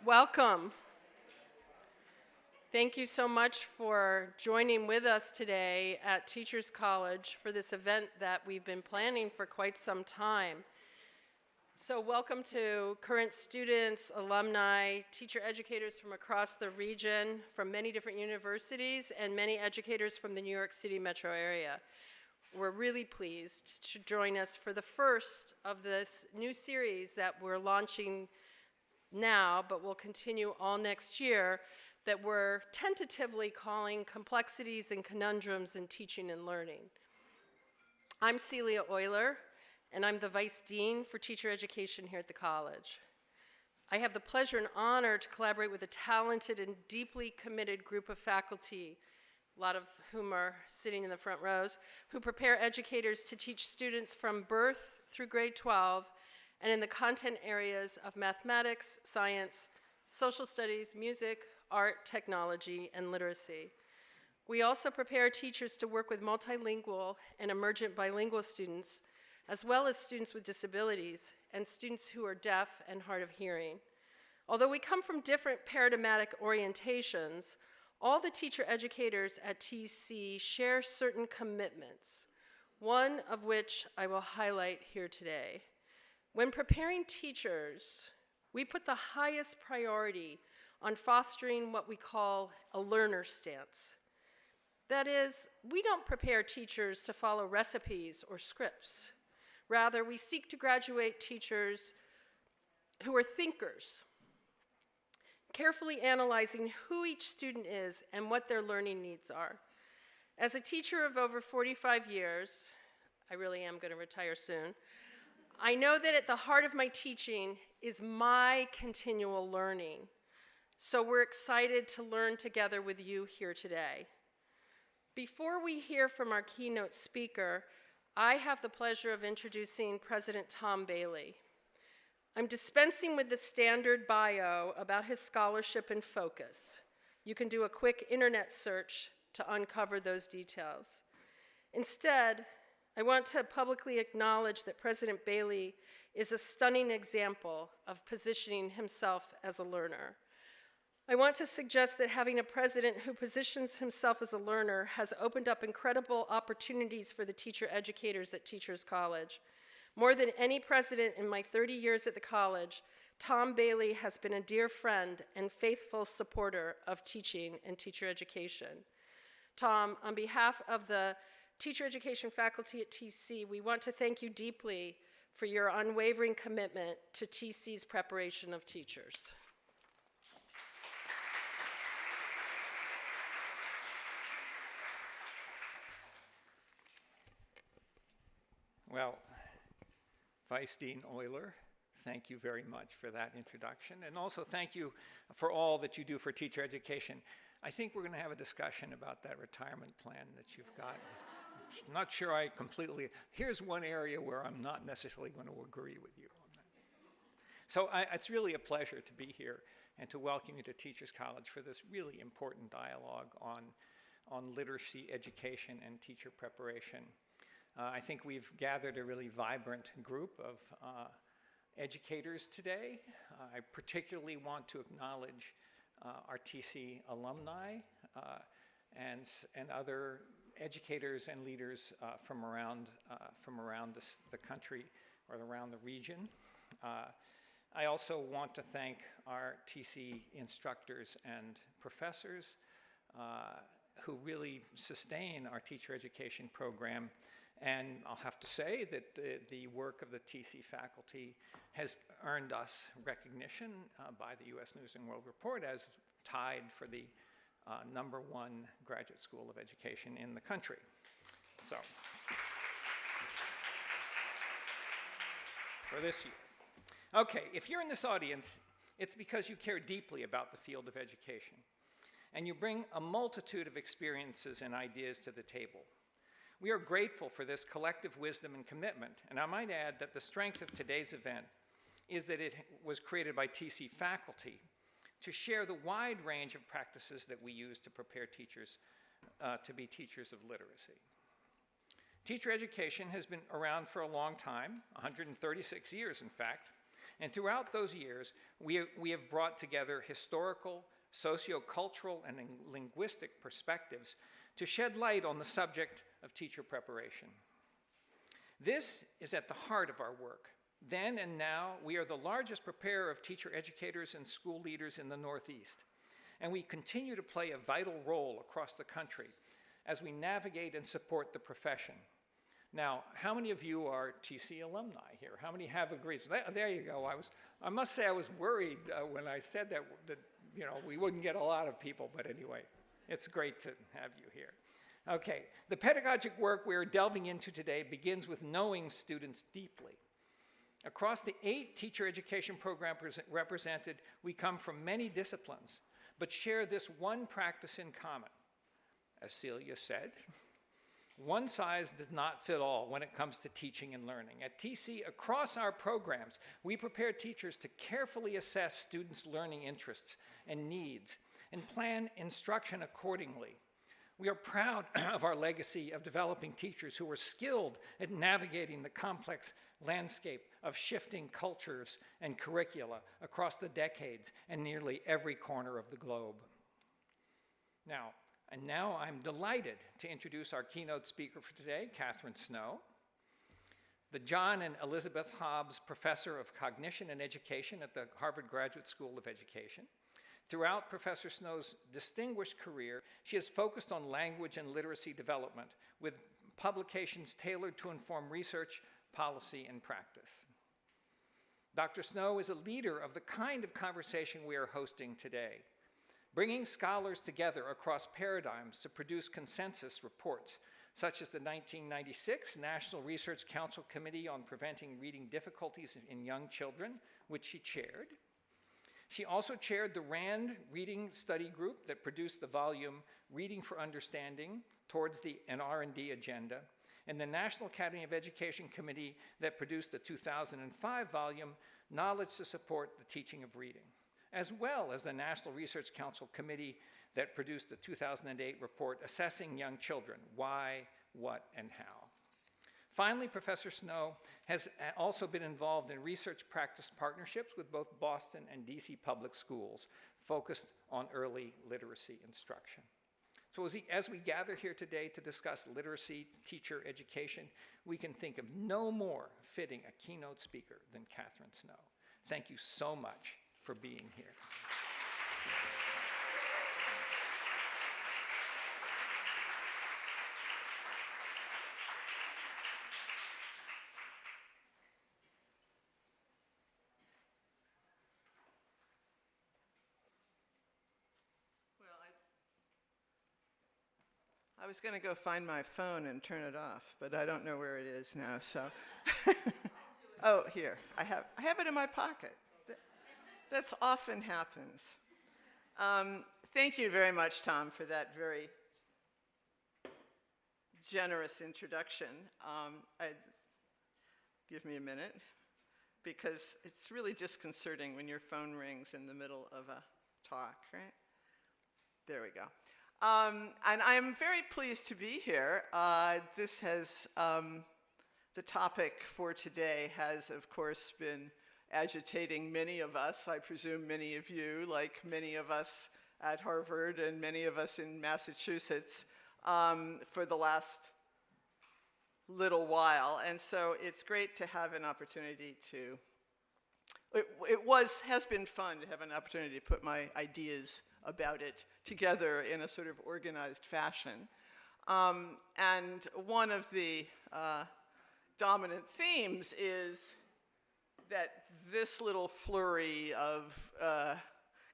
Welcome. Thank you so much for joining with us today at Teachers College for this event that we've been planning for quite some time. So welcome to current students, alumni, teacher educators from across the region, from many different universities, and many educators from the New York City metro area. We're really pleased to join us for the first of this new series that we're launching now, but will continue all next year, that we're tentatively calling Complexities and Conundrums in Teaching and Learning. I'm Celia Euler, and I'm the Vice Dean for Teacher Education here at the college. I have the pleasure and honor to collaborate with a talented and deeply committed group of faculty, a lot of whom are sitting in the front rows, who prepare educators to teach students from birth through grade 12 and in the content areas of mathematics, science, social studies, music, art, technology, and literacy. We also prepare teachers to work with multilingual and emergent bilingual students, as well as students with disabilities and students who are deaf and hard of hearing. Although we come from different paradigmatic orientations, all the teacher educators at TC share certain commitments, one of which I will highlight here today. When preparing teachers, we put the highest priority on fostering what we call a learner stance. That is, we don't prepare teachers to follow recipes or scripts. Rather, we seek to graduate teachers who are thinkers, carefully analyzing who each student is and what their learning needs are. As a teacher of over 45 years, I really am going to retire soon, I know that at the heart of my teaching is my continual learning. So we're excited to learn together with you here today. Before we hear from our keynote speaker, I have the pleasure of introducing President Tom Bailey. I'm dispensing with the standard bio about his scholarship and focus. You can do a quick internet search to uncover those details. Instead, I want to publicly acknowledge that President Bailey is a stunning example of positioning himself as a learner. I want to suggest that having a president who positions himself as a learner has opened up incredible opportunities for the teacher educators at Teachers College. More than any president in my 30 years at the college, Tom Bailey has been a dear friend and faithful supporter of teaching and teacher education. Tom, on behalf of the teacher education faculty at TC, we want to thank you deeply for your unwavering commitment to TC's preparation of teachers. Well, Vice Dean Euler, thank you very much for that introduction, and also thank you for all that you do for teacher education. I think we're going to have a discussion about that retirement plan that you've got. I'm not sure I completely, here's one area where I'm not necessarily going to agree with you on that. So it's really a pleasure to be here and to welcome you to Teachers College for this really important dialogue on literacy, education, and teacher preparation. I think we've gathered a really vibrant group of educators today. I particularly want to acknowledge our TC alumni and other educators and leaders from around the country or around the region. I also want to thank our TC instructors and professors who really sustain our teacher education program. And I'll have to say that the work of the TC faculty has earned us recognition by the U.S. News and World Report as tied for the #1 graduate school of education in the country. So, for this year. Okay, if you're in this audience, it's because you care deeply about the field of education, and you bring a multitude of experiences and ideas to the table. We are grateful for this collective wisdom and commitment, and I might add that the strength of today's event is that it was created by TC faculty to share the wide range of practices that we use to prepare teachers to be teachers of literacy. Teacher education has been around for a long time, 136 years in fact, And throughout those years, we have brought together historical, sociocultural, and linguistic perspectives to shed light on the subject of teacher preparation. This is at the heart of our work. Then and now, we are the largest preparer of teacher educators and school leaders in the Northeast, and we continue to play a vital role across the country as we navigate and support the profession. Now, how many of you are TC alumni here? How many have degrees? There you go. I must say I was worried when I said that we wouldn't get a lot of people, but anyway, it's great to have you here. Okay, the pedagogic work we're delving into today begins with knowing students deeply. Across the 8 teacher education programs represented, we come from many disciplines, but share this one practice in common. As Celia said, one size does not fit all when it comes to teaching and learning. At TC, across our programs, we prepare teachers to carefully assess students' learning interests and needs and plan instruction accordingly. We are proud of our legacy of developing teachers who are skilled at navigating the complex landscape of shifting cultures and curricula across the decades and nearly every corner of the globe. Now I'm delighted to introduce our keynote speaker for today, Catherine Snow, the John and Elizabeth Hobbs Professor of Cognition and Education at the Harvard Graduate School of Education. Throughout Professor Snow's distinguished career, she has focused on language and literacy development with publications tailored to inform research, policy, and practice. Dr. Snow is a leader of the kind of conversation we are hosting today, bringing scholars together across paradigms to produce consensus reports, such as the 1996 National Research Council Committee on Preventing Reading Difficulties in Young Children, which she chaired. She also chaired the RAND Reading Study Group that produced the volume Reading for Understanding Towards an R&D Agenda, and the National Academy of Education Committee that produced the 2005 volume Knowledge to Support the Teaching of Reading, as well as the National Research Council Committee that produced the 2008 report Assessing Young Children, Why, What, and How. Finally, Professor Snow has also been involved in research practice partnerships with both Boston and DC public schools, focused on early literacy instruction. So as we gather here today to discuss literacy teacher education, we can think of no more fitting a keynote speaker than Catherine Snow. Thank you so much for being here. I was going to go find my phone and turn it off, but I don't know where it is now, so. Oh, here. I have it in my pocket. That's often happens. Thank you very much, Tom, for that very generous introduction. Give me a minute, because it's really disconcerting when your phone rings in the middle of a talk, right? There we go. And I'm very pleased to be here. The topic for today has, of course, been agitating many of us, I presume many of you, like many of us at Harvard and many of us in Massachusetts, for the last little while. And so it's great to have an opportunity to, has been fun to have an opportunity to put my ideas about it together in a sort of organized fashion. And one of the dominant themes is that this little flurry of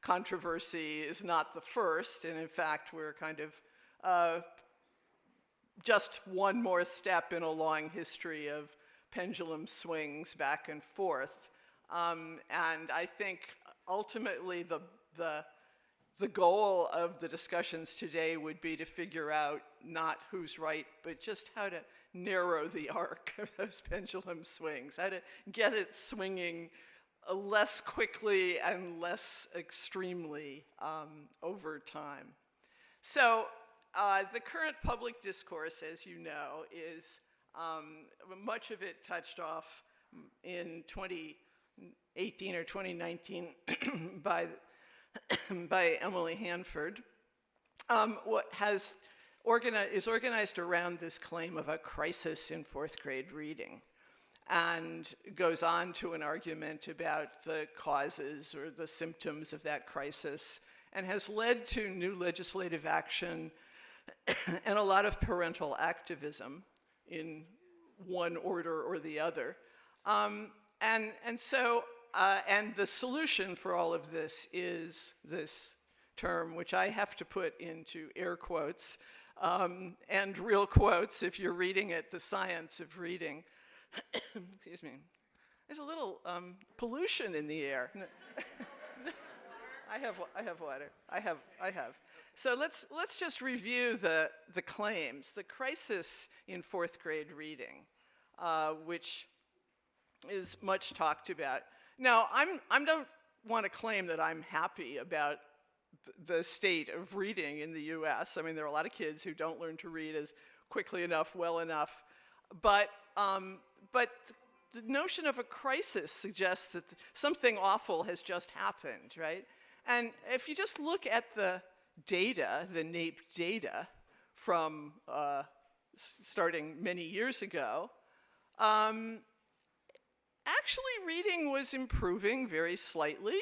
controversy is not the first, and in fact we're kind of just one more step in a long history of pendulum swings back and forth. And I think ultimately the goal of the discussions today would be to figure out not who's right, but just how to narrow the arc of those pendulum swings, how to get it swinging less quickly and less extremely over time. So the current public discourse, as you know, is much of it touched off in 2018 or 2019 by by Emily Hanford, is organized around this claim of a crisis in fourth grade reading, and goes on to an argument about the causes or the symptoms of that crisis, and has led to new legislative action and a lot of parental activism in one order or the other. And the solution for all of this is this term, which I have to put into air quotes and real quotes if you're reading it, the science of reading. Excuse me. There's a little pollution in the air. I have water. I have. So let's just review the claims. The crisis in fourth grade reading, which is much talked about. Now, I don't want to claim that I'm happy about the state of reading in the U.S. I mean, there are a lot of kids who don't learn to read as quickly enough, well enough, but the notion of a crisis suggests that something awful has just happened, right? And if you just look at the data, the NAEP data from starting many years ago, actually reading was improving very slightly,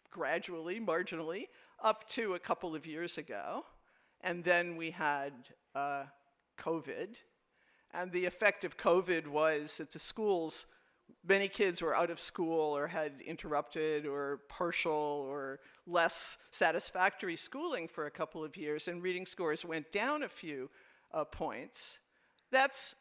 gradually, marginally, up to a couple of years ago. And then we had COVID. And the effect of COVID was that the schools, many kids were out of school or had interrupted or partial or less satisfactory schooling for a couple of years, and reading scores went down a few points. That's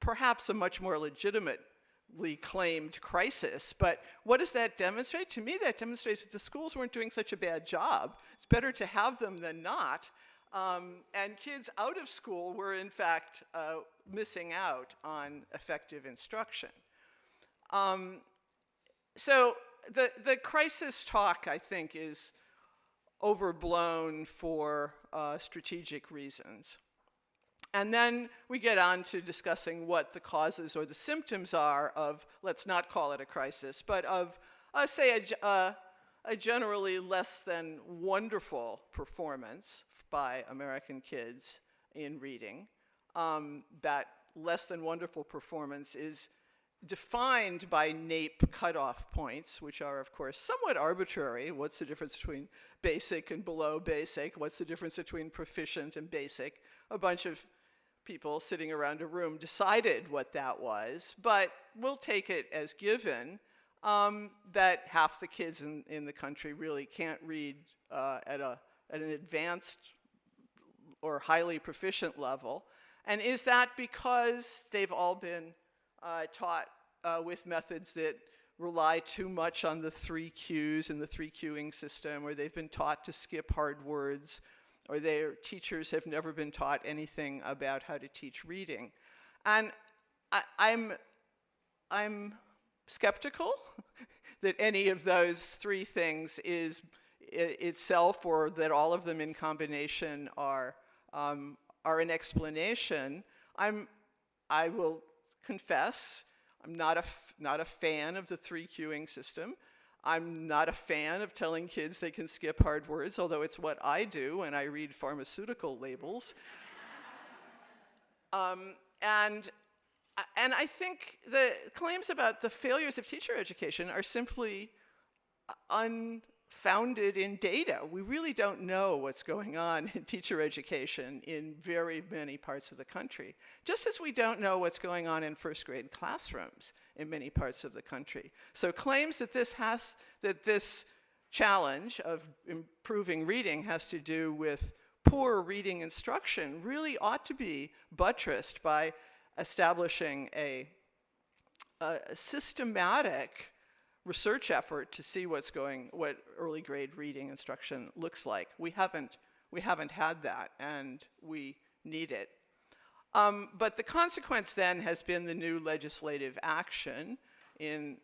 perhaps a much more legitimately claimed crisis, but what does that demonstrate? To me, that demonstrates that the schools weren't doing such a bad job. It's better to have them than not. And kids out of school were, in fact, missing out on effective instruction. So the crisis talk, I think, is overblown for strategic reasons. And then we get on to discussing what the causes or the symptoms are of, let's not call it a crisis, but of, say, a generally less than wonderful performance by American kids in reading. That less than wonderful performance is defined by NAEP cutoff points, which are, of course, somewhat arbitrary. What's the difference between basic and below basic? What's the difference between proficient and basic? A bunch of people sitting around a room decided what that was, but we'll take it as given that half the kids in the country really can't read at an advanced or highly proficient level. And is that because they've all been taught with methods that rely too much on the 3 Qs and the 3 queuing system, or they've been taught to skip hard words, or their teachers have never been taught anything about how to teach reading? And I'm skeptical that any of those 3 things is itself, or that all of them in combination are an explanation. I will confess, I'm not a fan of the 3 queuing system. I'm not a fan of telling kids they can skip hard words, although it's what I do when I read pharmaceutical labels. And I think the claims about the failures of teacher education are simply unfounded in data. We really don't know what's going on in teacher education in very many parts of the country, just as we don't know what's going on in first grade classrooms in many parts of the country. So claims that this challenge of improving reading has to do with poor reading instruction really ought to be buttressed by establishing a systematic research effort to see what early grade reading instruction looks like. We haven't had that, and we need it. But the consequence then has been the new legislative action in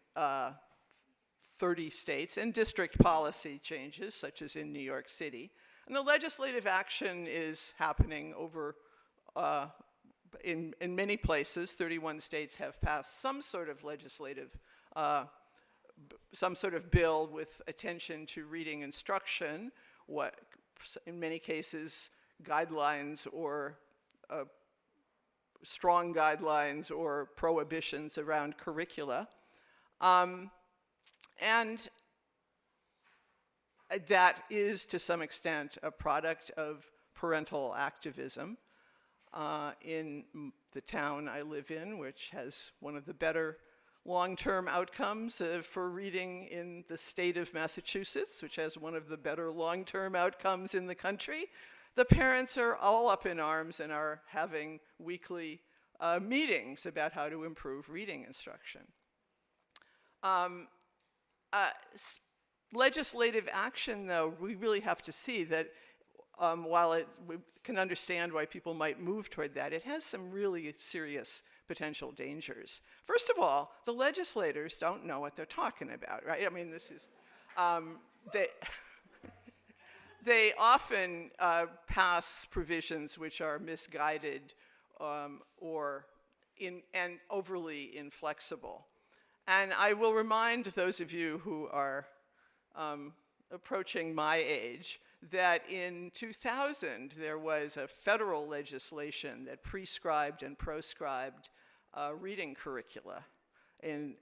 30 states and district policy changes, such as in New York City. And the legislative action is happening over in many places. 31 states have passed some sort of legislative some sort of bill with attention to reading instruction, what in many cases guidelines or strong guidelines or prohibitions around curricula. And that is, to some extent, a product of parental activism in the town I live in, which has one of the better long-term outcomes for reading in the state of Massachusetts, which has one of the better long-term outcomes in the country. The parents are all up in arms and are having weekly meetings about how to improve reading instruction. Legislative action, though, we really have to see that while we can understand why people might move toward that, it has some really serious potential dangers. First of all, the legislators don't know what they're talking about, right? I mean, this is, they often pass provisions which are misguided and overly inflexible. And I will remind those of you who are approaching my age that in 2000 there was a federal legislation that prescribed and proscribed reading curricula in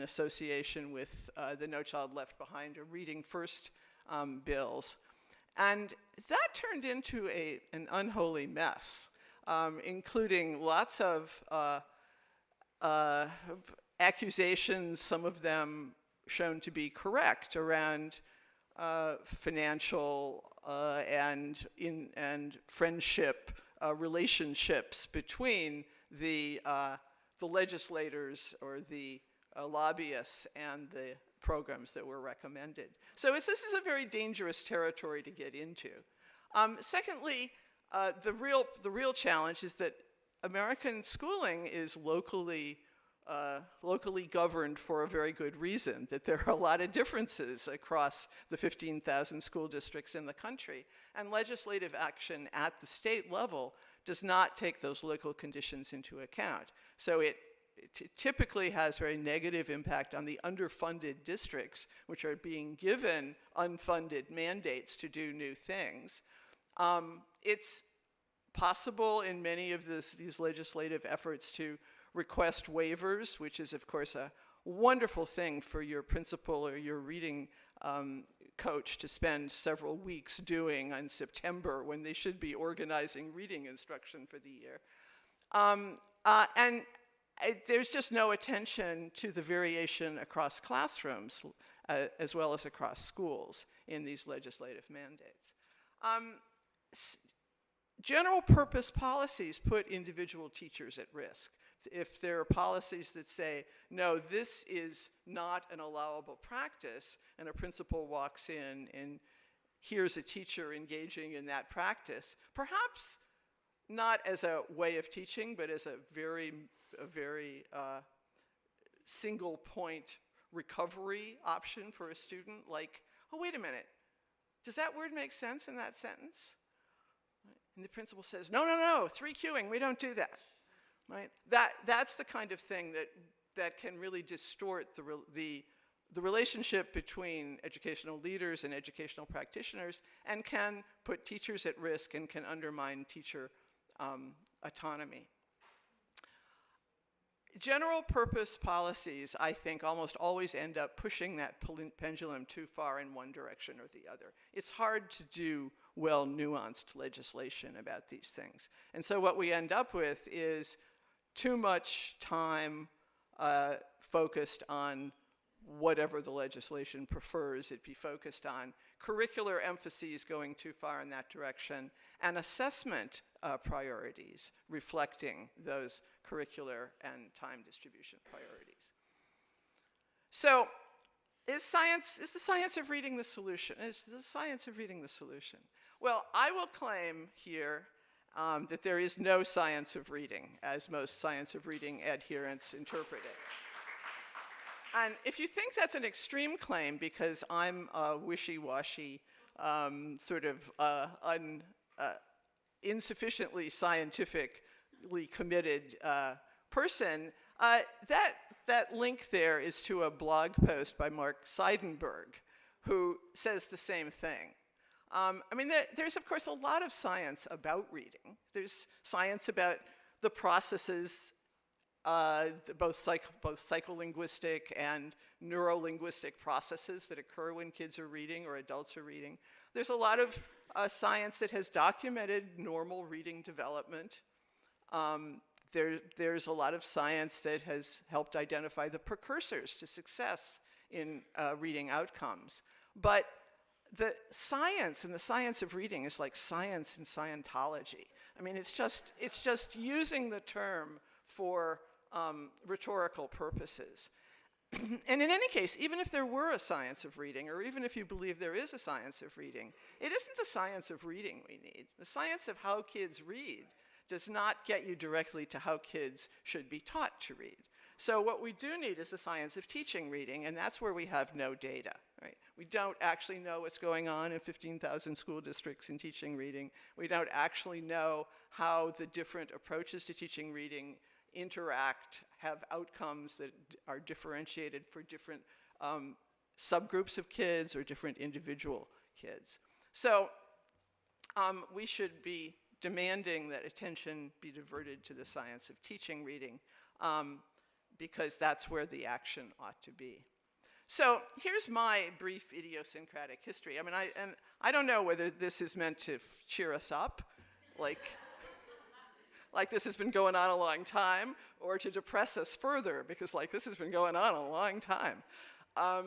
association with the No Child Left Behind or Reading First bills. And that turned into an unholy mess, including lots of accusations, some of them shown to be correct, around financial and friendship relationships between the legislators or the lobbyists and the programs that were recommended. So this is a very dangerous territory to get into. Secondly, the real challenge is that American schooling is locally governed for a very good reason, that there are a lot of differences across the 15,000 school districts in the country, and legislative action at the state level does not take those local conditions into account. So it typically has very negative impact on the underfunded districts, which are being given unfunded mandates to do new things. It's possible in many of these legislative efforts to request waivers, which is, of course, a wonderful thing for your principal or your reading coach to spend several weeks doing in September when they should be organizing reading instruction for the year. There's just no attention to the variation across classrooms as well as across schools in these legislative mandates. General purpose policies put individual teachers at risk. If there are policies that say, no, this is not an allowable practice, and a principal walks in and hears a teacher engaging in that practice, perhaps not as a way of teaching, but as a very single point recovery option for a student, like, oh, wait a minute, does that word make sense in that sentence? And the principal says, no, 3Qing, we don't do that. Right? That's the kind of thing that can really distort the relationship between educational leaders and educational practitioners, and can put teachers at risk and can undermine teacher autonomy. General purpose policies, I think, almost always end up pushing that pendulum too far in one direction or the other. It's hard to do well-nuanced legislation about these things. And so what we end up with is too much time focused on whatever the legislation prefers it be focused on, curricular emphases going too far in that direction, and assessment priorities reflecting those curricular and time distribution priorities. So is the science of reading the solution? Is the science of reading the solution? Well, I will claim here that there is no science of reading, as most science of reading adherents interpret it. And if you think that's an extreme claim because I'm a wishy-washy, sort of insufficiently scientifically committed person, That link there is to a blog post by Mark Seidenberg, who says the same thing. I mean, there's, of course, a lot of science about reading. There's science about the processes, both psycholinguistic and neurolinguistic processes that occur when kids are reading or adults are reading. There's a lot of science that has documented normal reading development. There's a lot of science that has helped identify the precursors to success in reading outcomes. But the science and the science of reading is like science in Scientology. I mean, it's just using the term for rhetorical purposes. And in any case, even if there were a science of reading, or even if you believe there is a science of reading, it isn't the science of reading we need. The science of how kids read does not get you directly to how kids should be taught to read. So what we do need is the science of teaching reading, and that's where we have no data, right? We don't actually know what's going on in 15,000 school districts in teaching reading. We don't actually know how the different approaches to teaching reading interact, have outcomes that are differentiated for different subgroups of kids or different individual kids. So we should be demanding that attention be diverted to the science of teaching reading, because that's where the action ought to be. So here's my brief idiosyncratic history. I mean, I don't know whether this is meant to cheer us up, like this has been going on a long time, or to depress us further, because like this has been going on a long time. As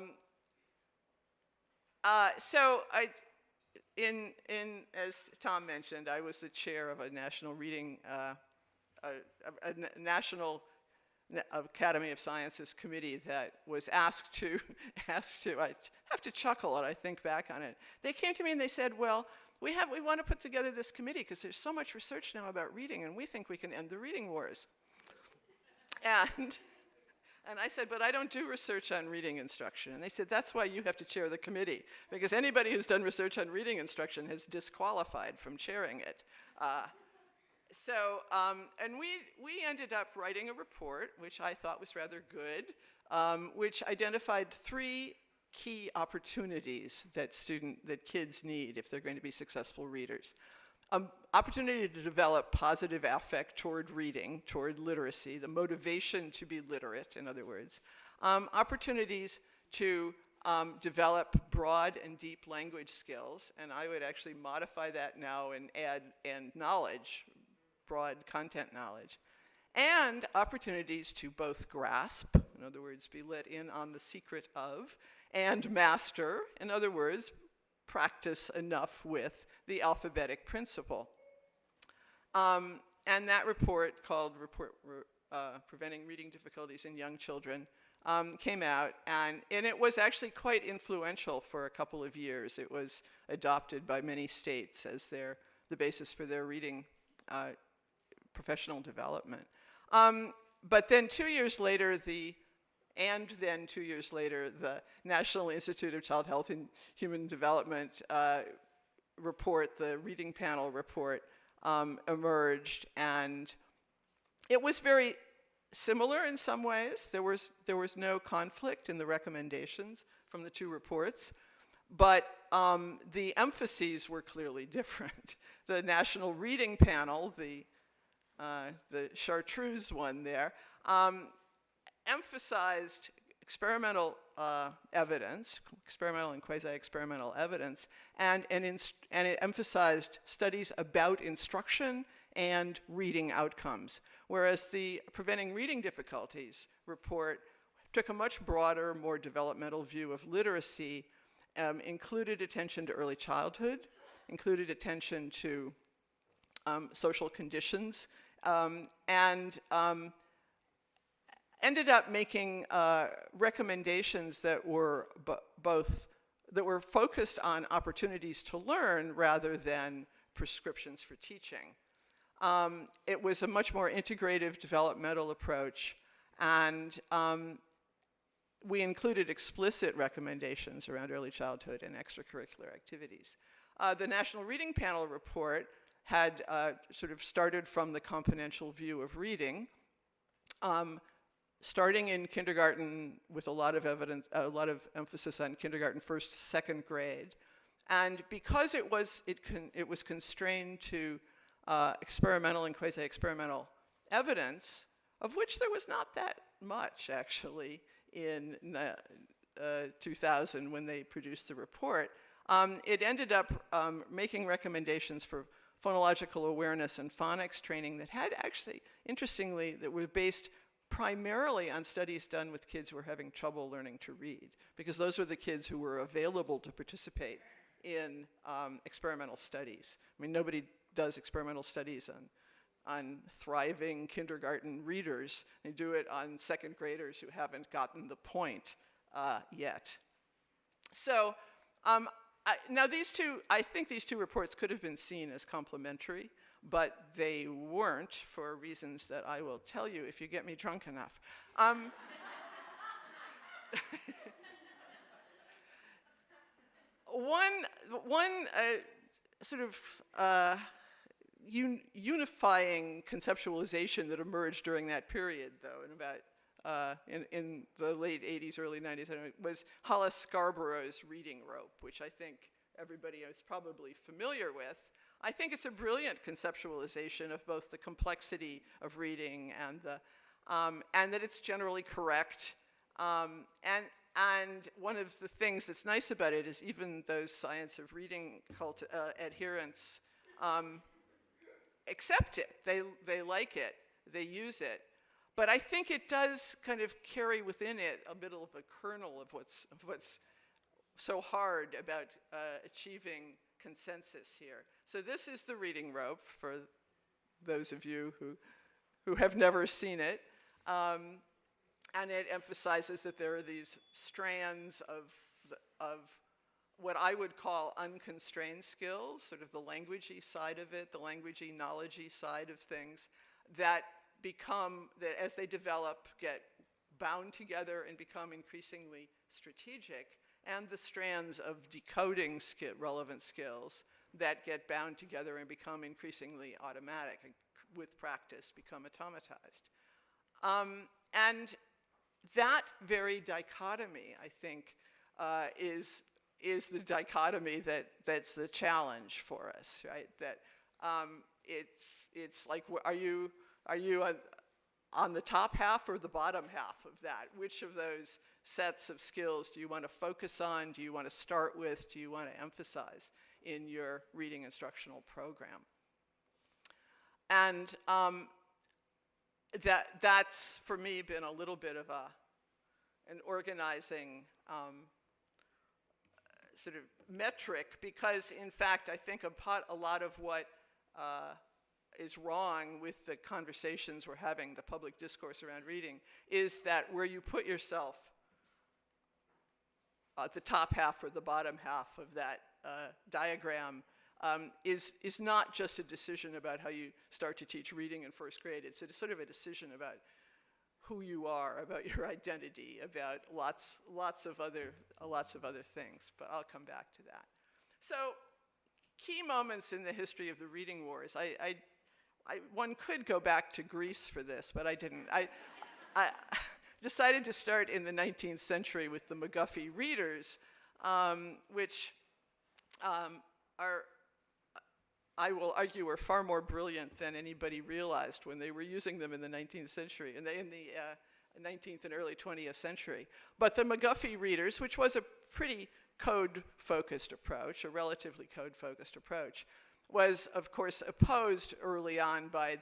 Tom mentioned, I was the chair of a national reading, a national Academy of Sciences committee that was asked to, I have to chuckle when I think back on it. They came to me and they said, well, we want to put together this committee because there's so much research now about reading and we think we can end the reading wars. And I said, but I don't do research on reading instruction. And they said, that's why you have to chair the committee, because anybody who's done research on reading instruction has disqualified from chairing it. And we ended up writing a report, which I thought was rather good, which identified 3 key opportunities that kids need if they're going to be successful readers. Opportunity to develop positive affect toward reading, toward literacy, the motivation to be literate, in other words. Opportunities to develop broad and deep language skills, and I would actually modify that now and add knowledge, broad content knowledge. And opportunities to both grasp, in other words, be let in on the secret of, and master, in other words, practice enough with the alphabetic principle. And that report, called Preventing Reading Difficulties in Young Children, came out, and it was actually quite influential for a couple of years. It was adopted by many states as the basis for their reading professional development. But then 2 years later, the National Institute of Child Health and Human Development report, the reading panel report, emerged, and it was very similar in some ways. There was no conflict in the recommendations from the 2 reports, but the emphases were clearly different. The National Reading Panel, the Chartreuse one there, emphasized experimental evidence, experimental and quasi-experimental evidence, and it emphasized studies about instruction and reading outcomes, whereas the Preventing Reading Difficulties report took a much broader, more developmental view of literacy, included attention to early childhood, included attention to social conditions, and ended up making recommendations that were focused on opportunities to learn rather than prescriptions for teaching. It was a much more integrative developmental approach, and we included explicit recommendations around early childhood and extracurricular activities. The National Reading Panel report had sort of started from the componential view of reading, starting in kindergarten with a lot of emphasis on kindergarten, first, second grade. And because it was constrained to experimental and quasi-experimental evidence, of which there was not that much, actually, in 2000 when they produced the report, it ended up making recommendations for phonological awareness and phonics training that had actually, interestingly, that were based primarily on studies done with kids who were having trouble learning to read, because those were the kids who were available to participate in experimental studies. I mean, nobody does experimental studies on thriving kindergarten readers. They do it on second graders who haven't gotten the point yet. So now I think these two reports could have been seen as complementary, but they weren't for reasons that I will tell you if you get me drunk enough. One sort of unifying conceptualization that emerged during that period, though, in the late 80s, early 90s, was Hollis Scarborough's reading rope, which I think everybody is probably familiar with. I think it's a brilliant conceptualization of both the complexity of reading and that it's generally correct. And one of the things that's nice about it is even those science of reading adherents accept it. They like it. They use it. But I think it does kind of carry within it a bit of a kernel of what's so hard about achieving consensus here. So this is the reading rope for those of you who have never seen it. And it emphasizes that there are these strands of what I would call unconstrained skills, sort of the languagey side of it, the languagey, knowledgey side of things, that as they develop, get bound together and become increasingly strategic, and the strands of decoding relevant skills that get bound together and become increasingly automatic, and with practice become automatized. And that very dichotomy, I think, is the dichotomy that's the challenge for us, right? That it's like, are you on the top half or the bottom half of that? Which of those sets of skills do you want to focus on? Do you want to start with? Do you want to emphasize in your reading instructional program? And that's, for me, been a little bit of an organizing sort of metric, because, in fact, I think a lot of what is wrong with the conversations we're having, the public discourse around reading, is that where you put yourself at the top half or the bottom half of that diagram is not just a decision about how you start to teach reading in first grade. It's sort of a decision about who you are, about your identity, about lots of other things. But I'll come back to that. So, key moments in the history of the reading wars. One could go back to Greece for this, but I didn't. I decided to start in the 19th century with the McGuffey readers, which I will argue, were far more brilliant than anybody realized when they were using them in the 19th century, in the 19th and early 20th century. But the McGuffey readers, which was a pretty code-focused approach, a relatively code-focused approach, was, of course, opposed early on by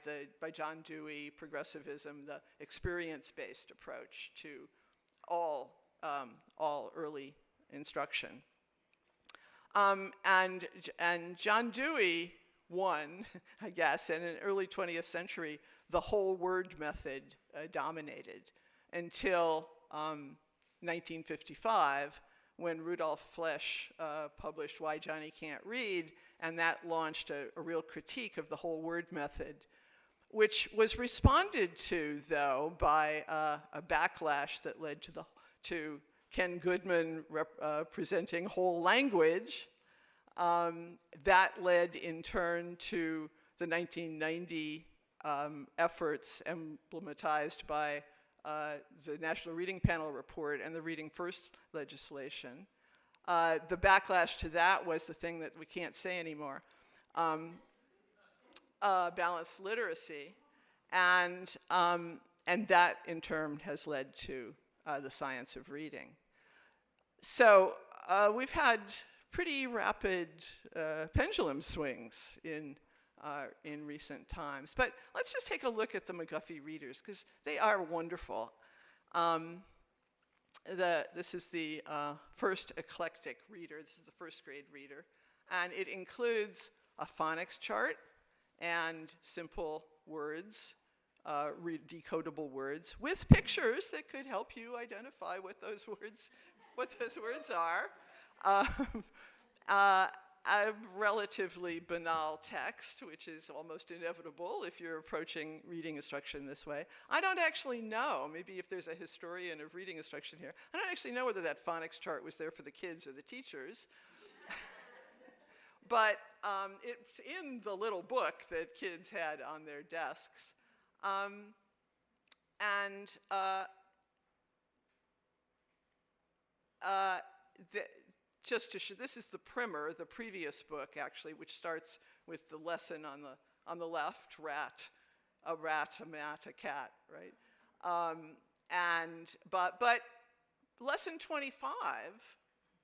John Dewey progressivism, the experience-based approach to all early instruction. And John Dewey won, I guess, and in the early 20th century, the whole word method dominated until 1955, when Rudolf Flesch published Why Johnny Can't Read, and that launched a real critique of the whole word method, which was responded to, though, by a backlash that led to Ken Goodman presenting whole language. That led, in turn, to the 1990 efforts emblematized by the National Reading Panel report and the Reading First legislation. The backlash to that was the thing that we can't say anymore, balanced literacy, and that in turn has led to the science of reading. So we've had pretty rapid pendulum swings in recent times. But let's just take a look at the McGuffey readers, because they are wonderful. This is the first eclectic reader. This is the first grade reader. And it includes a phonics chart and simple words, decodable words, with pictures that could help you identify what those words are. A relatively banal text, which is almost inevitable if you're approaching reading instruction this way. I don't actually know, maybe if there's a historian of reading instruction here, I don't actually know whether that phonics chart was there for the kids or the teachers. But it's in the little book that kids had on their desks. Just to show, this is the primer, the previous book actually, which starts with the lesson on the left, a rat, a mat, a cat, right? But lesson 25,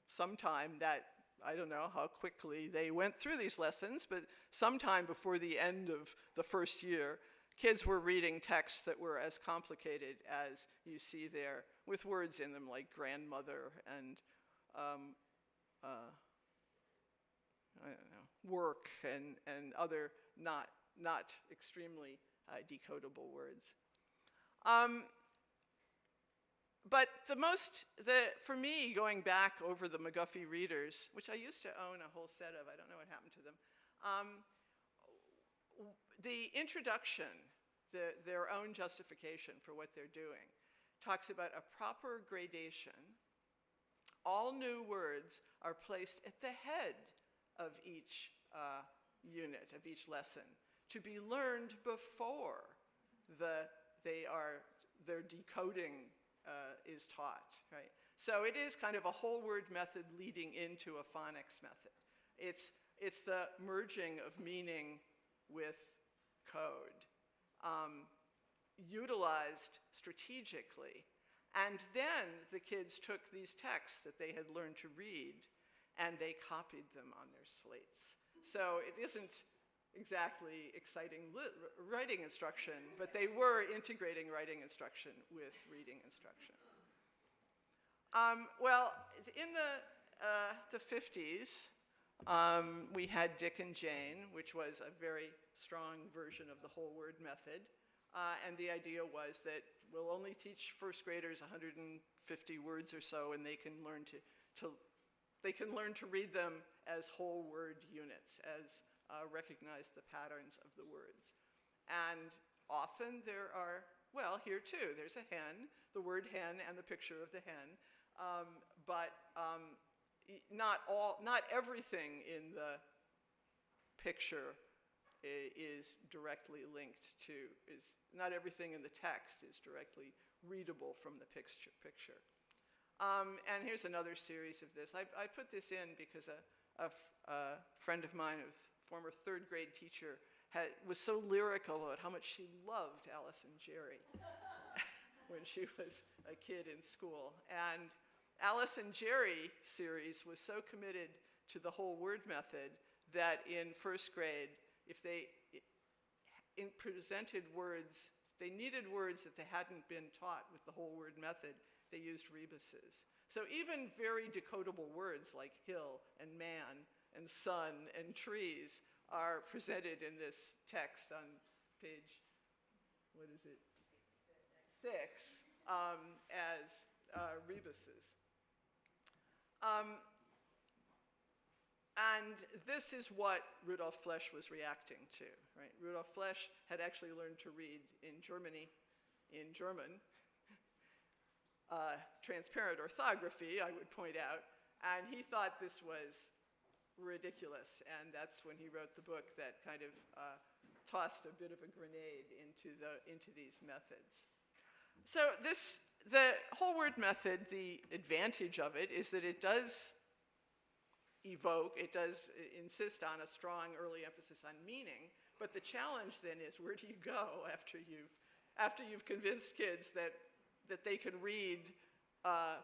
sometime that, I don't know how quickly they went through these lessons, but sometime before the end of the first year, kids were reading texts that were as complicated as you see there, with words in them like grandmother and I don't know, work and other not extremely decodable words. But for me, going back over the McGuffey readers, which I used to own a whole set of, I don't know what happened to them, the introduction, their own justification for what they're doing, talks about a proper gradation. All new words are placed at the head of each unit, of each lesson, to be learned before their decoding is taught, right? So it is kind of a whole word method leading into a phonics method. It's the merging of meaning with code, utilized strategically. And then the kids took these texts that they had learned to read and they copied them on their slates. So it isn't exactly exciting writing instruction, but they were integrating writing instruction with reading instruction. Well, in the 50s, we had Dick and Jane, which was a very strong version of the whole word method. And the idea was that we'll only teach first graders 150 words or so, and they can learn to read them as whole word units, as recognize the patterns of the words. And often there are, well, here too, there's a hen, the word hen and the picture of the hen, but not everything in the picture is directly linked to, not everything in the text is directly readable from the picture. And here's another series of this. I put this in because a friend of mine, a former third grade teacher, was so lyrical about how much she loved Alice and Jerry when she was a kid in school. And Alice and Jerry series was so committed to the whole word method that in first grade, if they presented words, they needed words that they hadn't been taught with the whole word method, they used rebuses. So even very decodable words like hill and man and sun and trees are presented in this text on page, what is it? 6, as rebuses. And this is what Rudolf Flesch was reacting to, right? Rudolf Flesch had actually learned to read in German, transparent orthography, I would point out, and he thought this was ridiculous, and that's when he wrote the book that kind of tossed a bit of a grenade into these methods. So the whole word method, the advantage of it is that it does insist on a strong early emphasis on meaning, but the challenge then is, where do you go after you've convinced kids that they can read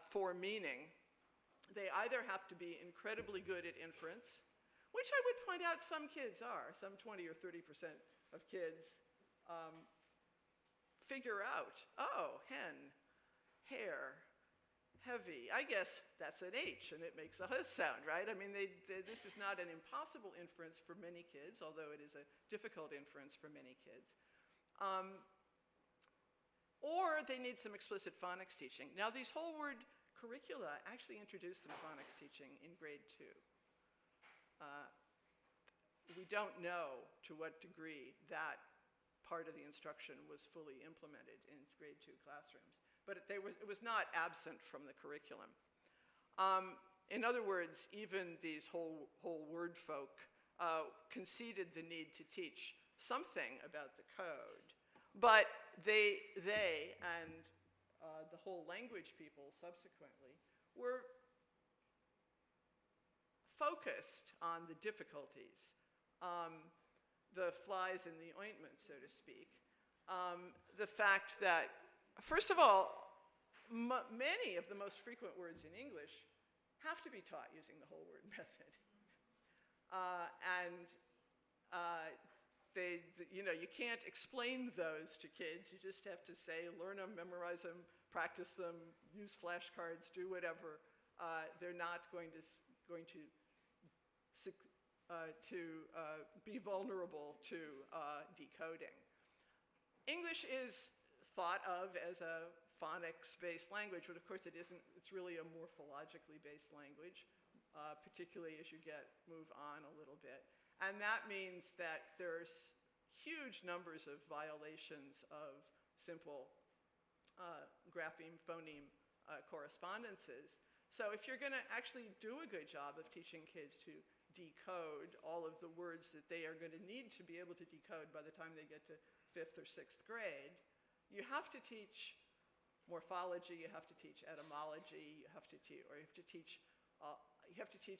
for meaning? They either have to be incredibly good at inference, which I would point out some kids are. Some 20 or 30% of kids figure out, oh, hen, hair, heavy. I guess that's an H, and it makes a H sound, right? I mean, this is not an impossible inference for many kids, although it is a difficult inference for many kids. Or they need some explicit phonics teaching. Now, these whole word curricula actually introduce some phonics teaching in grade 2. We don't know to what degree that part of the instruction was fully implemented in grade 2 classrooms, but it was not absent from the curriculum. In other words, even these whole word folk conceded the need to teach something about the code, but they and the whole language people subsequently were focused on the difficulties, the flies in the ointment, so to speak. The fact that, first of all, many of the most frequent words in English have to be taught using the whole word method. You can't explain those to kids. You just have to say, learn them, memorize them, practice them, use flashcards, do whatever. They're not going to be vulnerable to decoding. English is thought of as a phonics-based language, but of course it isn't. It's really a morphologically based language, particularly as you move on a little bit. And that means that there's huge numbers of violations of simple grapheme-phoneme correspondences. So if you're going to actually do a good job of teaching kids to decode all of the words that they are going to need to be able to decode by the time they get to 5th or 6th grade, you have to teach morphology, you have to teach etymology, you have to teach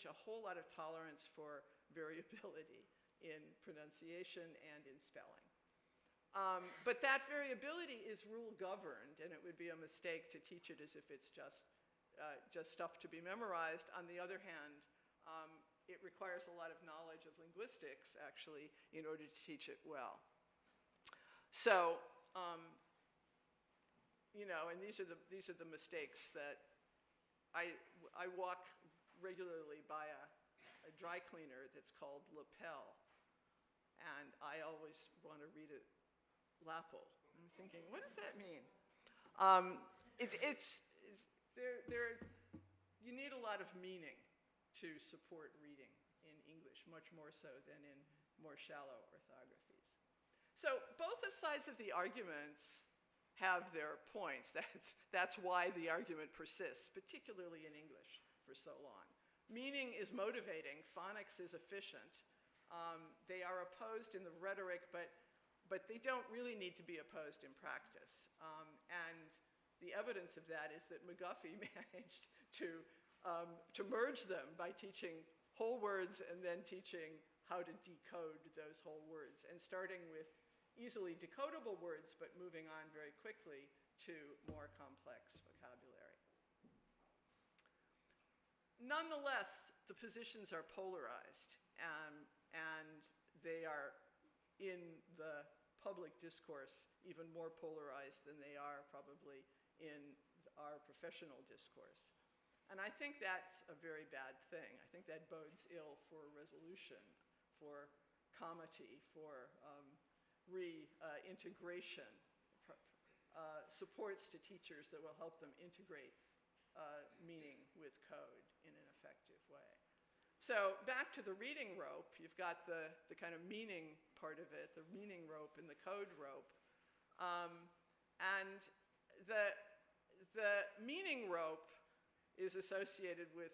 a whole lot of tolerance for variability in pronunciation and in spelling. But that variability is rule governed, and it would be a mistake to teach it as if it's just stuff to be memorized. On the other hand, it requires a lot of knowledge of linguistics, actually, in order to teach it well. So, and these are the mistakes that I walk regularly by a dry cleaner that's called Lapel, and I always want to read it Lapel. I'm thinking, what does that mean? You need a lot of meaning to support reading in English, much more so than in more shallow orthographies. So both sides of the arguments have their points. That's why the argument persists, particularly in English, for so long. Meaning is motivating. Phonics is efficient. They are opposed in the rhetoric, but they don't really need to be opposed in practice. And the evidence of that is that McGuffey managed to merge them by teaching whole words and then teaching how to decode those whole words, and starting with easily decodable words, but moving on very quickly to more complex vocabulary. Nonetheless, the positions are polarized, and they are in the public discourse even more polarized than they are probably in our professional discourse. And I think that's a very bad thing. I think that bodes ill for resolution, for comity, for reintegration, supports to teachers that will help them integrate meaning with code in an effective way. So back to the reading rope, you've got the kind of meaning part of it, the meaning rope and the code rope. And the meaning rope is associated with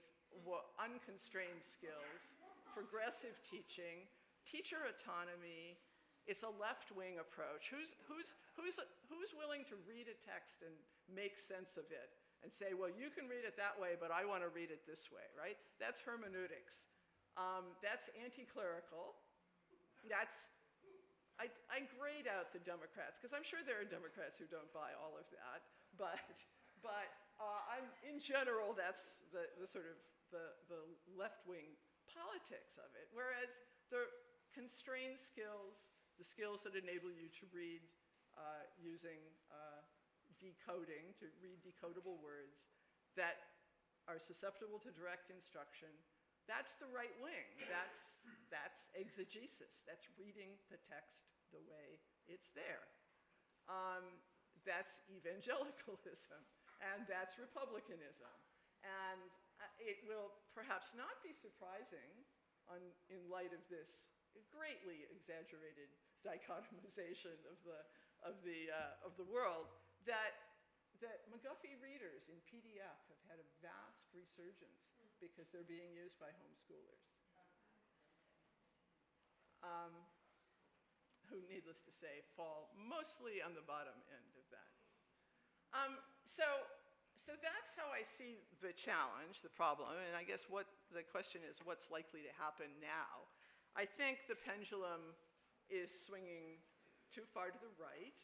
unconstrained skills, progressive teaching, teacher autonomy, It's a left-wing approach. Who's willing to read a text and make sense of it and say, well, you can read it that way, but I want to read it this way, right? That's hermeneutics. That's anti-clerical. I grade out the Democrats, because I'm sure there are Democrats who don't buy all of that, but in general, that's the sort of the left-wing politics of it. Whereas the constrained skills, the skills that enable you to read using decoding, to read decodable words that are susceptible to direct instruction, that's the right wing. That's exegesis. That's reading the text the way it's there. That's evangelicalism, and that's republicanism. And it will perhaps not be surprising in light of this greatly exaggerated dichotomization of the world that McGuffey readers in PDF have had a vast resurgence because they're being used by homeschoolers, who, needless to say, fall mostly on the bottom end of that. So that's how I see the challenge, the problem, and I guess what the question is, what's likely to happen now? I think the pendulum is swinging too far to the right,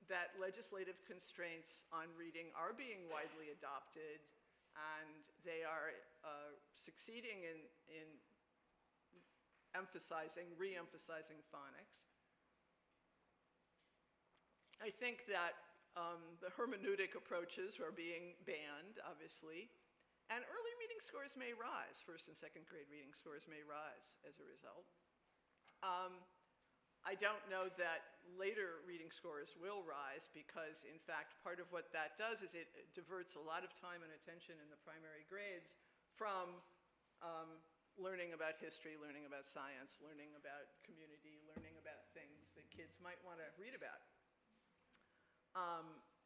that legislative constraints on reading are being widely adopted, and they are succeeding in re-emphasizing phonics. I think that the hermeneutic approaches are being banned, obviously, and early reading scores may rise. First and second grade reading scores may rise as a result. I don't know that later reading scores will rise because, in fact, part of what that does is it diverts a lot of time and attention in the primary grades from learning about history, learning about science, learning about community, learning about things that kids might want to read about.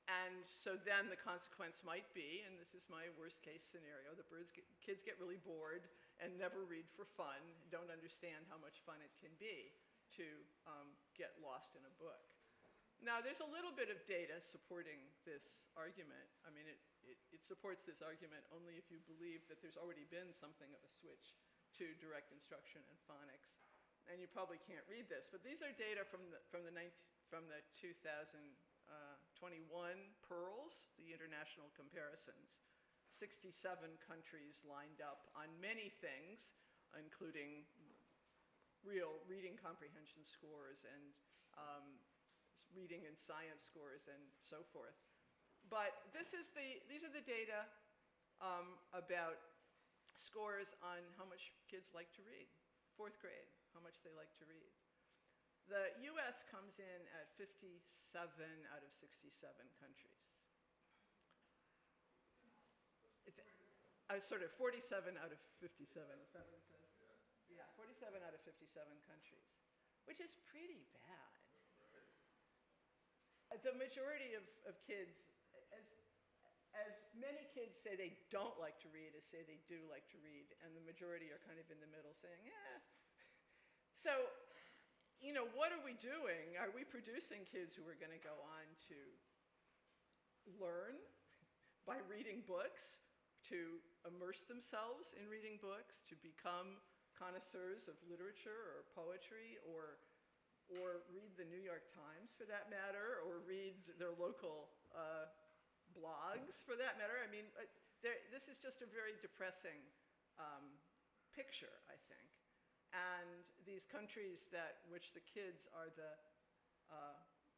And so then the consequence might be, and this is my worst case scenario, kids get really bored and never read for fun, don't understand how much fun it can be to get lost in a book. Now, there's a little bit of data supporting this argument. I mean, it supports this argument only if you believe that there's already been something of a switch to direct instruction and phonics. And you probably can't read this, but these are data from the 2021 PEARLS, the international comparisons. 67 countries lined up on many things, including real reading comprehension scores and reading and science scores and so forth. But these are the data about scores on how much kids like to read. Fourth grade, how much they like to read. The US comes in at 57 out of 67 countries. Sort of 47 out of 57, is that what it says? Yeah, 47 out of 57 countries, which is pretty bad. The majority of kids, as many kids say they don't like to read as say they do like to read, and the majority are kind of in the middle saying, eh. So, you know, what are we doing? Are we producing kids who are going to go on to learn by reading books, to immerse themselves in reading books, to become connoisseurs of literature or poetry, or read the New York Times for that matter, or read their local blogs for that matter? I mean, this is just a very depressing picture, I think. And these countries which the kids are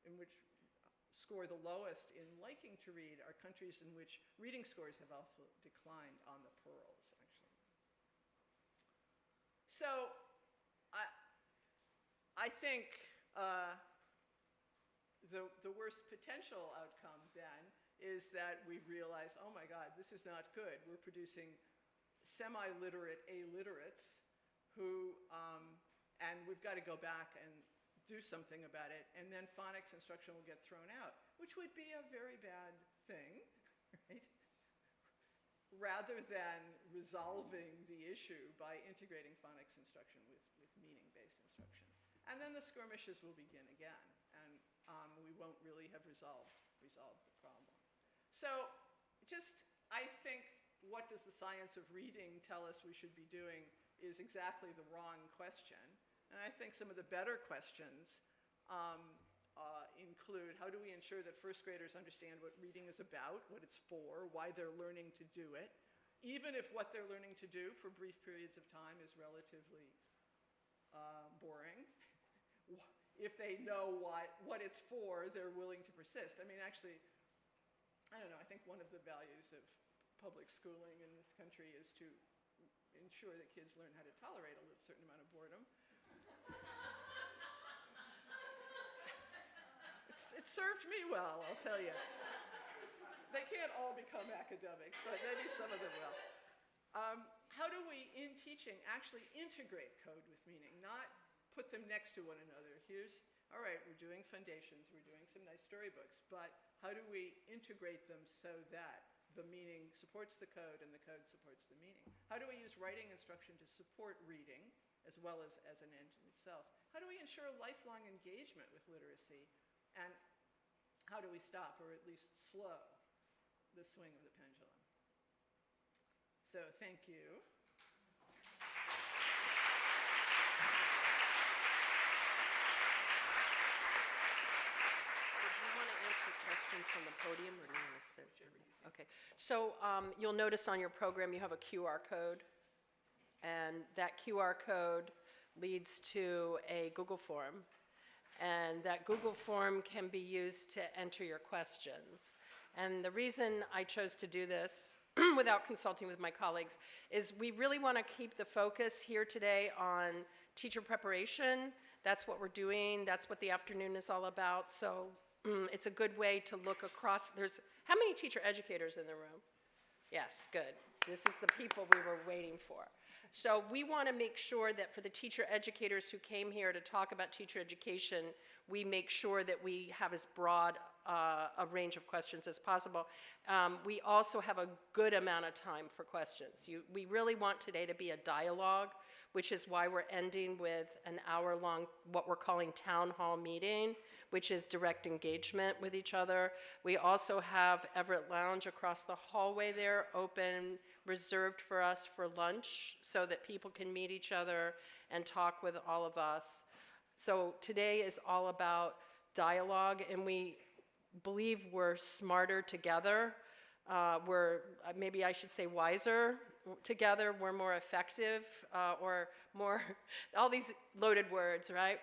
in which score the lowest in liking to read are countries in which reading scores have also declined on the PEARLS, actually. So I think the worst potential outcome then is that we realize, oh my God, this is not good. We're producing semi-literate illiterates who, and we've got to go back and do something about it, and then phonics instruction will get thrown out, which would be a very bad thing, right? Rather than resolving the issue by integrating phonics instruction with meaning-based instruction. And then the skirmishes will begin again, and we won't really have resolved the problem. So I think, what does the science of reading tell us we should be doing is exactly the wrong question. And I think some of the better questions include, how do we ensure that first graders understand what reading is about, what it's for, why they're learning to do it, even if what they're learning to do for brief periods of time is relatively boring. If they know what it's for, they're willing to persist. I mean, actually, I don't know, I think one of the values of public schooling in this country is to ensure that kids learn how to tolerate a certain amount of boredom. It served me well, I'll tell you. They can't all become academics, but maybe some of them will. How do we, in teaching, actually integrate code with meaning, not put them next to one another? All right, we're doing foundations, we're doing some nice storybooks, but how do we integrate them so that the meaning supports the code and the code supports the meaning? How do we use writing instruction to support reading as well as an end in itself? How do we ensure lifelong engagement with literacy? And how do we stop, or at least slow, the swing of the pendulum? So thank you. Questions from the podium, or do you want to sit? Okay. So you'll notice on your program you have a QR code, and that QR code leads to a Google form, and that Google form can be used to enter your questions. And the reason I chose to do this without consulting with my colleagues is we really want to keep the focus here today on teacher preparation. That's what we're doing. That's what the afternoon is all about. So it's a good way to look across. How many teacher educators in the room? Yes, good. This is the people we were waiting for. So we want to make sure that for the teacher educators who came here to talk about teacher education, we make sure that we have as broad a range of questions as possible. We also have a good amount of time for questions. We really want today to be a dialogue, which is why we're ending with an hour-long, what we're calling town hall meeting, which is direct engagement with each other. We also have Everett Lounge across the hallway there, open, reserved for us for lunch, so that people can meet each other and talk with all of us. So today is all about dialogue, and we believe we're smarter together. Maybe I should say wiser together. We're more effective, or more, all these loaded words, right?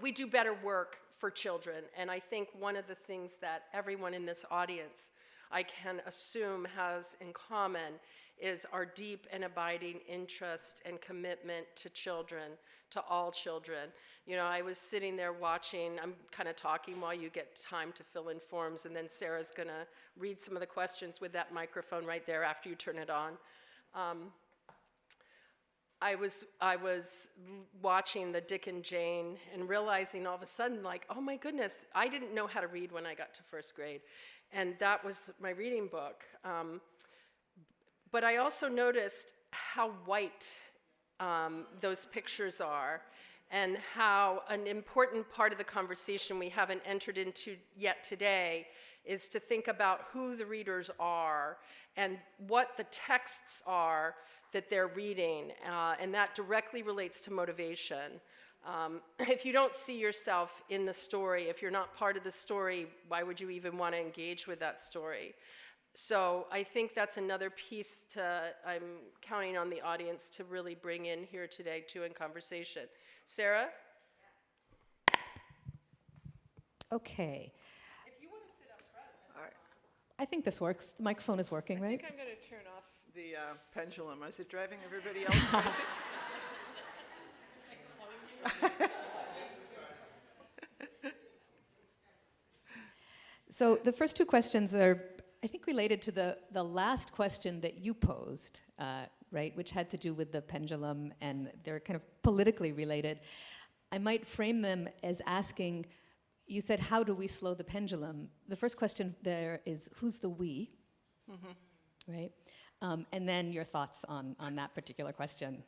We do better work for children, and I think one of the things that everyone in this audience, I can assume, has in common is our deep and abiding interest and commitment to children, to all children. You know, I was sitting there watching, I'm kind of talking while you get time to fill in forms, and then Sarah's gonna read some of the questions with that microphone right there after you turn it on. I was watching the Dick and Jane and realizing all of a sudden, like, oh my goodness, I didn't know how to read when I got to first grade. And that was my reading book. But I also noticed how white those pictures are, and how an important part of the conversation we haven't entered into yet today is to think about who the readers are and what the texts are that they're reading, and that directly relates to motivation. If you don't see yourself in the story, if you're not part of the story, why would you even want to engage with that story? So I think that's another piece I'm counting on the audience to really bring in here today too in conversation. Sarah? Okay. If you want to sit up front. All right. I think this works. The microphone is working, I right? think I'm going to turn off the pendulum. Is it driving everybody else crazy? So the first two questions are, I think, related to the last question that you posed, right, which had to do with the pendulum, and they're kind of politically related. I might frame them as asking, you said, how do we slow the pendulum? The first question there is, who's the we, right? And then your thoughts on that particular question.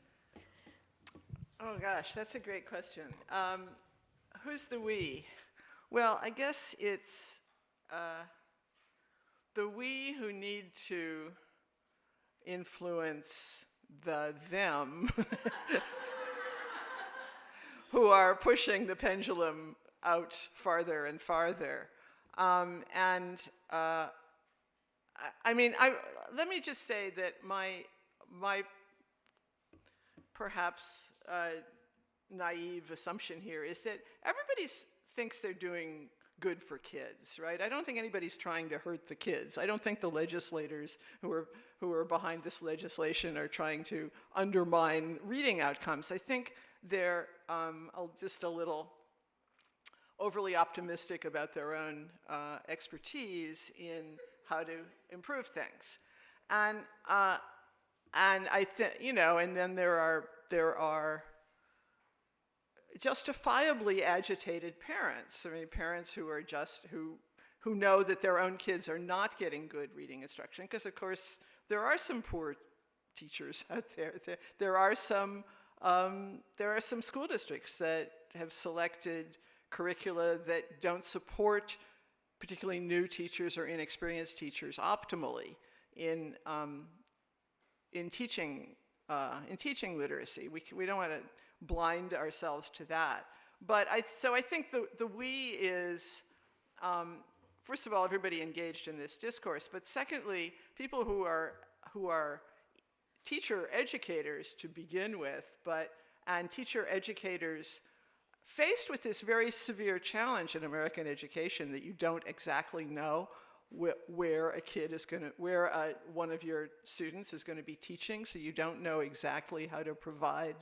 Oh gosh, that's a great question. Who's the we? Well, I guess it's the we who need to influence the them who are pushing the pendulum out farther and farther. Let me just say that my perhaps naive assumption here is that everybody thinks they're doing good for kids, right? I don't think anybody's trying to hurt the kids. I don't think the legislators who are behind this legislation are trying to undermine reading outcomes. I think they're just a little overly optimistic about their own expertise in how to improve things. And I think, and then there are justifiably agitated parents. I mean, parents who are who know that their own kids are not getting good reading instruction, because of course there are some poor teachers out there. There are some school districts that have selected curricula that don't support particularly new teachers or inexperienced teachers optimally in teaching literacy. We don't want to blind ourselves to that. But so I think the we is, first of all, everybody engaged in this discourse, but secondly, people who are teacher educators to begin with, and teacher educators faced with this very severe challenge in American education that you don't exactly know where a kid is going to, one of your students is going to be teaching, so you don't know exactly how to provide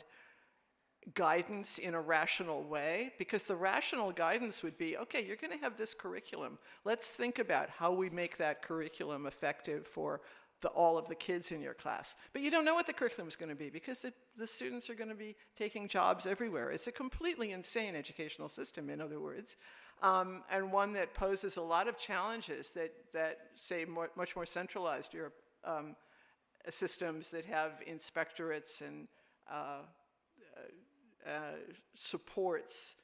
guidance in a rational way, because the rational guidance would be, okay, you're going to have this curriculum. Let's think about how we make that curriculum effective for all of the kids in your class. But you don't know what the curriculum is going to be, because the students are going to be taking jobs everywhere. It's a completely insane educational system, in other words, and one that poses a lot of challenges that say much more centralized systems that have inspectorates and supports,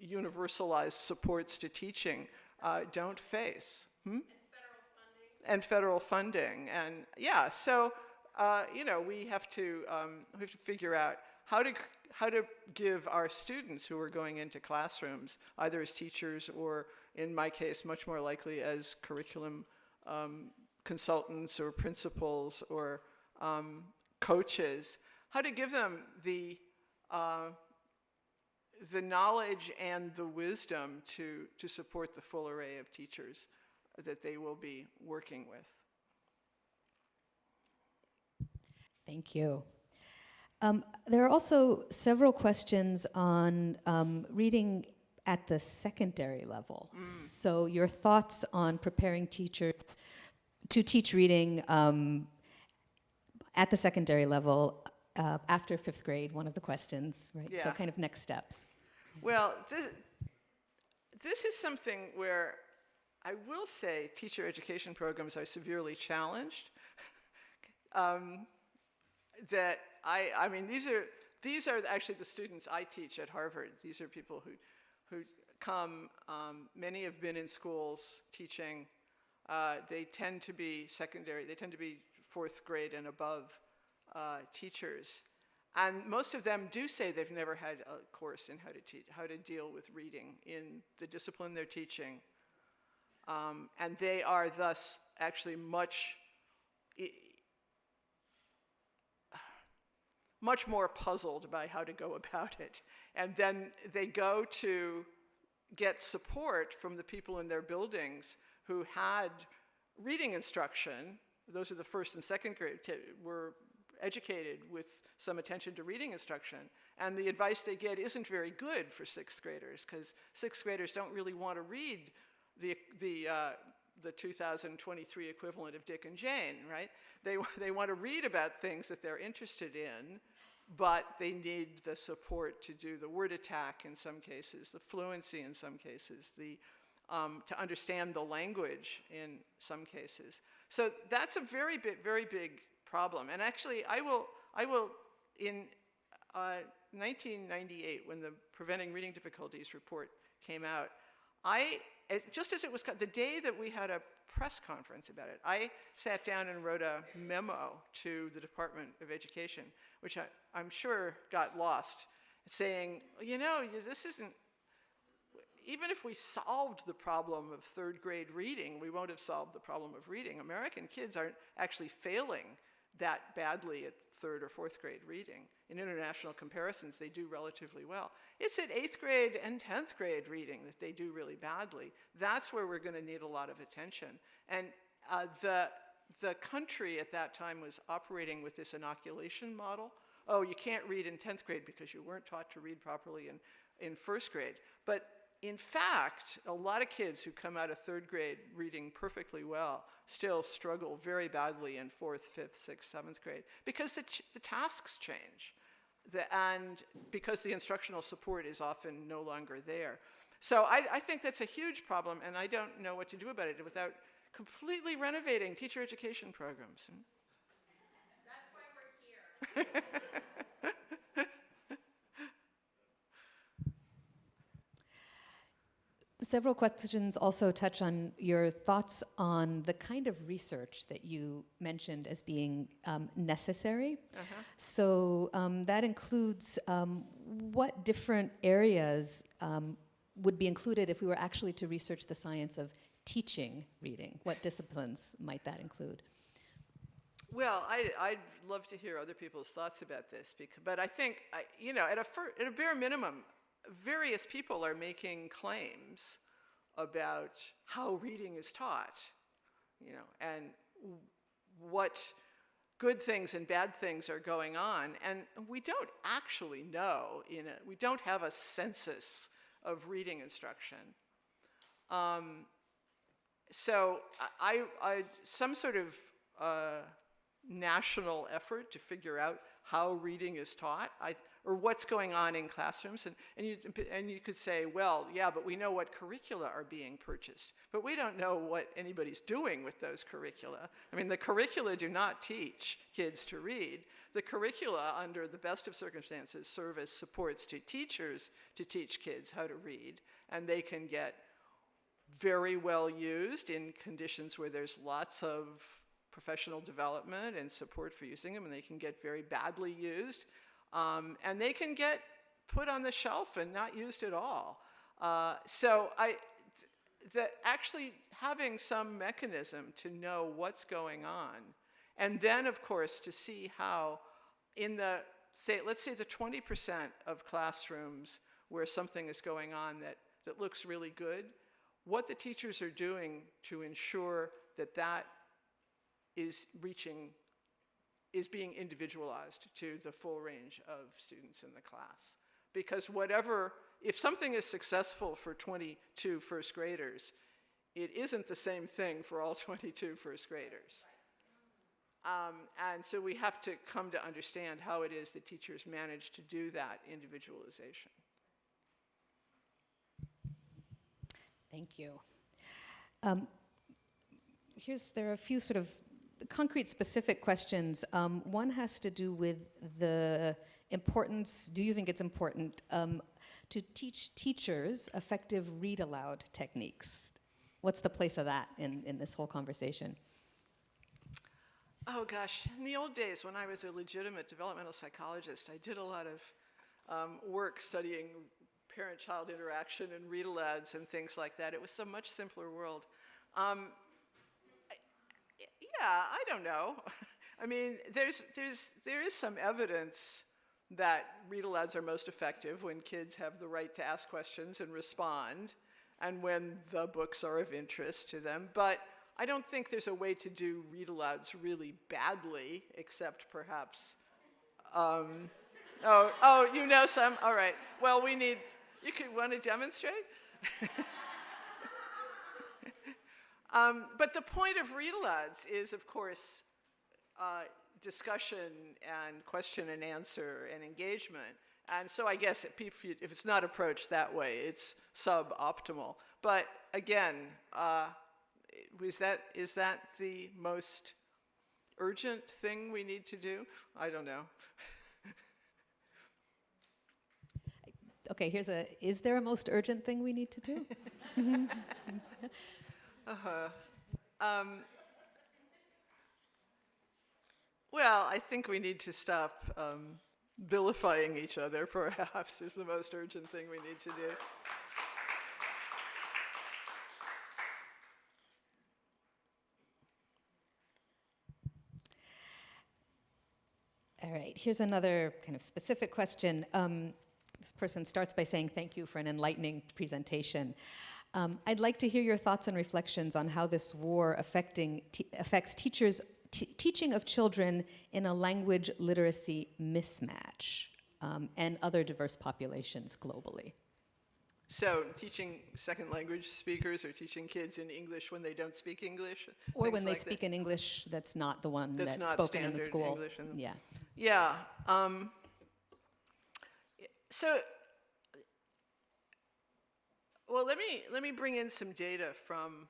universalized supports to teaching, don't face. And federal funding, and yeah, so we have to figure out how to give our students who are going into classrooms, either as teachers or, in my case, much more likely as curriculum consultants or principals or coaches, how to give them the knowledge and the wisdom to support the full array of teachers that they will be working with. Thank you. There are also several questions on reading at the secondary level. So your thoughts on preparing teachers to teach reading at the secondary level after 5th grade, one of the questions, right? Yeah. So kind of next steps. Well, this is something where I will say teacher education programs are severely challenged. These are actually the students I teach at Harvard. These are people who come, many have been in schools teaching. They tend to be secondary, they tend to be 4th grade and above teachers. And most of them do say they've never had a course in how to deal with reading in the discipline they're teaching. And they are thus actually much more puzzled by how to go about it. And then they go to get support from the people in their buildings who had reading instruction. Those are the 1st and 2nd grade, were educated with some attention to reading instruction. And the advice they get isn't very good for 6th graders, because 6th graders don't really want to read the 2023 equivalent of Dick and Jane, right? They want to read about things that they're interested in, but they need the support to do the word attack in some cases, the fluency in some cases, to understand the language in some cases. So that's a very big problem. And actually, I will in 1998, when the Preventing Reading Difficulties report came out, just as it was, the day that we had a press conference about it, I sat down and wrote a memo to the Department of Education, which I'm sure got lost, saying, you know, this isn't, even if we solved the problem of third grade reading, we won't have solved the problem of reading. American kids aren't actually failing that badly at third or fourth grade reading. In international comparisons, they do relatively well. It's at 8th grade and 10th grade reading that they do really badly. That's where we're going to need a lot of attention. And the country at that time was operating with this inoculation model. Oh, you can't read in 10th grade because you weren't taught to read properly in first grade. But in fact, a lot of kids who come out of third grade reading perfectly well still struggle very badly in 4th, 5th, 6th, 7th grade because the tasks change and because the instructional support is often no longer there. So I think that's a huge problem, and I don't know what to do about it without completely renovating teacher education programs. That's why we're here. Several questions also touch on your thoughts on the kind of research that you mentioned as being necessary. So that includes what different areas would be included if we were actually to research the science of teaching reading. What disciplines might that include? Well, I'd love to hear other people's thoughts about this, but I think, you know, at a bare minimum, various people are making claims about how reading is taught, you know, and what good things and bad things are going on. And we don't actually know, we don't have a census of reading instruction. So some sort of national effort to figure out how reading is taught, or what's going on in classrooms, and you could say, well, yeah, but we know what curricula are being purchased, but we don't know what anybody's doing with those curricula. I mean, the curricula do not teach kids to read. The curricula, under the best of circumstances, serve as supports to teachers to teach kids how to read, and they can get very well used in conditions where there's lots of professional development and support for using them, and they can get very badly used, and they can get put on the shelf and not used at all. So actually having some mechanism to know what's going on, and then of course to see how let's say the 20% of classrooms where something is going on that looks really good, what the teachers are doing to ensure that is being individualized to the full range of students in the class. Because if something is successful for 22 first graders, it isn't the same thing for all 22 first graders. And so we have to come to understand how it is that teachers manage to do that individualization. Thank you. There are a few sort of concrete specific questions. One has to do with the importance, do you think it's important to teach teachers effective read aloud techniques? What's the place of that in this whole conversation? Oh gosh, in the old days when I was a legitimate developmental psychologist, I did a lot of work studying parent-child interaction and read-alouds and things like that. It was a much simpler world. Yeah, I don't know. I mean, there is some evidence that read-alouds are most effective when kids have the right to ask questions and respond, and when the books are of interest to them. But I don't think there's a way to do read-alouds really badly, except perhaps, oh, you know some? All right. Well, you could want to demonstrate? But the point of read-alouds is, of course, discussion and question and answer and engagement. And so I guess if it's not approached that way, it's suboptimal. But again, is that the most urgent thing we need to do? I don't know. Okay, is there a most urgent thing we need to do? Well, I think we need to stop vilifying each other, perhaps, is the most urgent thing we need to do. All right, here's another kind of specific question. This person starts by saying, thank you for an enlightening presentation. I'd like to hear your thoughts and reflections on how this war affects teachers' teaching of children in a language literacy mismatch and other diverse populations globally. So teaching second language speakers or teaching kids in English when they don't speak English? Or things when they like speak in English that's not the one That's that's not spoken in the standard school. English in the- Yeah. Yeah. So, well, let me bring in some data from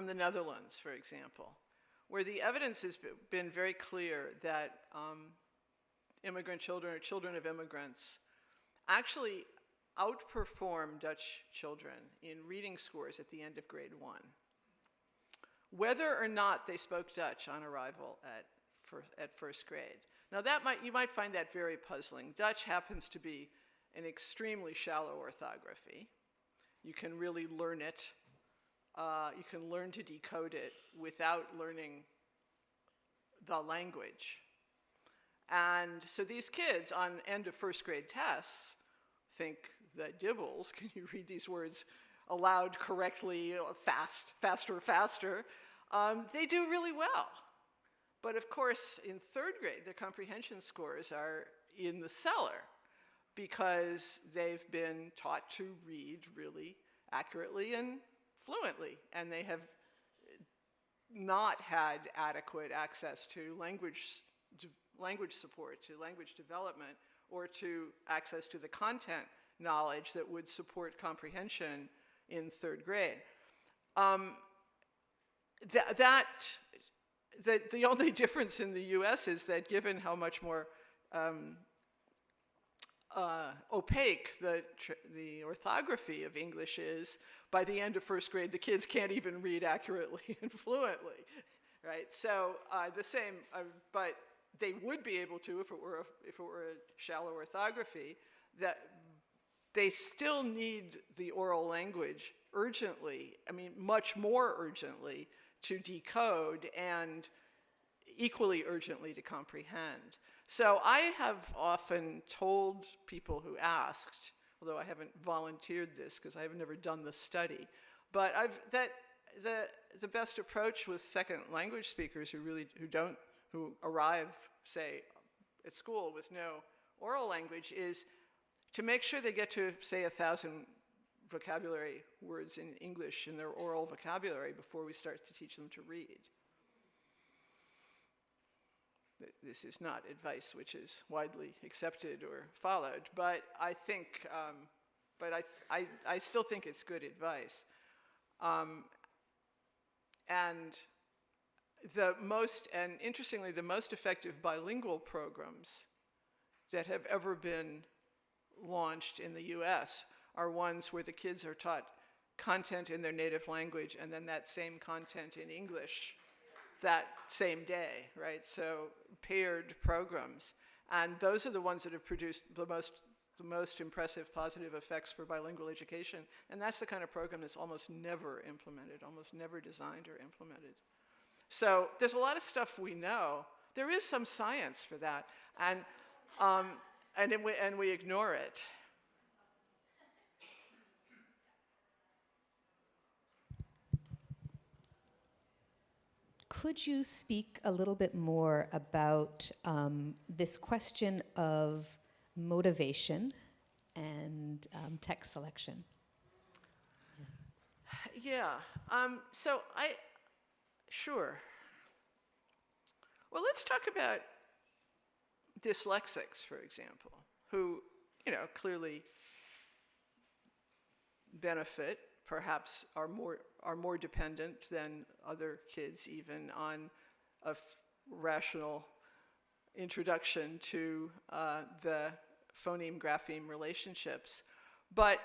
the Netherlands, for example, where the evidence has been very clear that immigrant children or children of immigrants actually outperform Dutch children in reading scores at the end of grade 1, whether or not they spoke Dutch on arrival at first grade. Now you might find that very puzzling. Dutch happens to be an extremely shallow orthography. You can really learn it. You can learn to decode it without learning the language. And so these kids on end of first grade tests think that dibbles, can you read these words aloud correctly, faster, they do really well. But of course, in third grade, their comprehension scores are in the cellar because they've been taught to read really accurately and fluently, and they have not had adequate access to language support, to language development, or to access to the content knowledge that would support comprehension in third grade. The only difference in the US is that given how much more opaque the orthography of English is, by the end of first grade, the kids can't even read accurately and fluently, right? So the same, but they would be able to if it were a shallow orthography. That they still need the oral language urgently. I mean, much more urgently to decode and equally urgently to comprehend. So I have often told people who asked, although I haven't volunteered this because I've never done the study, but the best approach with second language speakers who arrive, say, at school with no oral language is to make sure they get to, say, 1,000 vocabulary words in English in their oral vocabulary before we start to teach them to read. This is not advice which is widely accepted or followed, but I think, I still think it's good advice. And interestingly, the most effective bilingual programs that have ever been launched in the US are ones where the kids are taught content in their native language and then that same content in English that same day, right? So paired programs. And those are the ones that have produced the most impressive positive effects for bilingual education. And that's the kind of program that's almost never implemented, almost never designed or implemented. So there's a lot of stuff we know. There is some science for that, and we ignore it. Could you speak a little bit more about this question of motivation and text selection? Yeah. Sure. Well, let's talk about dyslexics, for example, who, clearly benefit, perhaps are more dependent than other kids even on a rational introduction to the phoneme-grapheme relationships. But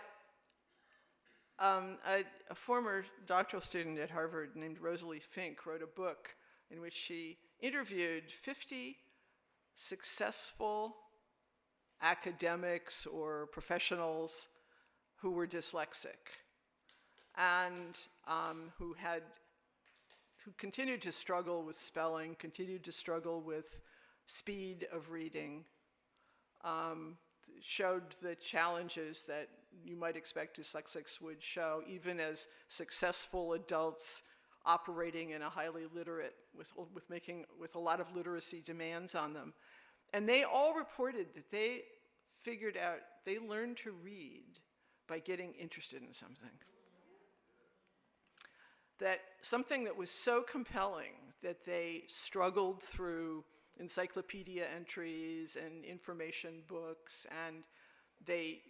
a former doctoral student at Harvard named Rosalie Fink wrote a book in which she interviewed 50 successful academics or professionals who were dyslexic and who continued to struggle with spelling, continued to struggle with speed of reading, showed the challenges that you might expect dyslexics would show, even as successful adults operating in a highly literate, with a lot of literacy demands on them. And they all reported that they figured out, they learned to read by getting interested in something. That something that was so compelling that they struggled through encyclopedia entries and information books, and they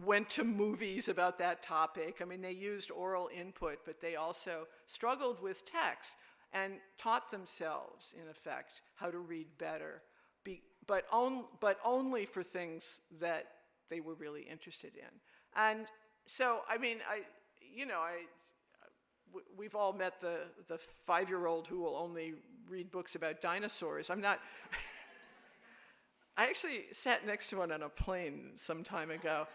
went to movies about that topic. I mean, they used oral input, but they also struggled with text and taught themselves, in effect, how to read better, but only for things that they were really interested in. And so, I mean, we've all met the 5-year-old who will only read books about dinosaurs. I'm not... I actually sat next to one on a plane some time ago,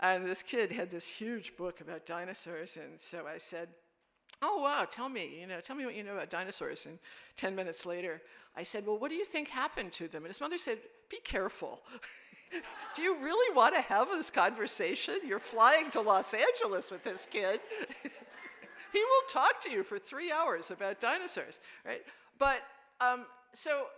and this kid had this huge book about dinosaurs, and so I said, "Oh wow, tell me what you know about dinosaurs." And 10 minutes later, I said, "Well, what do you think happened to them?" And his mother said, "Be careful. Do you really want to have this conversation? You're flying to Los Angeles with this kid. He will talk to you for 3 hours about dinosaurs," right? But so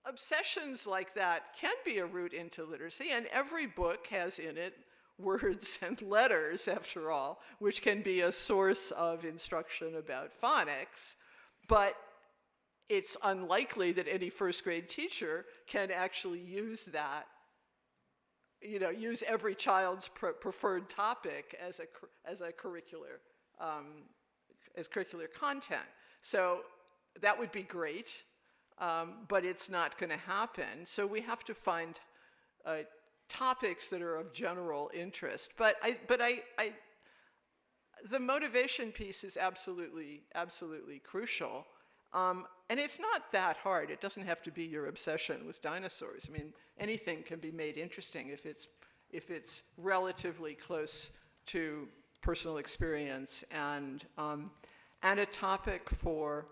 obsessions like that can be a route into literacy, and every book has in it words and letters, after all, which can be a source of instruction about phonics. But it's unlikely that any first-grade teacher can actually use that, use every child's preferred topic as curricular content. So that would be great, but it's not going to happen. So we have to find topics that are of general interest. But the motivation piece is absolutely crucial. And it's not that hard. It doesn't have to be your obsession with dinosaurs. I mean, anything can be made interesting if it's relatively close to personal experience and a topic for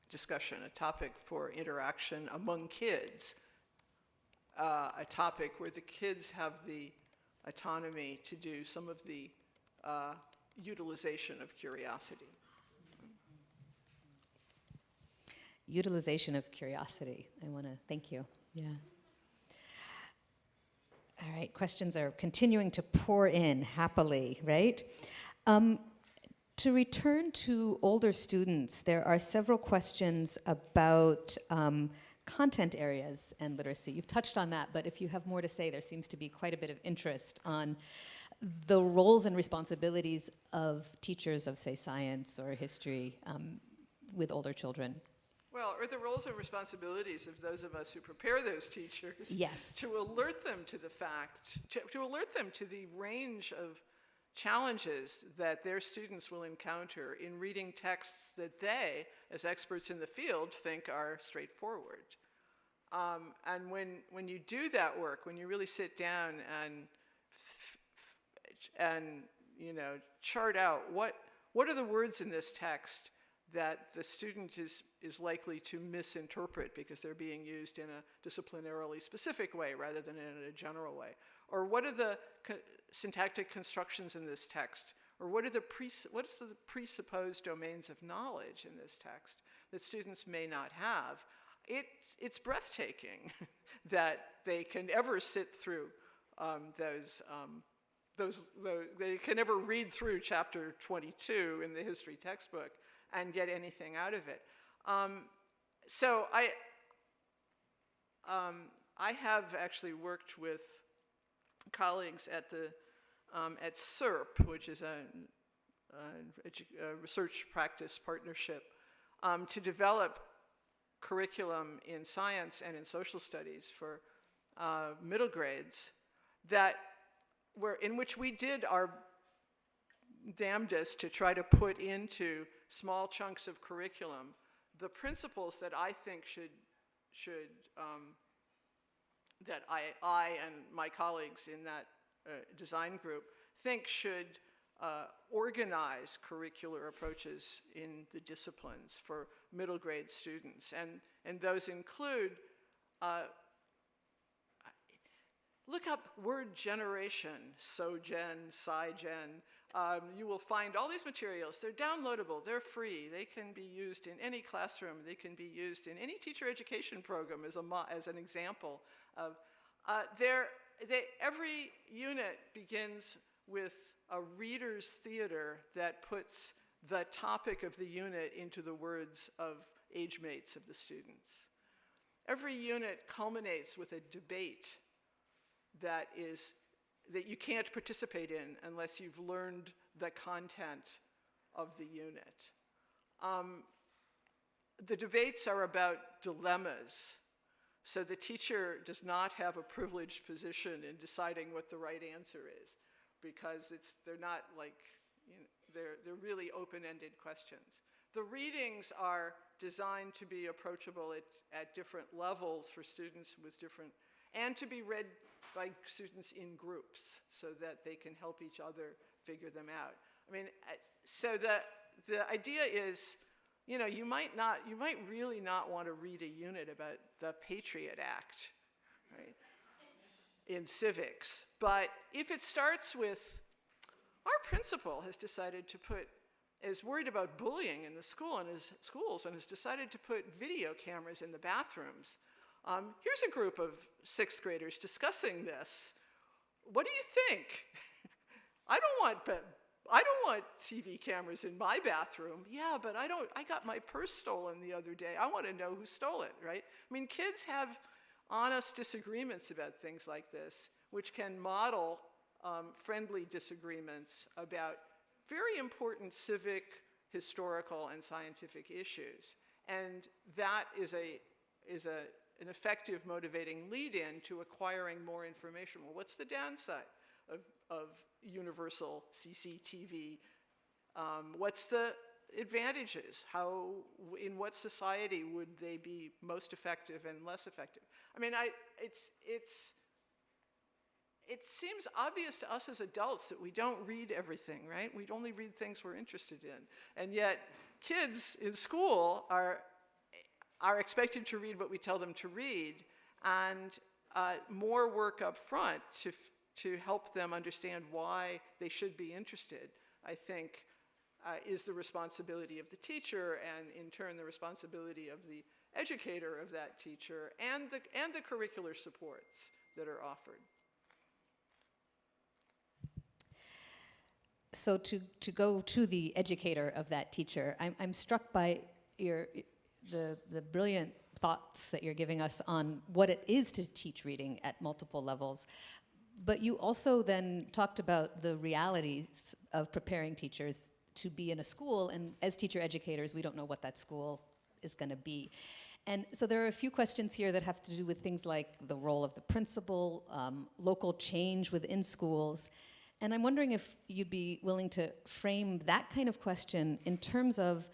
discussion, a topic for interaction among kids, a topic where the kids have the autonomy to do some of the utilization of curiosity. Utilization of curiosity. I want to thank you. Yeah. All right, questions are continuing to pour in happily, right? To return to older students, there are several questions about content areas and literacy. You've touched on that, but if you have more to say, there seems to be quite a bit of interest on the roles and responsibilities of teachers of, say, science or history with older children. Well, or the roles and responsibilities of those of us who prepare those teachers. Yes. To alert them to the fact, to alert them to the range of challenges that their students will encounter in reading texts that they, as experts in the field, think are straightforward. And when you do that work, when you really sit down and chart out what are the words in this text that the student is likely to misinterpret because they're being used in a disciplinarily specific way rather than in a general way, or what are the syntactic constructions in this text, or what's the presupposed domains of knowledge in this text that students may not have. It's breathtaking that they can ever sit through they can never read through chapter 22 in the history textbook and get anything out of it. So I have actually worked with colleagues at SERP, which is a research practice partnership, to develop curriculum in science and in social studies for middle grades in which we did our damnedest to try to put into small chunks of curriculum the principles that I think that I and my colleagues in that design group think should organize curricular approaches in the disciplines for middle grade students. And those include, look up word generation, SoGen, SciGen. You will find all these materials. They're downloadable, they're free. They can be used in any classroom. They can be used in any teacher education program as an example of, every unit begins with a reader's theater that puts the topic of the unit into the words of age mates of the students. Every unit culminates with a debate that you can't participate in unless you've learned the content of the unit. The debates are about dilemmas. So the teacher does not have a privileged position in deciding what the right answer is, because they're not like, they're really open-ended questions. The readings are designed to be approachable at different levels for students with different, and to be read by students in groups so that they can help each other figure them out. I mean, so the idea is, you might really not want to read a unit about the Patriot Act, right, in civics. But if it starts with, our principal has decided to is worried about bullying in the schools and has decided to put video cameras in the bathrooms. Here's a group of 6th graders discussing this. What do you think? I don't want TV cameras in my bathroom. Yeah, but I got my purse stolen the other day. I want to know who stole it, right? I mean, kids have honest disagreements about things like this, which can model friendly disagreements about very important civic, historical, and scientific issues. And that is an effective motivating lead-in to acquiring more information. Well, what's the downside of universal CCTV? What's the advantages? In what society would they be most effective and less effective? I mean, it seems obvious to us as adults that we don't read everything, right? We only read things we're interested in. And yet, kids in school are expected to read what we tell them to read, and more work up front to help them understand why they should be interested, I think, is the responsibility of the teacher, and in turn the responsibility of the educator of that teacher, and the curricular supports that are offered. So to go to the educator of that teacher, I'm struck by the brilliant thoughts that you're giving us on what it is to teach reading at multiple levels. But you also then talked about the realities of preparing teachers to be in a school, and as teacher educators, we don't know what that school is going to be. And so there are a few questions here that have to do with things like the role of the principal, local change within schools. And I'm wondering if you'd be willing to frame that kind of question in terms of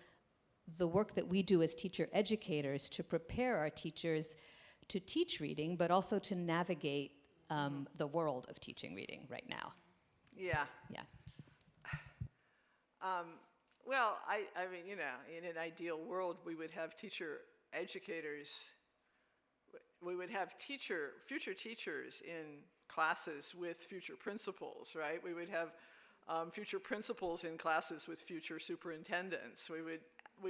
the work that we do as teacher educators to prepare our teachers to teach reading, but also to navigate the world of teaching reading right now. Yeah. Yeah. Well, I mean, in an ideal world, we would have teacher educators, we would have future teachers in classes with future principals, right? We would have future principals in classes with future superintendents. We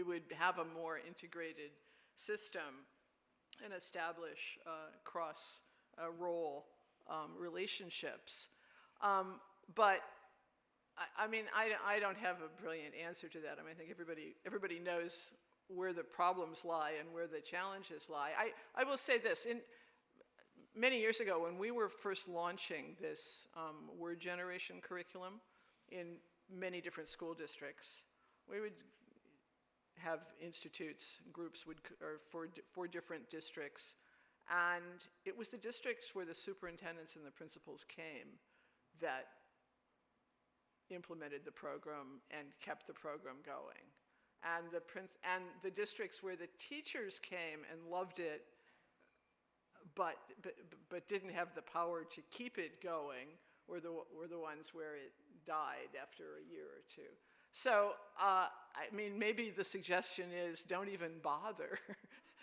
would have a more integrated system and establish cross-role relationships. But I mean, I don't have a brilliant answer to that. I mean, I think everybody knows where the problems lie and where the challenges lie. I will say this: many years ago, when we were first launching this word generation curriculum in many different school districts, we would have institutes, groups or for different districts. And it was the districts where the superintendents and the principals came that implemented the program and kept the program going. And the districts where the teachers came and loved it, but didn't have the power to keep it going, were the ones where it died after a year or two. So, I mean, maybe the suggestion is don't even bother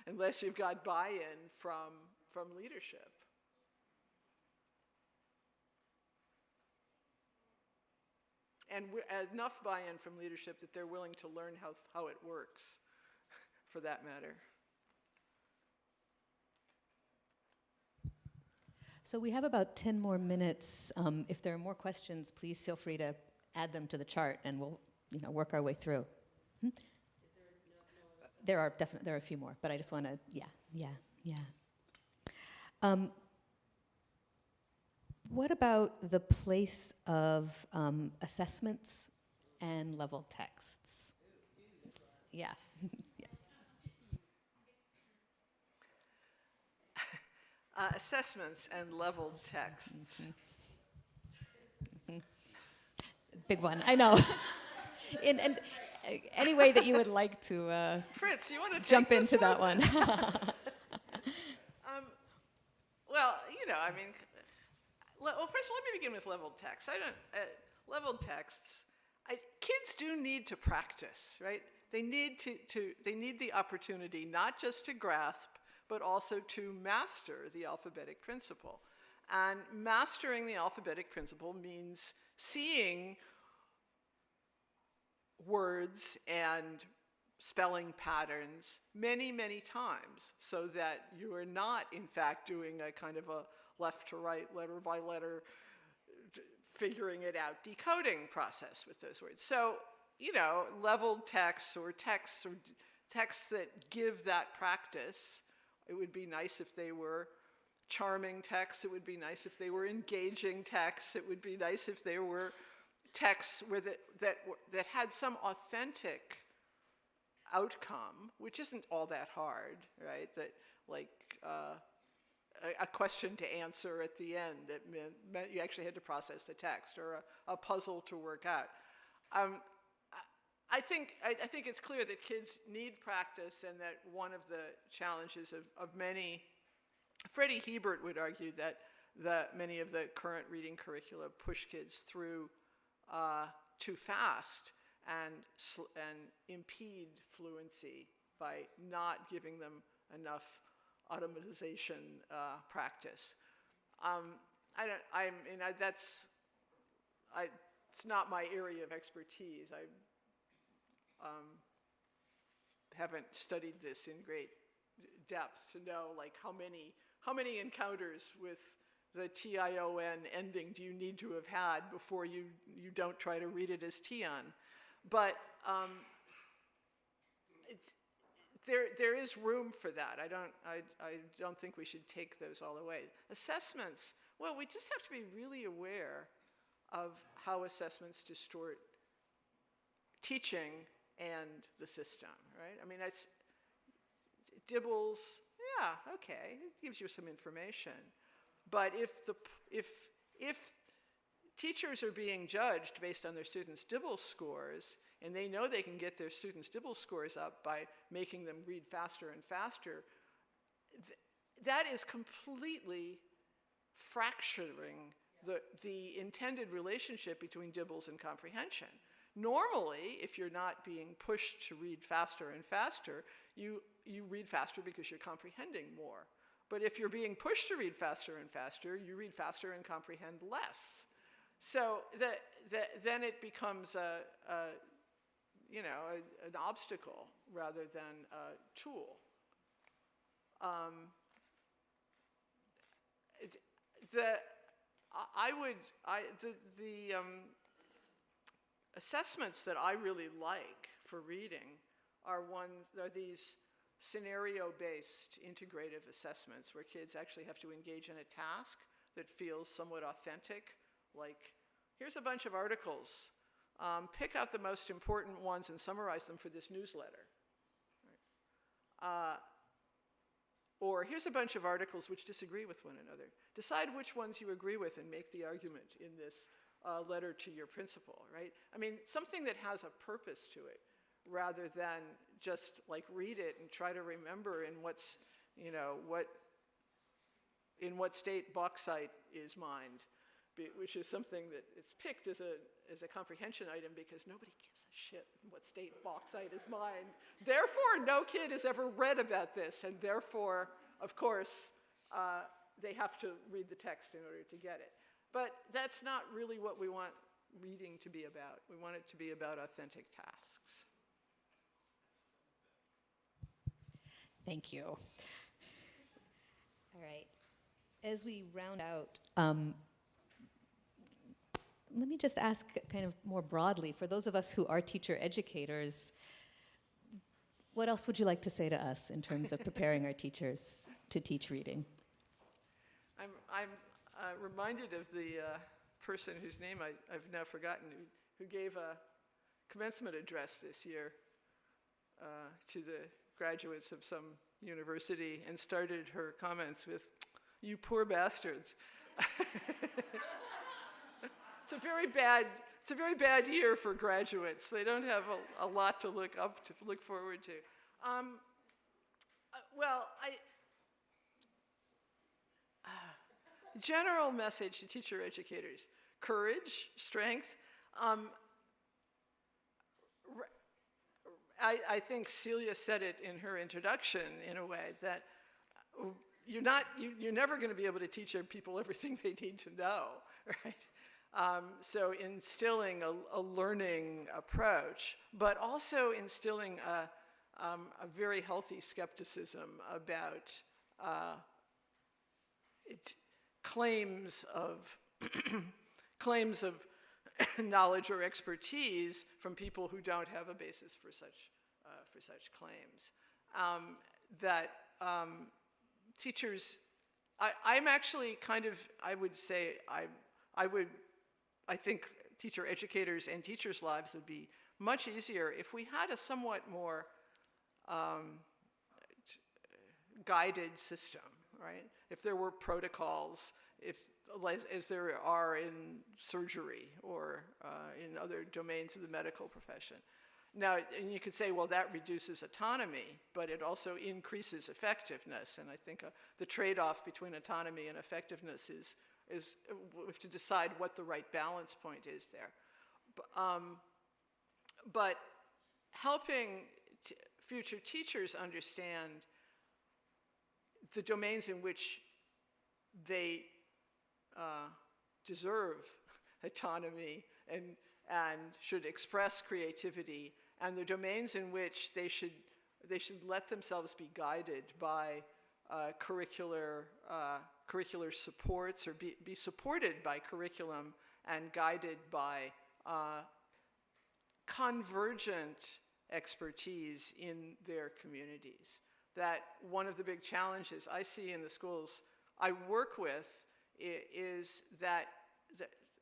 unless you've got buy-in from leadership. And enough buy-in from leadership that they're willing to learn how it works, for that matter. So we have about 10 more minutes. If there are more questions, please feel free to add them to the chart, and we'll work our way through. Is there there are a few more, but I just want to, yeah. What about the place of assessments and level texts? Yeah. Assessments and leveled texts. Big one, I know. And any way that you would like to Fritz, you want to jump into that one? Well, I mean, well, first let me begin with leveled texts. Leveled texts, kids do need to practice, right? They need they need the opportunity not just to grasp, but also to master the alphabetic principle. And mastering the alphabetic principle means seeing words and spelling patterns many, many times, so that you are not, in fact, doing a kind of a left to right, letter by letter, figuring it out, decoding process with those words. So, leveled texts or texts that give that practice. It would be nice if they were charming texts. It would be nice if they were engaging texts. It would be nice if they were texts that had some authentic outcome, which isn't all that hard, right? That a question to answer at the end that meant you actually had to process the text, or a puzzle to work out. I think it's clear that kids need practice, and that one of the challenges of many, Freddie Hebert would argue that many of the current reading curricula push kids through too fast and impede fluency by not giving them enough automatization practice. It's not my area of expertise. I haven't studied this in great depth to know how many encounters with the T-I-O-N ending do you need to have had before you don't try to read it as Tion. But there is room for that. I don't think we should take those all away. Assessments, well, we just have to be really aware of how assessments distort teaching and the system, right? I mean, Dibbles, yeah, okay, it gives you some information. But if teachers are being judged based on their students' Dibble scores, and they know they can get their students' Dibble scores up by making them read faster and faster, that is completely fracturing the intended relationship between Dibbles and comprehension. Normally, if you're not being pushed to read faster and faster, you read faster because you're comprehending more. But if you're being pushed to read faster and faster, you read faster and comprehend less. So then it becomes an obstacle rather than a tool. Assessments that I really like for reading are these scenario-based integrative assessments where kids actually have to engage in a task that feels somewhat authentic. Like, here's a bunch of articles. Pick out the most important ones and summarize them for this newsletter. Or here's a bunch of articles which disagree with one another. Decide which ones you agree with and make the argument in this letter to your principal, right? I mean, something that has a purpose to it, rather than just like read it and try to remember in what's, you know, in what state bauxite is mined, which is something that it's picked as a comprehension item because nobody gives a shit in what state bauxite is mined. Therefore, no kid has ever read about this, and therefore, of course, they have to read the text in order to get it. But that's not really what we want reading to be about. We want it to be about authentic tasks. Thank you. All right. As we round out, let me just ask kind of more broadly, for those of us who are teacher educators, what else would you like to say to us in terms of preparing our teachers to teach reading? I'm reminded of the person whose name I've now forgotten, who gave a commencement address this year to the graduates of some university and started her comments with, "You poor bastards." It's a very bad year for graduates. They don't have a lot to look forward to. General message to teacher educators: courage, strength. I think Celia said it in her introduction in a way that you're never going to be able to teach people everything they need to know, right? So instilling a learning approach, but also instilling a very healthy skepticism about claims of knowledge or expertise from people who don't have a basis for such claims. Teachers, I'm actually kind of, I would say, I think teacher educators and teachers' lives would be much easier if we had a somewhat more guided system, right? If there were protocols, as there are in surgery or in other domains of the medical profession. Now, and you could say, well, that reduces autonomy, but it also increases effectiveness. And I think the trade-off between autonomy and effectiveness is we have to decide what the right balance point is there. But helping future teachers understand the domains in which they deserve autonomy and should express creativity, and the domains in which they should let themselves be guided by curricular supports, or be supported by curriculum and guided by convergent expertise in their communities. That one of the big challenges I see in the schools I work with is that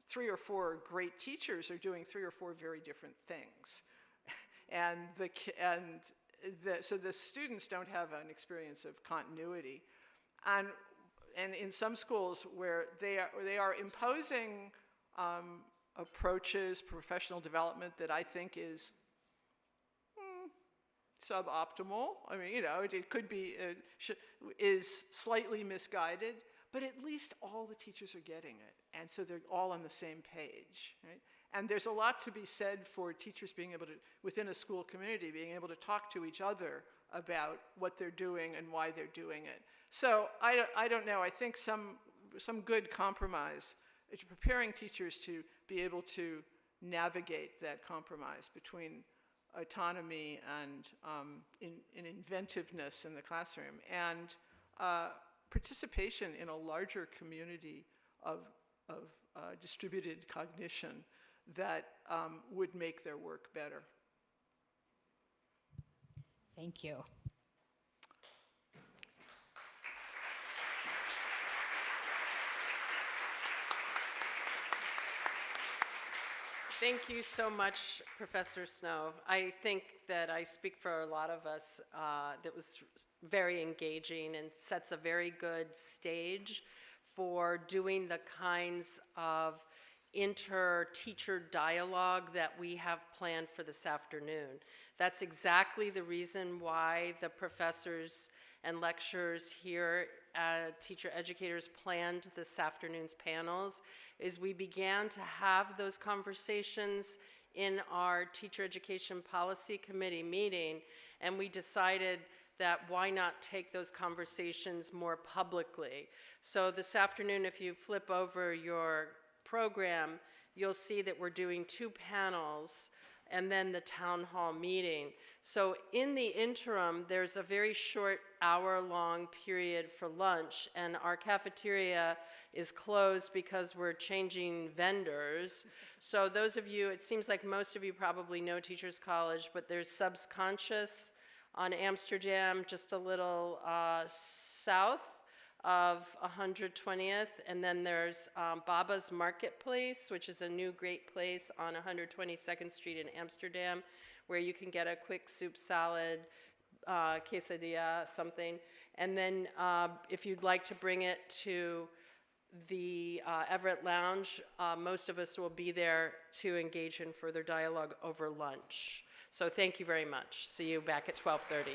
3 or 4 great teachers are doing 3 or 4 very different things. So the students don't have an experience of continuity. And in some schools where they are imposing approaches, professional development that I think is suboptimal. I mean, it could be, is slightly misguided, but at least all the teachers are getting it. And so they're all on the same page, right? And there's a lot to be said for teachers being able to, within a school community, being able to talk to each other about what they're doing and why they're doing it. So I don't know, I think some good compromise is preparing teachers to be able to navigate that compromise between autonomy and inventiveness in the classroom, and participation in a larger community of distributed cognition that would make their work better. Thank you. Thank you so much, Professor Snow. I think that I speak for a lot of us. That was very engaging and sets a very good stage for doing the kinds of inter-teacher dialogue that we have planned for this afternoon. That's exactly the reason why the professors and lecturers here at Teacher Educators planned this afternoon's panels, is we began to have those conversations in our Teacher Education Policy Committee meeting, and we decided that why not take those conversations more publicly. So this afternoon, if you flip over your program, you'll see that we're doing 2 panels and then the town hall meeting. So in the interim, there's a very short hour-long period for lunch, and our cafeteria is closed because we're changing vendors. So those of you, it seems like most of you probably know Teachers College, but there's Subconscious on Amsterdam, just a little south of 120th, and then there's Baba's Marketplace, which is a new great place on 122nd Street in Amsterdam, where you can get a quick soup salad, quesadilla, something. And then if you'd like to bring it to the Everett Lounge, most of us will be there to engage in further dialogue over lunch. So thank you very much. See you back at 12:30.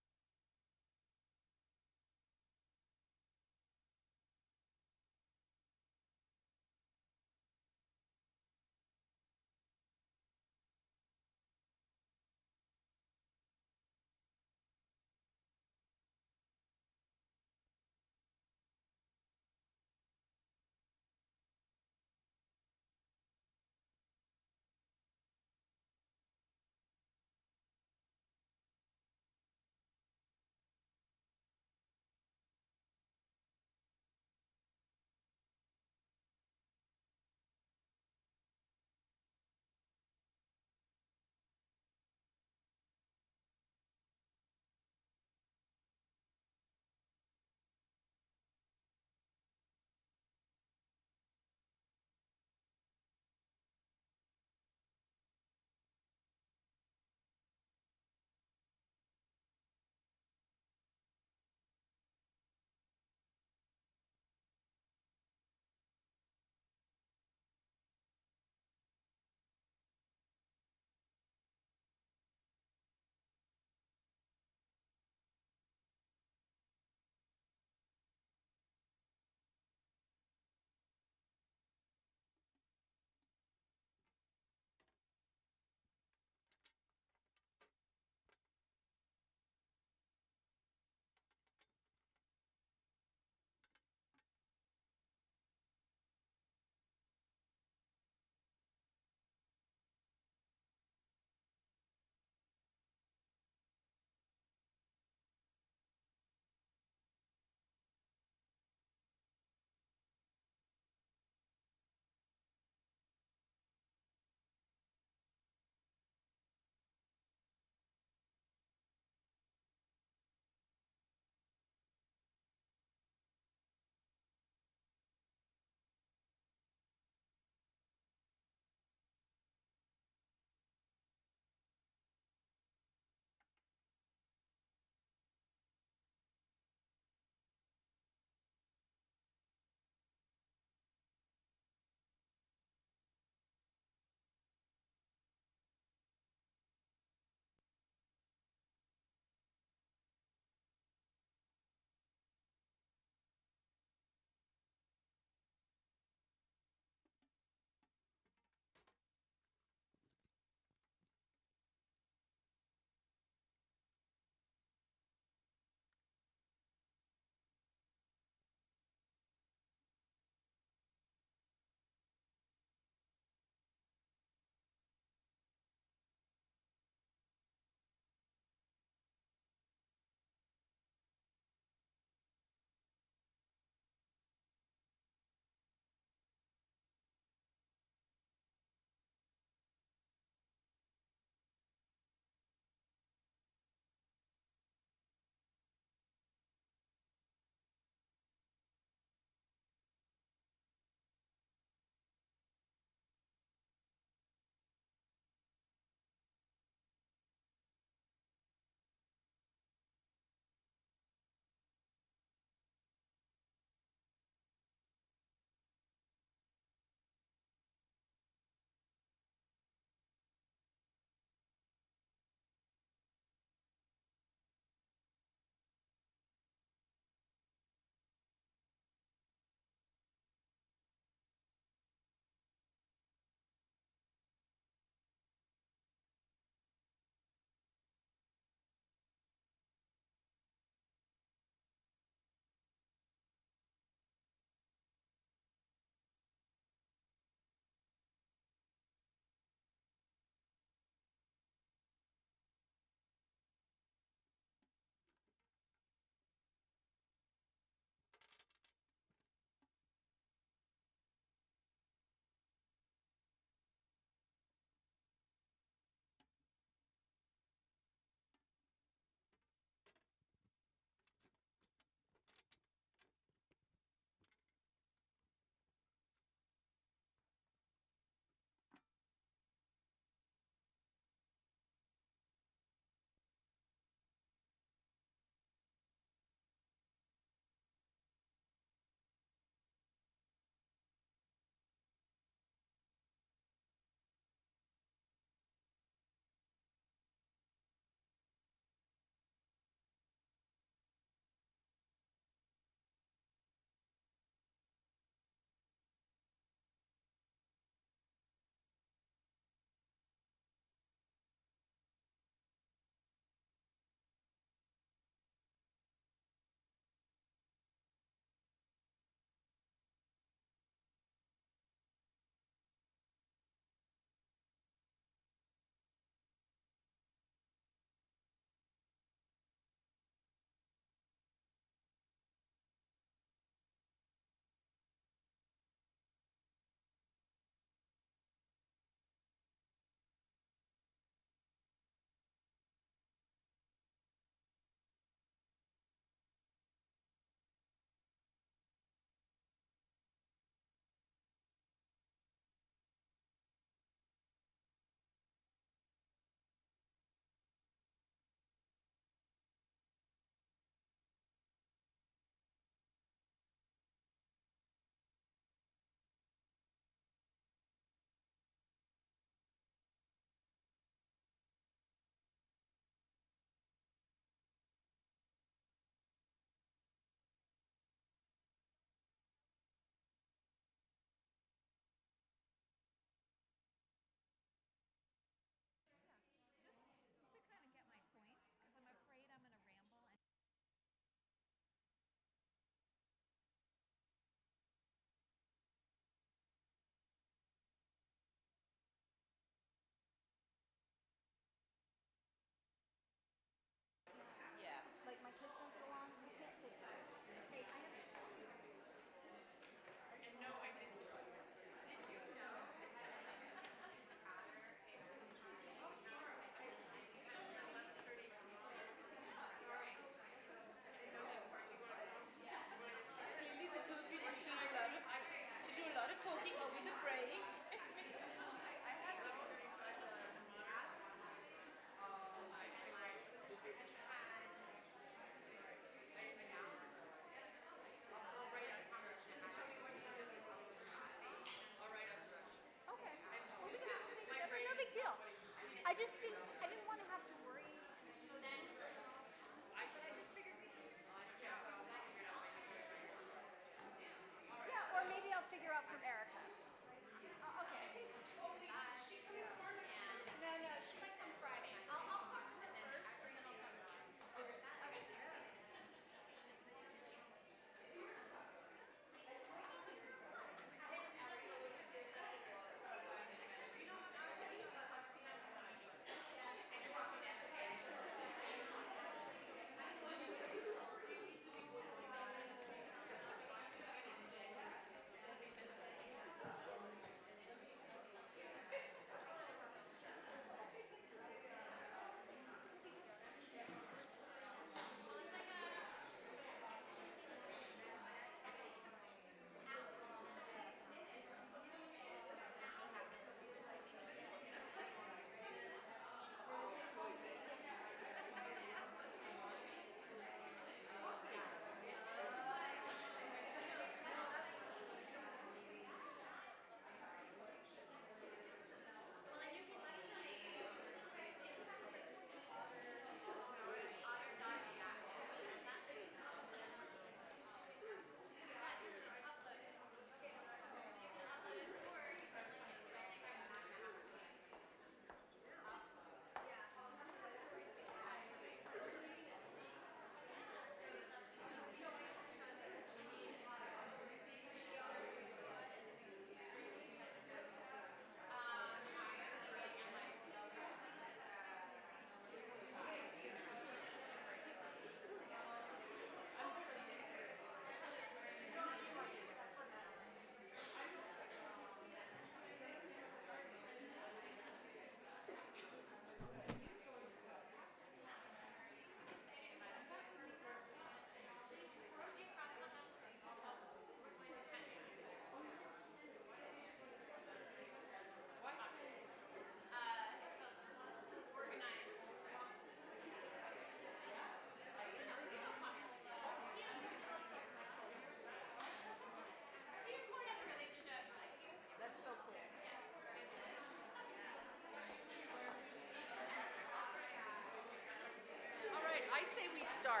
start.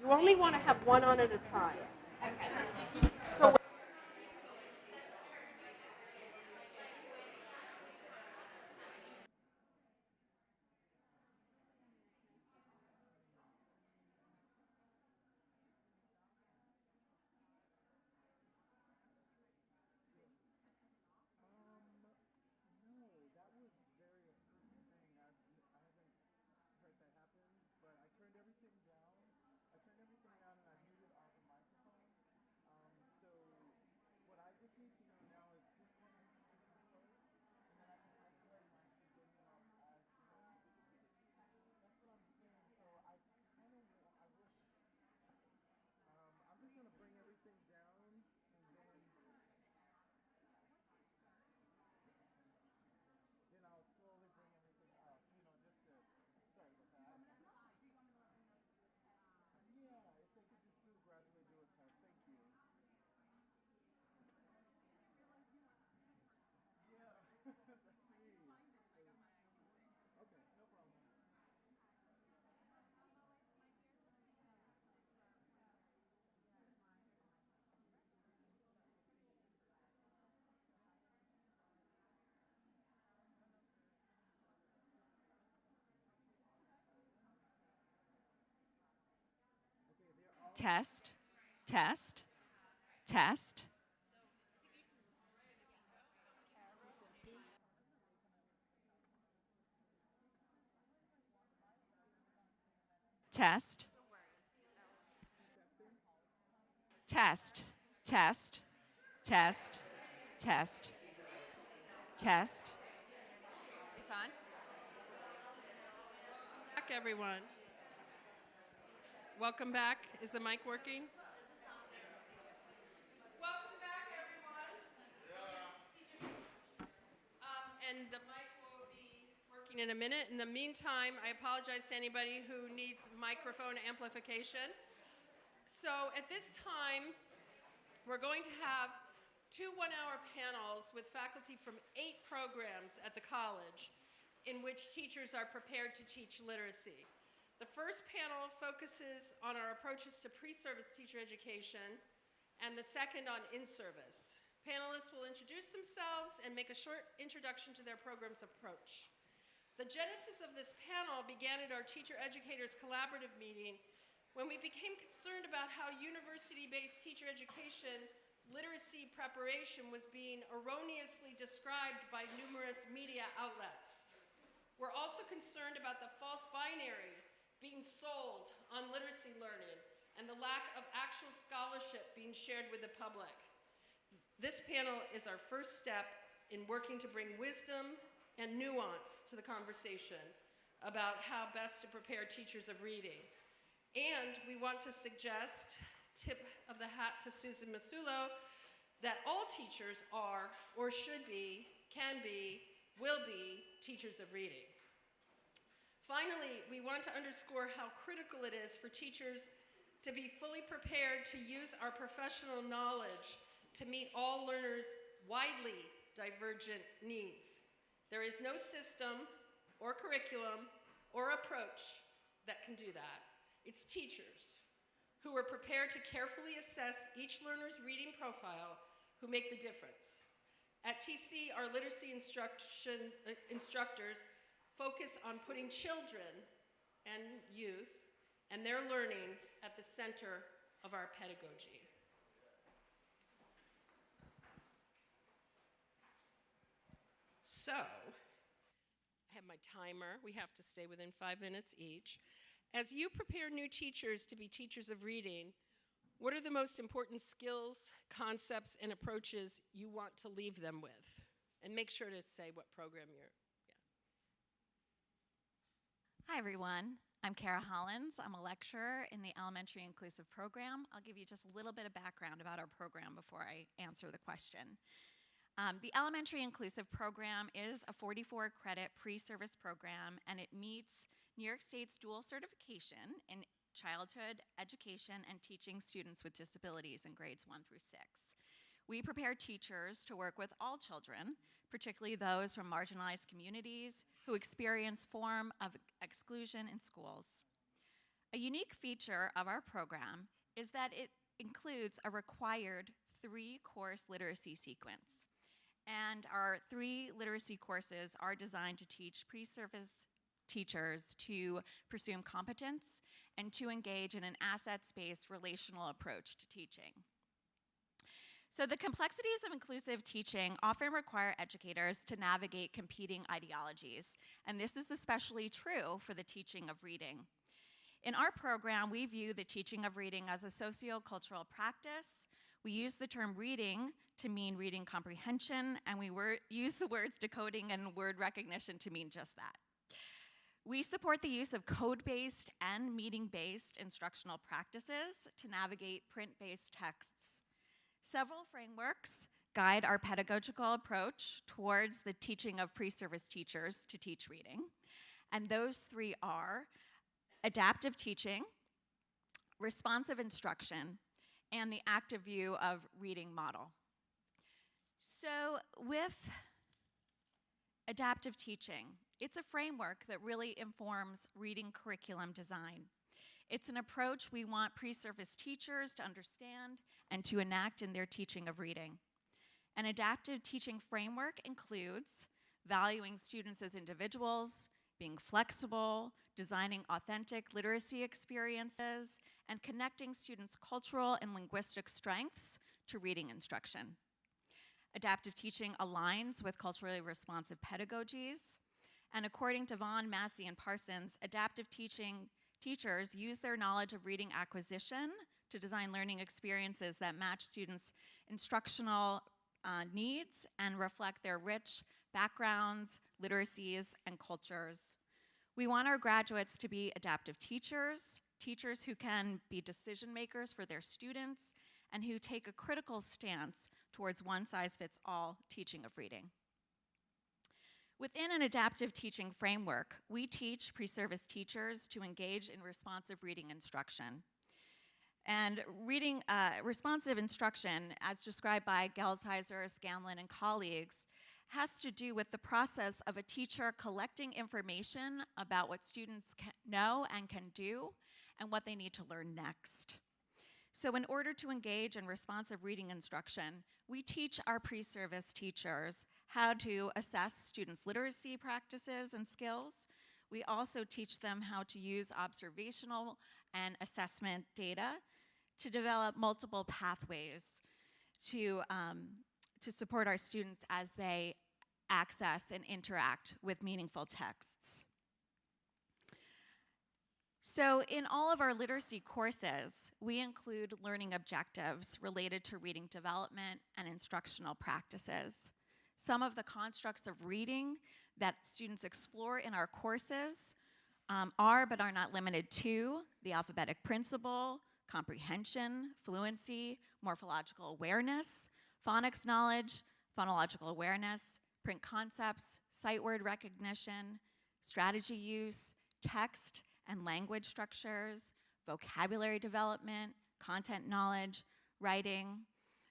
You only want to have one on at a time. So Test, test, test. Test, test, test, test, test, test. It's on? back, everyone. Welcome back. Is the mic working? Welcome back, everyone. And the mic will be working in a minute. In the meantime, I apologize to anybody who needs microphone amplification. So at this time, we're going to have 2 one-hour panels with faculty from 8 programs at the college in which teachers are prepared to teach literacy. The first panel focuses on our approaches to pre-service teacher education, and the second on in-service. Panelists will introduce themselves and make a short introduction to their program's approach. The genesis of this panel began at our Teacher Educators Collaborative meeting when we became concerned about how university-based teacher education literacy preparation was being erroneously described by numerous media outlets. We're also concerned about the false binary being sold on literacy learning and the lack of actual scholarship being shared with the public. This panel is our first step in working to bring wisdom and nuance to the conversation about how best to prepare teachers of reading. And we want to suggest, tip of the hat to Susan Masulo, that all teachers are, or should be, can be, will be teachers of reading. Finally, we want to underscore how critical it is for teachers to be fully prepared to use our professional knowledge to meet all learners' widely divergent needs. There is no system or curriculum or approach that can do that. It's teachers who are prepared to carefully assess each learner's reading profile who make the difference. At TC, our literacy instructors focus on putting children and youth and their learning at the center of our pedagogy. So, I have my timer. We have to stay within 5 minutes each. As you prepare new teachers to be teachers of reading, what are the most important skills, concepts, and approaches you want to leave them with? And make sure to say what program you're. Hi, everyone. I'm Kara Hollins. I'm a lecturer in the Elementary Inclusive Program. I'll give you just a little bit of background about our program before I answer the question. The Elementary Inclusive Program is a 44-credit pre-service program, and it meets New York State's dual certification in childhood education and teaching students with disabilities in grades 1 through 6. We prepare teachers to work with all children, particularly those from marginalized communities who experience form of exclusion in schools. A unique feature of our program is that it includes a required 3-course literacy sequence. And our 3 literacy courses are designed to teach pre-service teachers to pursue competence and to engage in an assets-based relational approach to teaching. So the complexities of inclusive teaching often require educators to navigate competing ideologies, and this is especially true for the teaching of reading. In our program, we view the teaching of reading as a sociocultural practice. We use the term reading to mean reading comprehension, and we use the words decoding and word recognition to mean just that. We support the use of code-based and meaning-based instructional practices to navigate print-based texts. Several frameworks guide our pedagogical approach towards the teaching of pre-service teachers to teach reading, and those 3 are adaptive teaching, responsive instruction, and the active view of reading model. So with adaptive teaching, it's a framework that really informs reading curriculum design. It's an approach we want pre-service teachers to understand and to enact in their teaching of reading. An adaptive teaching framework includes valuing students as individuals, being flexible, designing authentic literacy experiences, and connecting students' cultural and linguistic strengths to reading instruction. Adaptive teaching aligns with culturally responsive pedagogies, and according to Vaughan, Massey, and Parsons, adaptive teachers use their knowledge of reading acquisition to design learning experiences that match students' instructional needs and reflect their rich backgrounds, literacies, and cultures. We want our graduates to be adaptive teachers, teachers who can be decision makers for their students, and who take a critical stance towards one-size-fits-all teaching of reading. Within an adaptive teaching framework, we teach pre-service teachers to engage in responsive reading instruction. And responsive instruction, as described by Gelsheiser, Scanlon, and colleagues, has to do with the process of a teacher collecting information about what students know and can do and what they need to learn next. So in order to engage in responsive reading instruction, we teach our pre-service teachers how to assess students' literacy practices and skills. We also teach them how to use observational and assessment data to develop multiple pathways to support our students as they access and interact with meaningful texts. So in all of our literacy courses, we include learning objectives related to reading development and instructional practices. Some of the constructs of reading that students explore in our courses are, but are not limited to, the alphabetic principle, comprehension, fluency, morphological awareness, phonics knowledge, phonological awareness, print concepts, sight word recognition, strategy use, text and language structures, vocabulary development, content knowledge, writing,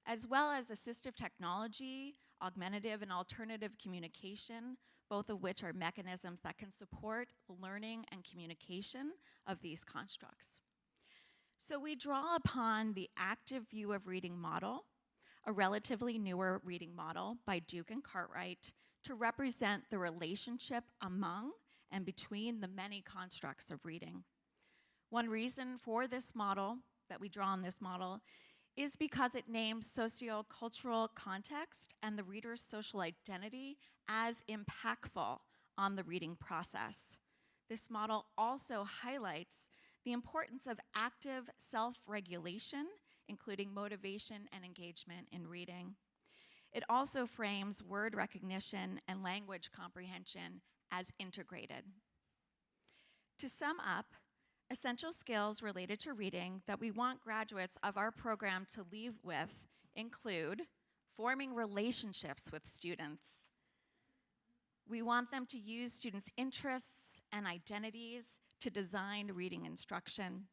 as well as assistive technology, augmentative and alternative communication, both of which are mechanisms that can support the learning and communication of these constructs. So we draw upon the active view of reading model, a relatively newer reading model by Duke and Cartwright, to represent the relationship among and between the many constructs of reading. One reason for this model, that we draw on this model, is because it names sociocultural context and the reader's social identity as impactful on the reading process. This model also highlights the importance of active self-regulation, including motivation and engagement in reading. It also frames word recognition and language comprehension as integrated. To sum up, essential skills related to reading that we want graduates of our program to leave with include forming relationships with students. We want them to use students' interests and identities to design reading instruction.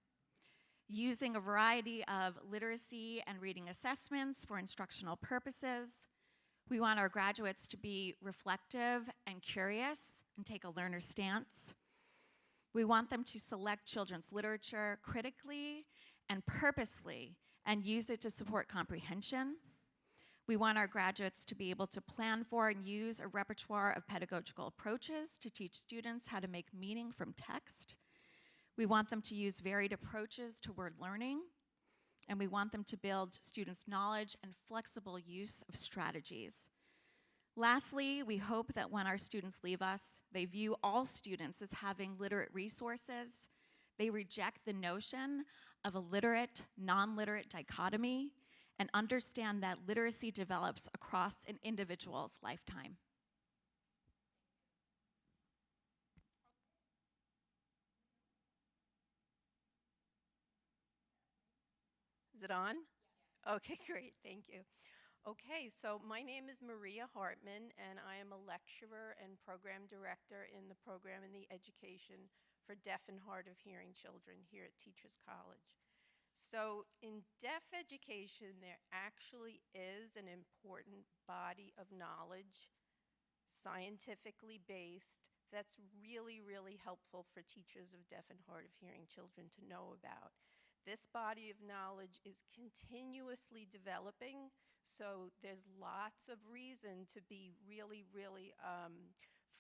using a variety of literacy and reading assessments for instructional purposes. We want our graduates to be reflective and curious and take a learner stance. We want them to select children's literature critically and purposely and use it to support comprehension. We want our graduates to be able to plan for and use a repertoire of pedagogical approaches to teach students how to make meaning from text. We want them to use varied approaches to word learning, and we want them to build students' knowledge and flexible use of strategies. Lastly, we hope that when our students leave us, they view all students as having literate resources. They reject the notion of a literate, non-literate dichotomy and understand that literacy develops across an individual's lifetime. Is it on? Okay, great, thank you. Okay, so my name is Maria Hartman, and I am a lecturer and program director in the program in the education for deaf and hard of hearing children here at Teachers College. So in deaf education, there actually is an important body of knowledge, scientifically based, that's really, really helpful for teachers of deaf and hard of hearing children to know about. This body of knowledge is continuously developing, so there's lots of reason to be really, really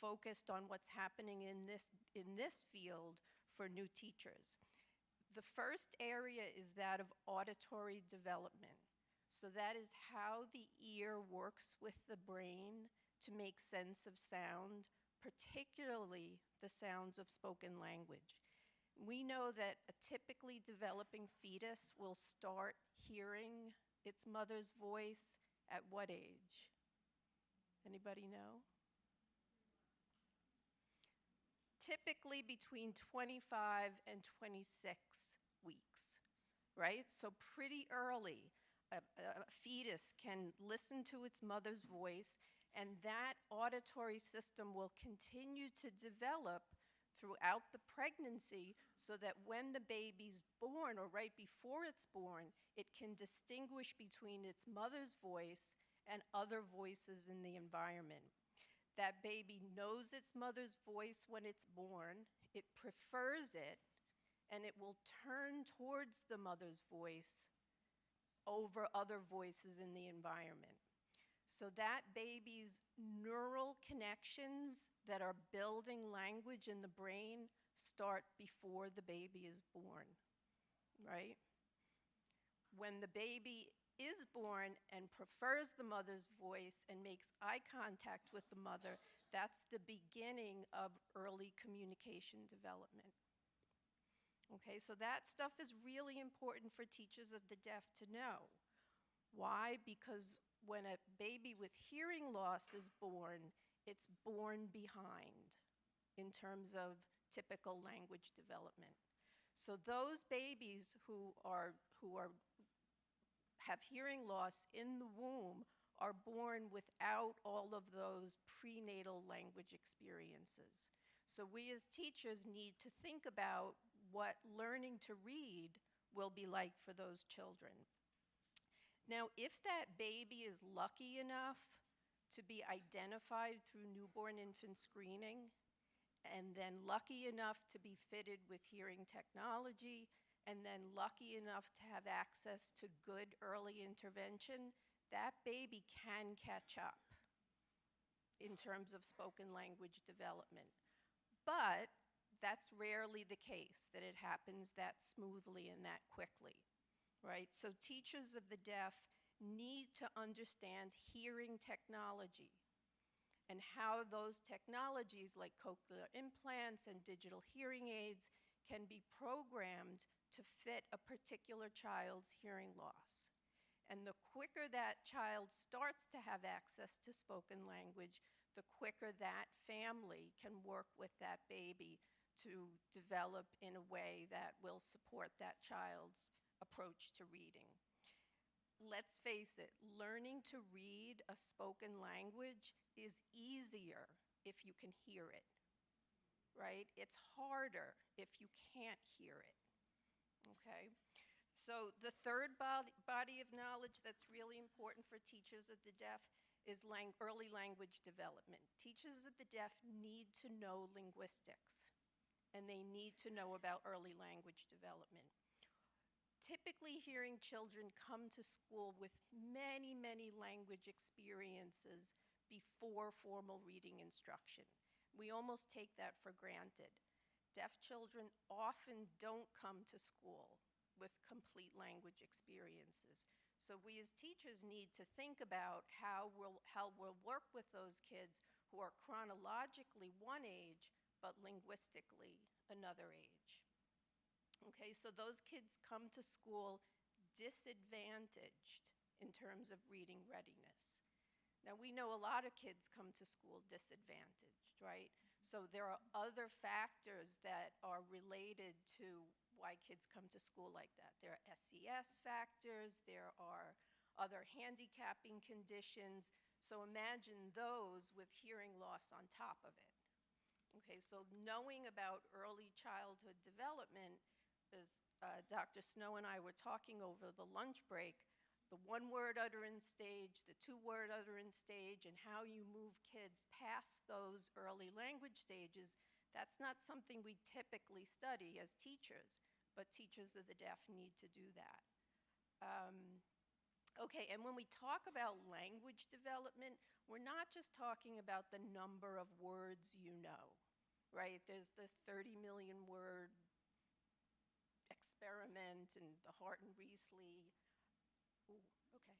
focused on what's happening in this field for new teachers. The first area is that of auditory development. So that is how the ear works with the brain to make sense of sound, particularly the sounds of spoken language. We know that a typically developing fetus will start hearing its mother's voice at what age? Anybody know? Typically between 25 and 26 weeks, right? So pretty early, a fetus can listen to its mother's voice, and that auditory system will continue to develop throughout the pregnancy so that when the baby's born or right before it's born, it can distinguish between its mother's voice and other voices in the environment. That baby knows its mother's voice when it's born, it prefers it, and it will turn towards the mother's voice over other voices in the environment. So that baby's neural connections that are building language in the brain start before the baby is born, right? When the baby is born and prefers the mother's voice and makes eye contact with the mother, that's the beginning of early communication development. Okay, so that stuff is really important for teachers of the deaf to know. Why? Because when a baby with hearing loss is born, it's born behind in terms of typical language development. So those babies who have hearing loss in the womb are born without all of those prenatal language experiences. So we as teachers need to think about what learning to read will be like for those children. Now, if that baby is lucky enough to be identified through newborn infant screening, and then lucky enough to be fitted with hearing technology, and then lucky enough to have access to good early intervention, that baby can catch up in terms of spoken language development. But that's rarely the case, that it happens that smoothly and that quickly. Right? So teachers of the deaf need to understand hearing technology and how those technologies like cochlear implants and digital hearing aids can be programmed to fit a particular child's hearing loss. And the quicker that child starts to have access to spoken language, the quicker that family can work with that baby to develop in a way that will support that child's approach to reading. Let's face it, learning to read a spoken language is easier if you can hear it, right? It's harder if you can't hear it, okay? So the third body of knowledge that's really important for teachers of the deaf is early language development. Teachers of the deaf need to know linguistics, and they need to know about early language development. Typically, hearing children come to school with many, many language experiences before formal reading instruction. We almost take that for granted. Deaf children often don't come to school with complete language experiences. So we as teachers need to think about how we'll work with those kids who are chronologically one age, but linguistically another age. Okay, so those kids come to school disadvantaged in terms of reading readiness. Now, we know a lot of kids come to school disadvantaged, right? So there are other factors that are related to why kids come to school like that. There are SES factors, there are other handicapping conditions. So imagine those with hearing loss on top of it. Okay, so knowing about early childhood development, as Dr. Snow and I were talking over the lunch break, the one-word utterance stage, the two-word utterance stage, and how you move kids past those early language stages, that's not something we typically study as teachers, but teachers of the deaf need to do that. Okay, and when we talk about language development, we're not just talking about the number of words you know, right? There's the 30 million word experiment and the Horton Riesly. Ooh, okay.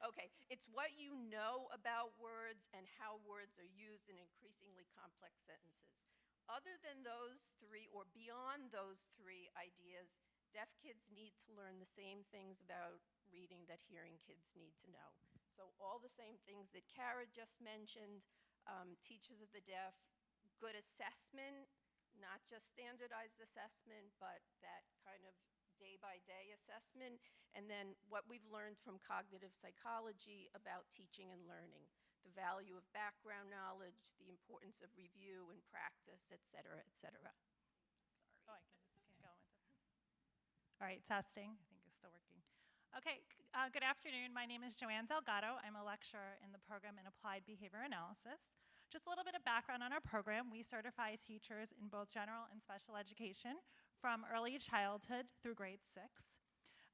Okay, it's what you know about words and how words are used in increasingly complex sentences. Other than those three, or beyond those three ideas, deaf kids need to learn the same things about reading that hearing kids need to know. So all the same things that Kara just mentioned, teachers of the deaf, good assessment, not just standardized assessment, but that kind of day-by-day assessment, and then what we've learned from cognitive psychology about teaching and learning, the value of background knowledge, the importance of review and practice, et cetera, et cetera. Sorry. Oh, I can just keep going with this. All right, testing. I think it's still working. Okay, good afternoon. My name is Joanne Delgado. I'm a lecturer in the program in Applied Behavior Analysis. Just a little bit of background on our program. We certify teachers in both general and special education from early childhood through grade 6.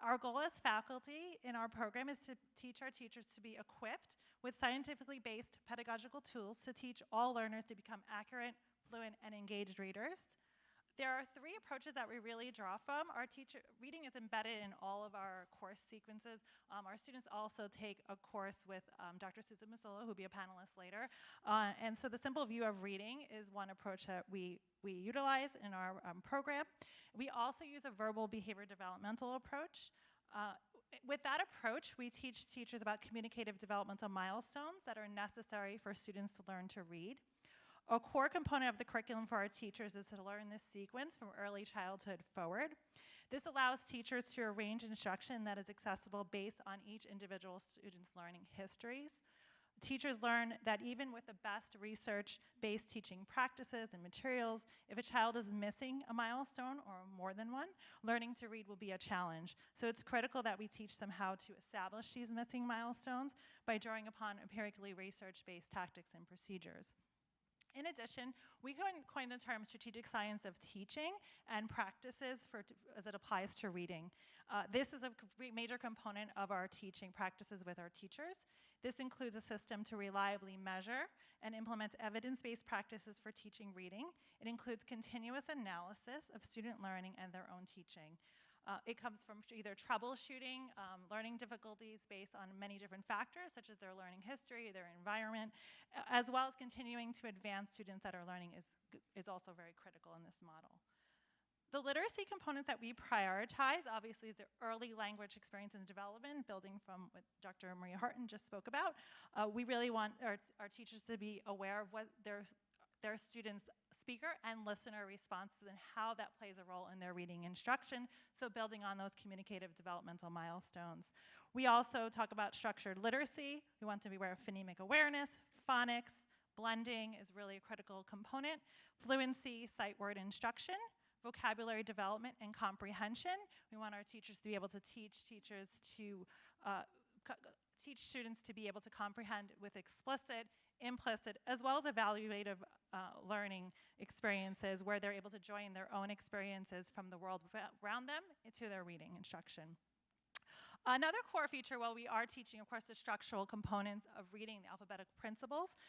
Our goal as faculty in our program is to teach our teachers to be equipped with scientifically based pedagogical tools to teach all learners to become accurate, fluent, and engaged readers. There are 3 approaches that we really draw from. Reading is embedded in all of our course sequences. Our students also take a course with Dr. Susan Masola, who will be a panelist later. And so the simple view of reading is one approach that we utilize in our program. We also use a verbal behavior developmental approach. With that approach, we teach teachers about communicative developmental milestones that are necessary for students to learn to read. A core component of the curriculum for our teachers is to learn this sequence from early childhood forward. This allows teachers to arrange instruction that is accessible based on each individual student's learning histories. Teachers learn that even with the best research-based teaching practices and materials, if a child is missing a milestone or more than one, learning to read will be a challenge. So it's critical that we teach them how to establish these missing milestones by drawing upon empirically research-based tactics and procedures. In addition, we coined the term strategic science of teaching and practices as it applies to reading. This is a major component of our teaching practices with our teachers. This includes a system to reliably measure and implement evidence-based practices for teaching reading. It includes continuous analysis of student learning and their own teaching. It comes from either troubleshooting, learning difficulties based on many different factors, such as their learning history, their environment, as well as continuing to advance students that are learning is also very critical in this model. The literacy component that we prioritize, obviously, is the early language experience and development, building from what Dr. Maria Horton just spoke about. We really want our teachers to be aware of what their students' speaker and listener responses and how that plays a role in their reading instruction, so building on those communicative developmental milestones. We also talk about structured literacy. We want to be aware of phonemic awareness, phonics, blending is really a critical component, fluency, sight word instruction, vocabulary development and comprehension. We want our teachers to be able to teach students to be able to comprehend with explicit, implicit, as well as evaluative learning experiences where they're able to join their own experiences from the world around them into their reading instruction. Another core feature, while we are teaching, of course, the structural components of reading, the alphabetic principles,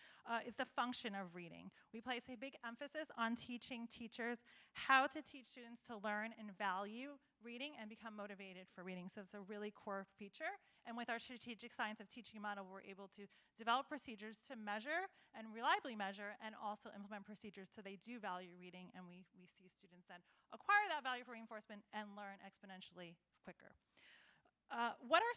is the function of reading. We place a big emphasis on teaching teachers how to teach students to learn and value reading and become motivated for reading. So it's a really core feature. And with our strategic science of teaching model, we're able to develop procedures to measure and reliably measure and also implement procedures so they do value reading, and we see students then acquire that value for reinforcement and learn exponentially quicker. What are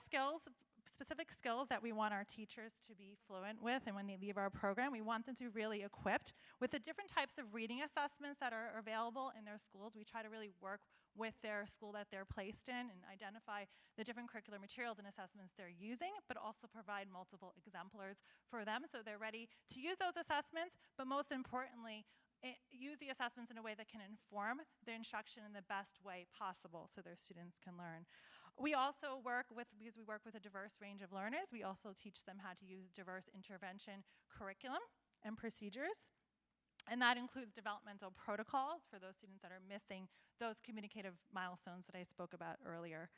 specific skills that we want our teachers to be fluent with, and when they leave our program, we want them to be really equipped with the different types of reading assessments that are available in their schools. We try to really work with their school that they're placed in and identify the different curricular materials and assessments they're using, but also provide multiple exemplars for them so they're ready to use those assessments, but most importantly, use the assessments in a way that can inform their instruction in the best way possible so their students can learn. We also work with, because we work with a diverse range of learners, we also teach them how to use diverse intervention curriculum and procedures. And that includes developmental protocols for those students that are missing those communicative milestones that I spoke about earlier.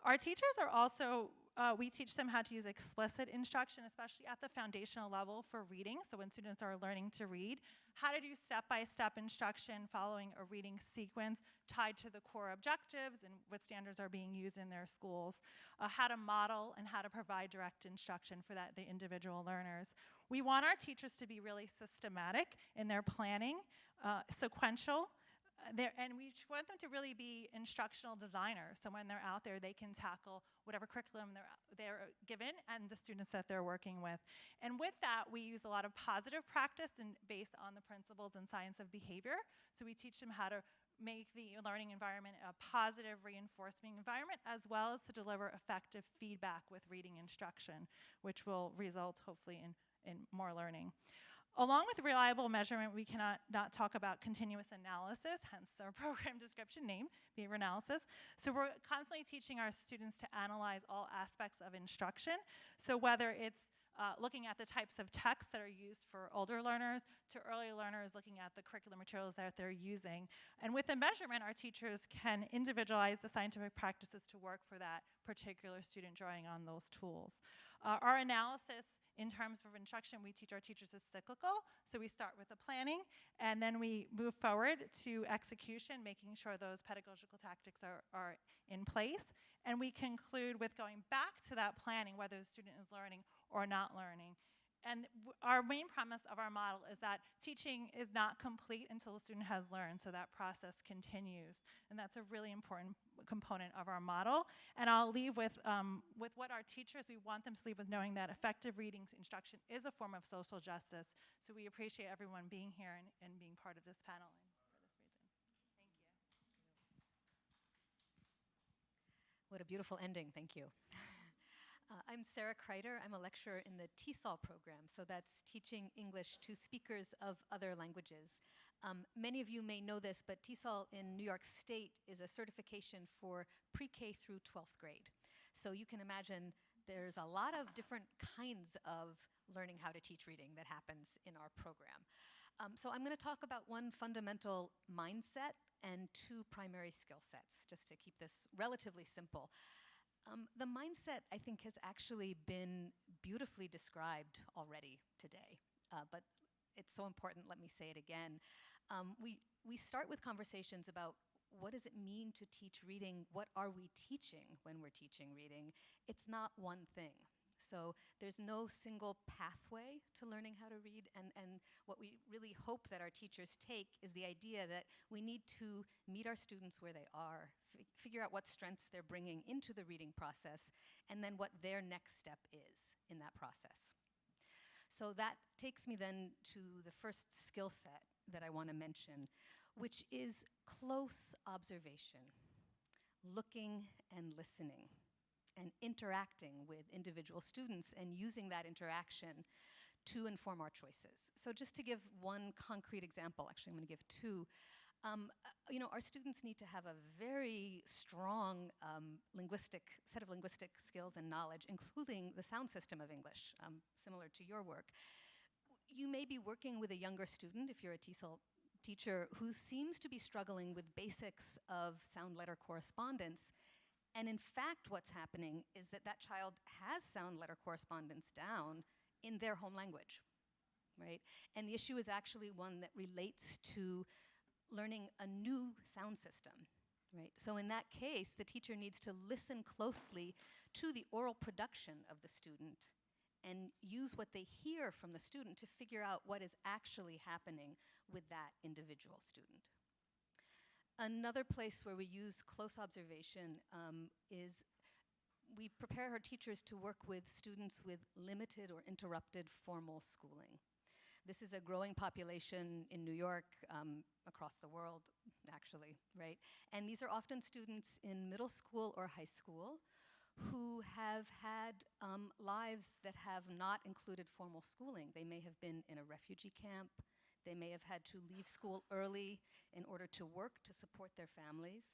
Our teachers are also, we teach them how to use explicit instruction, especially at the foundational level for reading. So when students are learning to read, how to do step-by-step instruction following a reading sequence tied to the core objectives and what standards are being used in their schools, how to model and how to provide direct instruction for the individual learners. We want our teachers to be really systematic in their planning, sequential, and we want them to really be instructional designers. So when they're out there, they can tackle whatever curriculum they're given and the students that they're working with. And with that, we use a lot of positive practice based on the principles and science of behavior. So we teach them how to make the learning environment a positive reinforcement environment, as well as to deliver effective feedback with reading instruction, which will result hopefully in more learning. Along with reliable measurement, we cannot not talk about continuous analysis, hence our program description name, behavior analysis. So we're constantly teaching our students to analyze all aspects of instruction. So whether it's looking at the types of texts that are used for older learners to early learners, looking at the curriculum materials that they're using. And with the measurement, our teachers can individualize the scientific practices to work for that particular student, drawing on those tools. Our analysis in terms of instruction, we teach our teachers is cyclical. So we start with the planning, and then we move forward to execution, making sure those pedagogical tactics are in place. And we conclude with going back to that planning, whether the student is learning or not learning. And our main premise of our model is that teaching is not complete until the student has learned, so that process continues. And that's a really important component of our model. And I'll leave with what our teachers, we want them to leave with knowing that effective reading instruction is a form of social justice. So we appreciate everyone being here and being part of this panel and for this reason. Thank you. What a beautiful ending, thank you. I'm Sarah Kreider. I'm a lecturer in the TESOL program, so that's Teaching English to Speakers of Other Languages. Many of you may know this, but TESOL in New York State is a certification for pre-K through 12th grade. So you can imagine there's a lot of different kinds of learning how to teach reading that happens in our program. So I'm going to talk about one fundamental mindset and two primary skill sets, just to keep this relatively simple. The mindset, I think, has actually been beautifully described already today, but it's so important, let me say it again. We start with conversations about what does it mean to teach reading? What are we teaching when we're teaching reading? It's not one thing. So there's no single pathway to learning how to read, and what we really hope that our teachers take is the idea that we need to meet our students where they are, figure out what strengths they're bringing into the reading process, and then what their next step is in that process. So that takes me then to the first skill set that I want to mention, which is close observation, looking and listening, and interacting with individual students and using that interaction to inform our choices. So just to give one concrete example, actually I'm going to give two. Our students need to have a very strong set of linguistic skills and knowledge, including the sound system of English, similar to your work. You may be working with a younger student, if you're a TESOL teacher, who seems to be struggling with basics of sound letter correspondence. And in fact, what's happening is that that child has sound letter correspondence down in their home language, right? And the issue is actually one that relates to learning a new sound system, right? So in that case, the teacher needs to listen closely to the oral production of the student and use what they hear from the student to figure out what is actually happening with that individual student. Another place where we use close observation is we prepare our teachers to work with students with limited or interrupted formal schooling. This is a growing population in New York, across the world, actually, right? And these are often students in middle school or high school who have had lives that have not included formal schooling. They may have been in a refugee camp. They may have had to leave school early in order to work to support their families.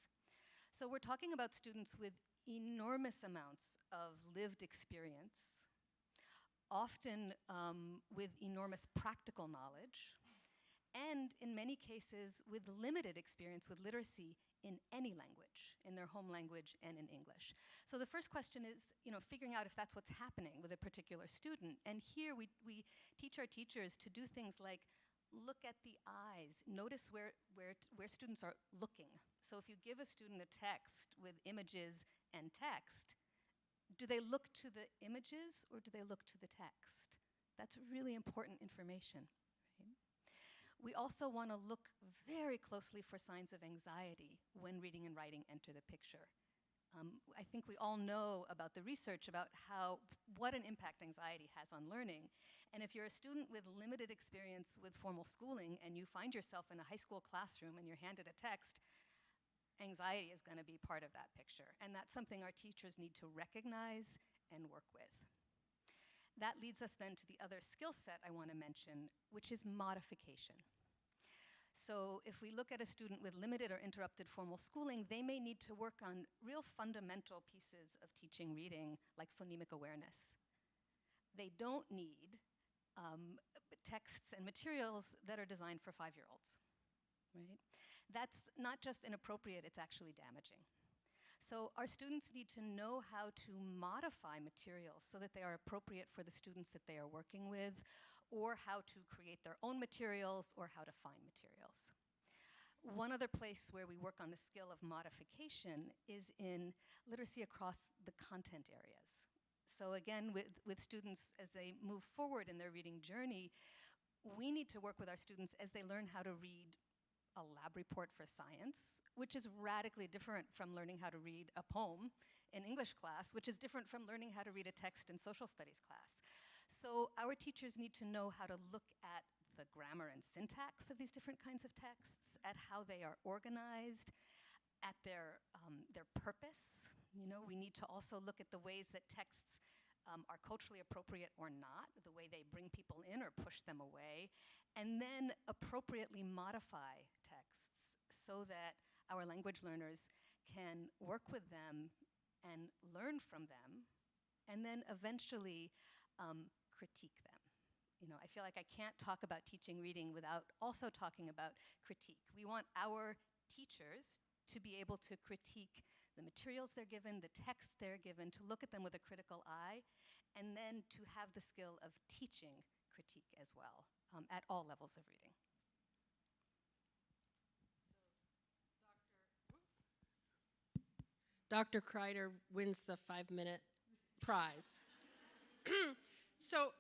So we're talking about students with enormous amounts of lived experience, often with enormous practical knowledge, and in many cases with limited experience with literacy in any language, in their home language and in English. So the first question is, figuring out if that's what's happening with a particular student. And here we teach our teachers to do things like look at the eyes, notice where students are looking. So if you give a student a text with images and text, do they look to the images or do they look to the text? That's really important information. Right? We also want to look very closely for signs of anxiety when reading and writing enter the picture. I think we all know about the research about what an impact anxiety has on learning. And if you're a student with limited experience with formal schooling and you find yourself in a high school classroom and you're handed a text, anxiety is going to be part of that picture. And that's something our teachers need to recognize and work with. That leads us then to the other skill set I want to mention, which is modification. So if we look at a student with limited or interrupted formal schooling, they may need to work on real fundamental pieces of teaching reading, like phonemic awareness. They don't need texts and materials that are designed for 5-year-olds, right? That's not just inappropriate, it's actually damaging. So our students need to know how to modify materials so that they are appropriate for the students that they are working with, or how to create their own materials, or how to find materials. One other place where we work on the skill of modification is in literacy across the content areas. So again, with students as they move forward in their reading journey, we need to work with our students as they learn how to read a lab report for science, which is radically different from learning how to read a poem in English class, which is different from learning how to read a text in social studies class. So our teachers need to know how to look at the grammar and syntax of these different kinds of texts, at how they are organized, at their purpose. We need to also look at the ways that texts are culturally appropriate or not, the way they bring people in or push them away, and then appropriately modify texts so that our language learners can work with them and learn from them, and then eventually critique them. I feel like I can't talk about teaching reading without also talking about critique. We want our teachers to be able to critique the materials they're given, the texts they're given, to look at them with a critical eye, and then to have the skill of teaching critique as well, at all levels of reading. Dr. Kreider wins the 5-minute prize. So,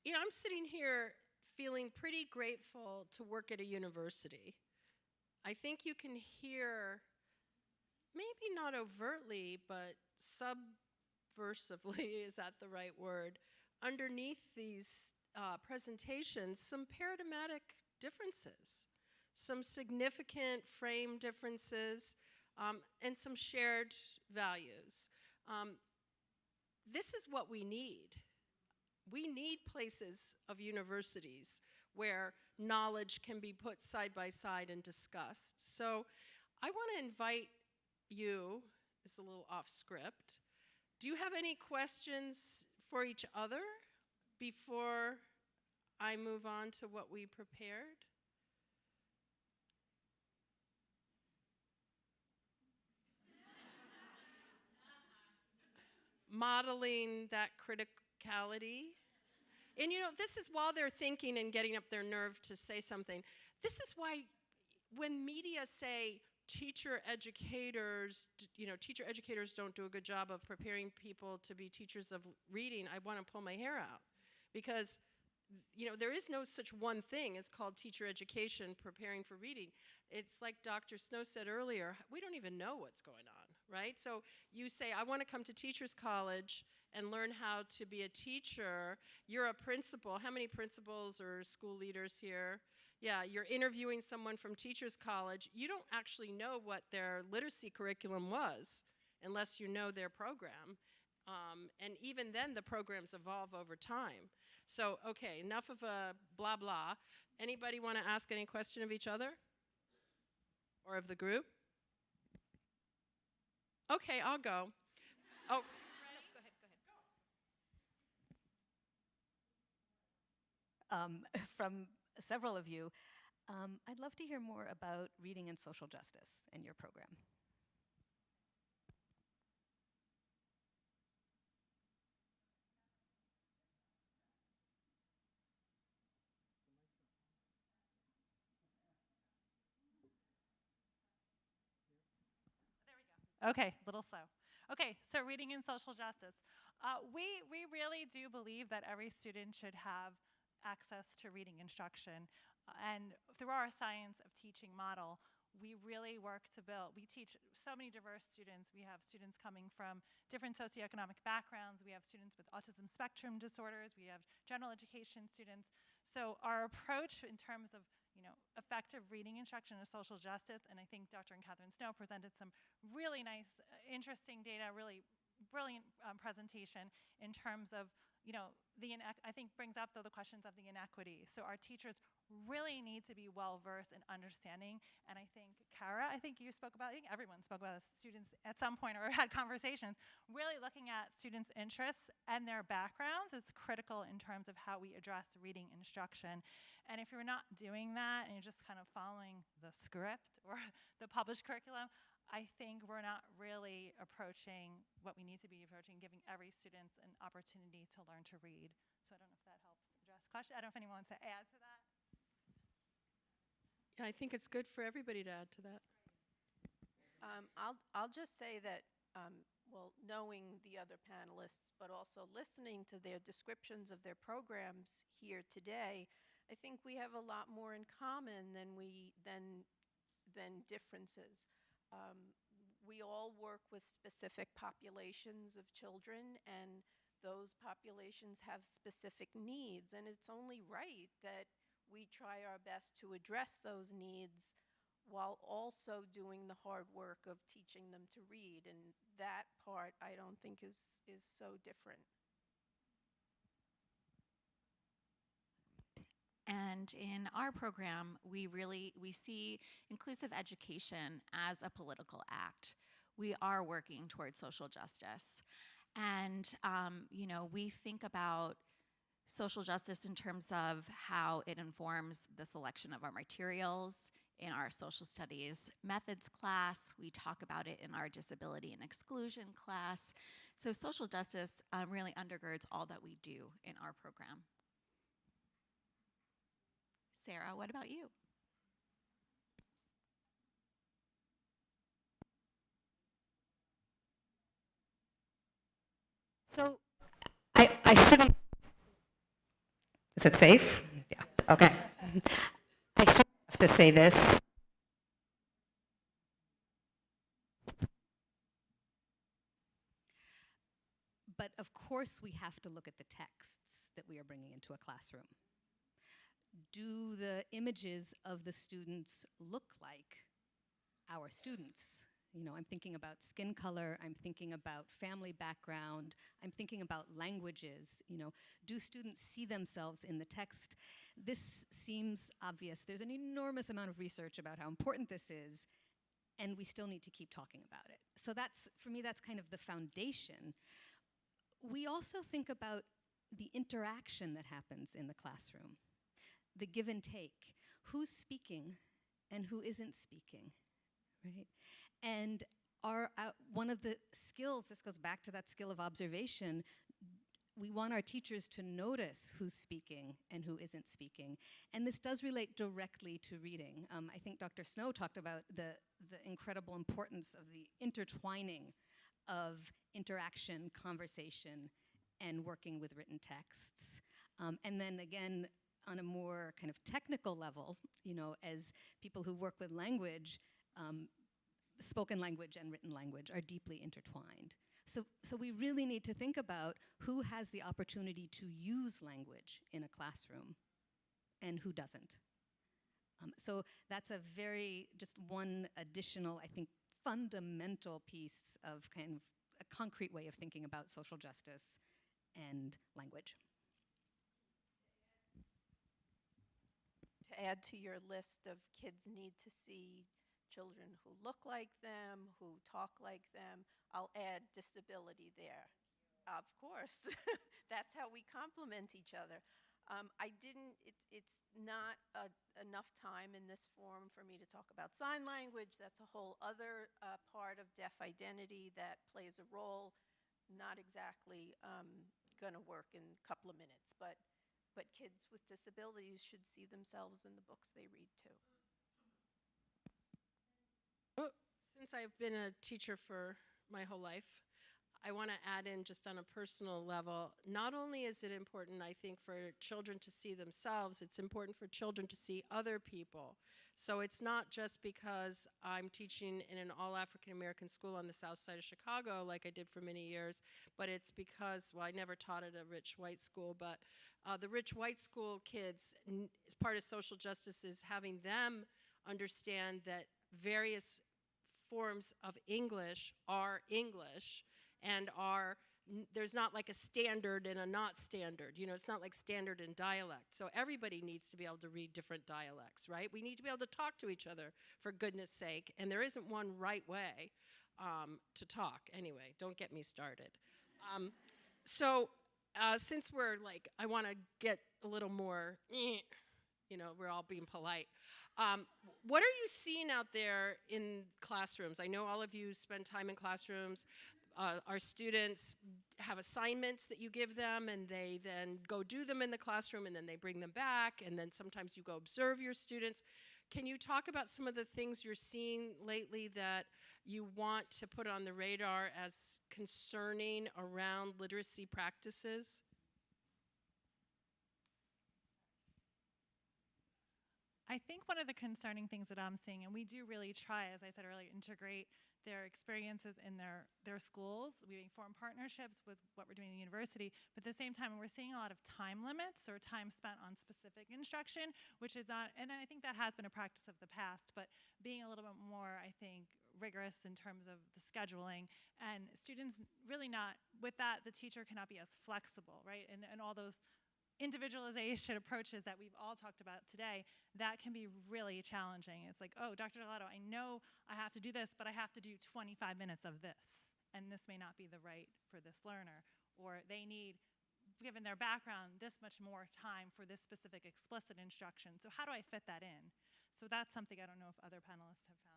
I'm sitting here feeling pretty grateful to work at a university. I think you can hear, maybe not overtly, but subversively, is that the right word, underneath these presentations, some paradigmatic differences, some significant frame differences, and some shared values. This is what we need. We need places of universities where knowledge can be put side by side and discussed. So I want to invite you, it's a little off script. Do you have any questions for each other before I move on to what we prepared? Modeling that criticality. And you know, this is while they're thinking and getting up their nerve to say something. This is why when media say teacher educators don't do a good job of preparing people to be teachers of reading, I want to pull my hair out. Because you know, there is no such one thing as called teacher education, preparing for reading. It's like Dr. Snow said earlier, we don't even know what's going on, right? So you say, I want to come to Teachers College and learn how to be a teacher. You're a principal. How many principals or school leaders here? Yeah, you're interviewing someone from Teachers College. You don't actually know what their literacy curriculum was unless you know their program. And even then, the programs evolve over time. So, okay, enough of a blah, blah. Anybody want to ask any question of each other? Or of the group? Okay, I'll go. Oh. From several of you, I'd love to hear more about reading and social justice in your program. Okay, little slow. Okay, so reading and social justice. We really do believe that every student should have access to reading instruction. And through our science of teaching model, we really work to build. We teach so many diverse students. We have students coming from different socioeconomic backgrounds. We have students with autism spectrum disorders. We have general education students. So our approach in terms of effective reading instruction is social justice, and I think Dr. and Catherine Snow presented some really nice, interesting data, really brilliant presentation in terms of, I think brings up though the questions of the inequity. So our teachers really need to be well-versed in understanding, and I think, Kara, I think you spoke about, I think everyone spoke about students at some point or had conversations, really looking at students' interests and their backgrounds is critical in terms of how we address reading instruction. And if you're not doing that and you're just kind of following the script or the published curriculum, I think we're not really approaching what we need to be approaching, giving every student an opportunity to learn to read. So I don't know if that helps address the question. I don't know if anyone wants to add to that. Yeah, I think it's good for everybody to add to that. I'll just say that, well, knowing the other panelists, but also listening to their descriptions of their programs here today, I think we have a lot more in common than differences. We all work with specific populations of children, and those populations have specific needs, and it's only right that we try our best to address those needs while also doing the hard work of teaching them to read, and that part I don't think is so different. And in our program, we see inclusive education as a political act. We are working towards social justice. And, we think about social justice in terms of how it informs the selection of our materials in our social studies methods class. We talk about it in our disability and exclusion class. So social justice really undergirds all that we do in our program. Sarah, what about you? So I sit on. Is it safe? Yeah. Okay. I have to say this. But of course, we have to look at the texts that we are bringing into a classroom. Do the images of the students look like our students? You know, I'm thinking about skin color, I'm thinking about family background, I'm thinking about languages. You know, do students see themselves in the text? This seems obvious. There's an enormous amount of research about how important this is, and we still need to keep talking about it. So that's, for me, that's kind of the foundation. We also think about the interaction that happens in the classroom, the give and take. Who's speaking and who isn't speaking, right? And one of the skills, this goes back to that skill of observation, we want our teachers to notice who's speaking and who isn't speaking. And this does relate directly to reading. I think Dr. Snow talked about the incredible importance of the intertwining of interaction, conversation, and working with written texts. And then again, on a more kind of technical level, you know, as people who work with language, spoken language and written language are deeply intertwined. So we really need to think about who has the opportunity to use language in a classroom and who doesn't. So that's a very, just one additional, I think, fundamental piece of kind of a concrete way of thinking about social justice and language. To add to your list of kids need to see children who look like them, who talk like them, I'll add disability there. Of course, that's how we complement each other. It's not enough time in this forum for me to talk about sign language. That's a whole other part of deaf identity that plays a role. Not exactly gonna work in a couple of minutes, but kids with disabilities should see themselves in the books they read too. Since I've been a teacher for my whole life, I want to add in just on a personal level, not only is it important, I think, for children to see themselves, it's important for children to see other people. So it's not just because I'm teaching in an all African American school on the south side of Chicago like I did for many years, but it's because, well, I never taught at a rich white school, but the rich white school kids, as part of social justice is having them understand that various forms of English are English and there's not like a standard and a not standard. You know, it's not like standard and dialect. So everybody needs to be able to read different dialects, right? We need to be able to talk to each other, for goodness sake. And there isn't one right way to talk. Anyway, don't get me started. Since we're like, I want to get a little more, you know, we're all being polite. What are you seeing out there in classrooms? I know all of you spend time in classrooms. Our students have assignments that you give them, and they then go do them in the classroom, and then they bring them back, and then sometimes you go observe your students. Can you talk about some of the things you're seeing lately that you want to put on the radar as concerning around literacy practices? I think one of the concerning things that I'm seeing, and we do really try, as I said earlier, integrate their experiences in their schools. We form partnerships with what we're doing in the university, but at the same time, we're seeing a lot of time limits or time spent on specific instruction, which is not, and I think that has been a practice of the past, but being a little bit more, I think, rigorous in terms of the scheduling, and students really not, with that, the teacher cannot be as flexible, right? And all those individualization approaches that we've all talked about today, that can be really challenging. It's like, oh, Dr. Delato, I know I have to do this, but I have to do 25 minutes of this, and this may not be the right for this learner, or they need, given their background, this much more time for this specific explicit instruction. So how do I fit that in? So that's something I don't know if other panelists have found.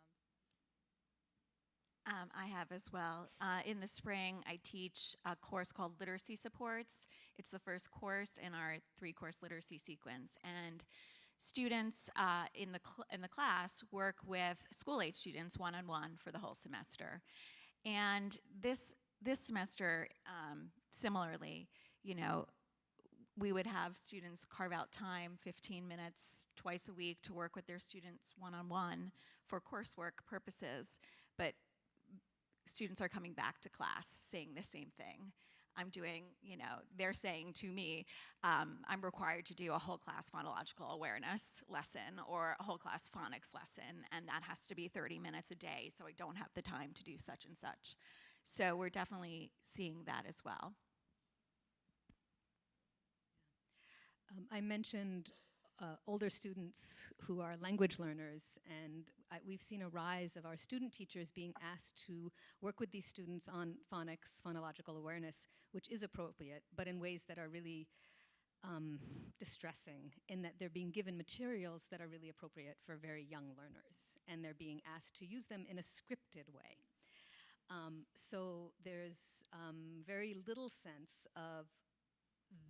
I have as well. In the spring, I teach a course called Literacy Supports. It's the first course in our 3-course literacy sequence. And students in the class work with school-age students one-on-one for the whole semester. And this semester, similarly, you know, we would have students carve out time, 15 minutes twice a week, to work with their students one-on-one for coursework purposes. But students are coming back to class saying the same thing. I'm doing, they're saying to me, I'm required to do a whole class phonological awareness lesson or a whole class phonics lesson, and that has to be 30 minutes a day, so I don't have the time to do such and such. So we're definitely seeing that as well. I mentioned older students who are language learners, and we've seen a rise of our student teachers being asked to work with these students on phonics, phonological awareness, which is appropriate, but in ways that are really distressing, in that they're being given materials that are really appropriate for very young learners, and they're being asked to use them in a scripted way. So there's very little sense of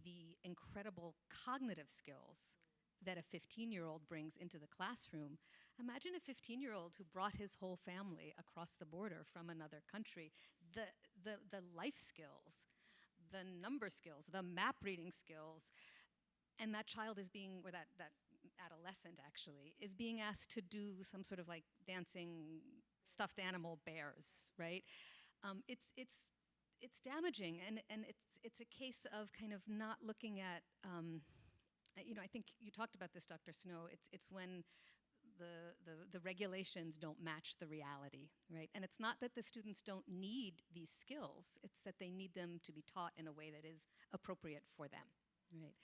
the incredible cognitive skills that a 15-year-old brings into the classroom. Imagine a 15-year-old who brought his whole family across the border from another country. The life skills, the number skills, the map reading skills, and that child is being, or that adolescent actually, is being asked to do some sort of like dancing stuffed animal bears, right? It's damaging, and it's a case of kind of not looking at, I think you talked about this, Dr. Snow. It's when the regulations don't match the reality, right? And it's not that the students don't need these skills, it's that they need them to be taught in a way that is appropriate for them, right?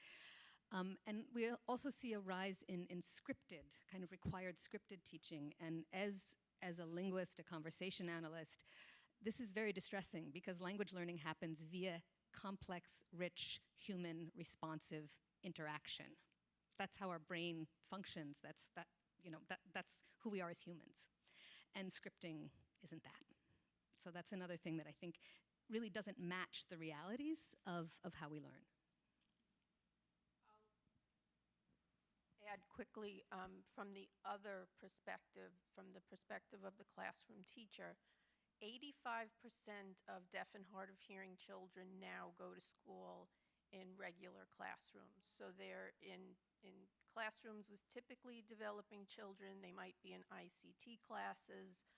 And we also see a rise in scripted, kind of required scripted teaching. And as a linguist, a conversation analyst, this is very distressing because language learning happens via complex, rich, human, responsive interaction. That's how our brain functions. That's who we are as humans. And scripting isn't that. So that's another thing that I think really doesn't match the realities of how we learn. Add quickly from the other perspective, from the perspective of the classroom teacher, 85% of deaf and hard of hearing children now go to school in regular classrooms. So they're in classrooms with typically developing children. They might be in ICT classes,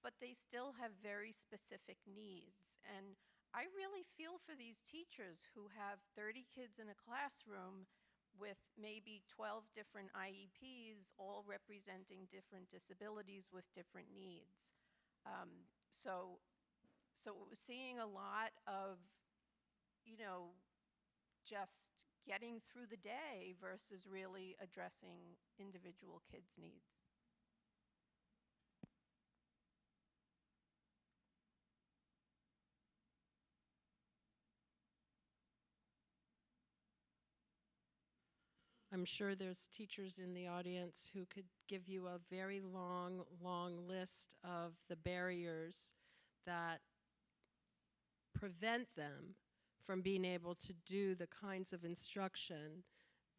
but they still have very specific needs. And I really feel for these teachers who have 30 kids in a classroom with maybe 12 different IEPs, all representing different disabilities with different needs. So seeing a lot of, just getting through the day versus really addressing individual kids' needs. I'm sure there's teachers in the audience who could give you a very long, long list of the barriers that prevent them from being able to do the kinds of instruction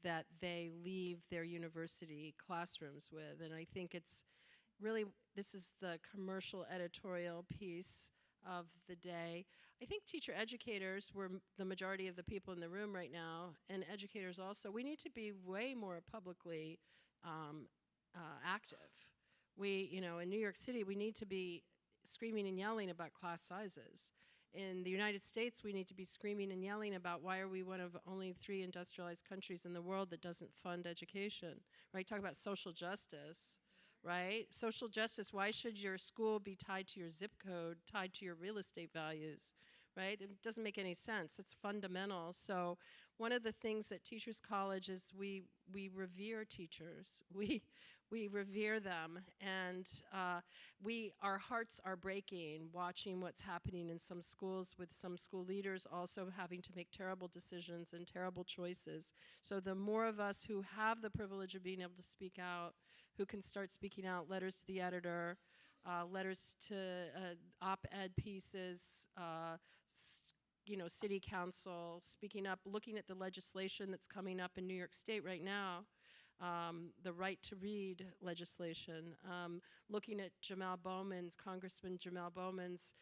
that they leave their university classrooms with. And I think it's really, this is the commercial editorial piece of the day. I think teacher educators were the majority of the people in the room right now, and educators also. We need to be way more publicly active. We, in New York City, we need to be screaming and yelling about class sizes. In the United States, we need to be screaming and yelling about why are we one of only 3 industrialized countries in the world that doesn't fund education, right? Talk about social justice, right? Social justice, why should your school be tied to your zip code, tied to your real estate values, right? It doesn't make any sense. It's fundamental. So one of the things at Teachers College is we revere teachers. We revere them, and our hearts are breaking watching what's happening in some schools, with some school leaders also having to make terrible decisions and terrible choices. So the more of us who have the privilege of being able to speak out, who can start speaking out, letters to the editor, letters to op-ed pieces, city council, speaking up, looking at the legislation that's coming up in New York State right now, the right to read legislation, looking at Congressman Jamal Bowman's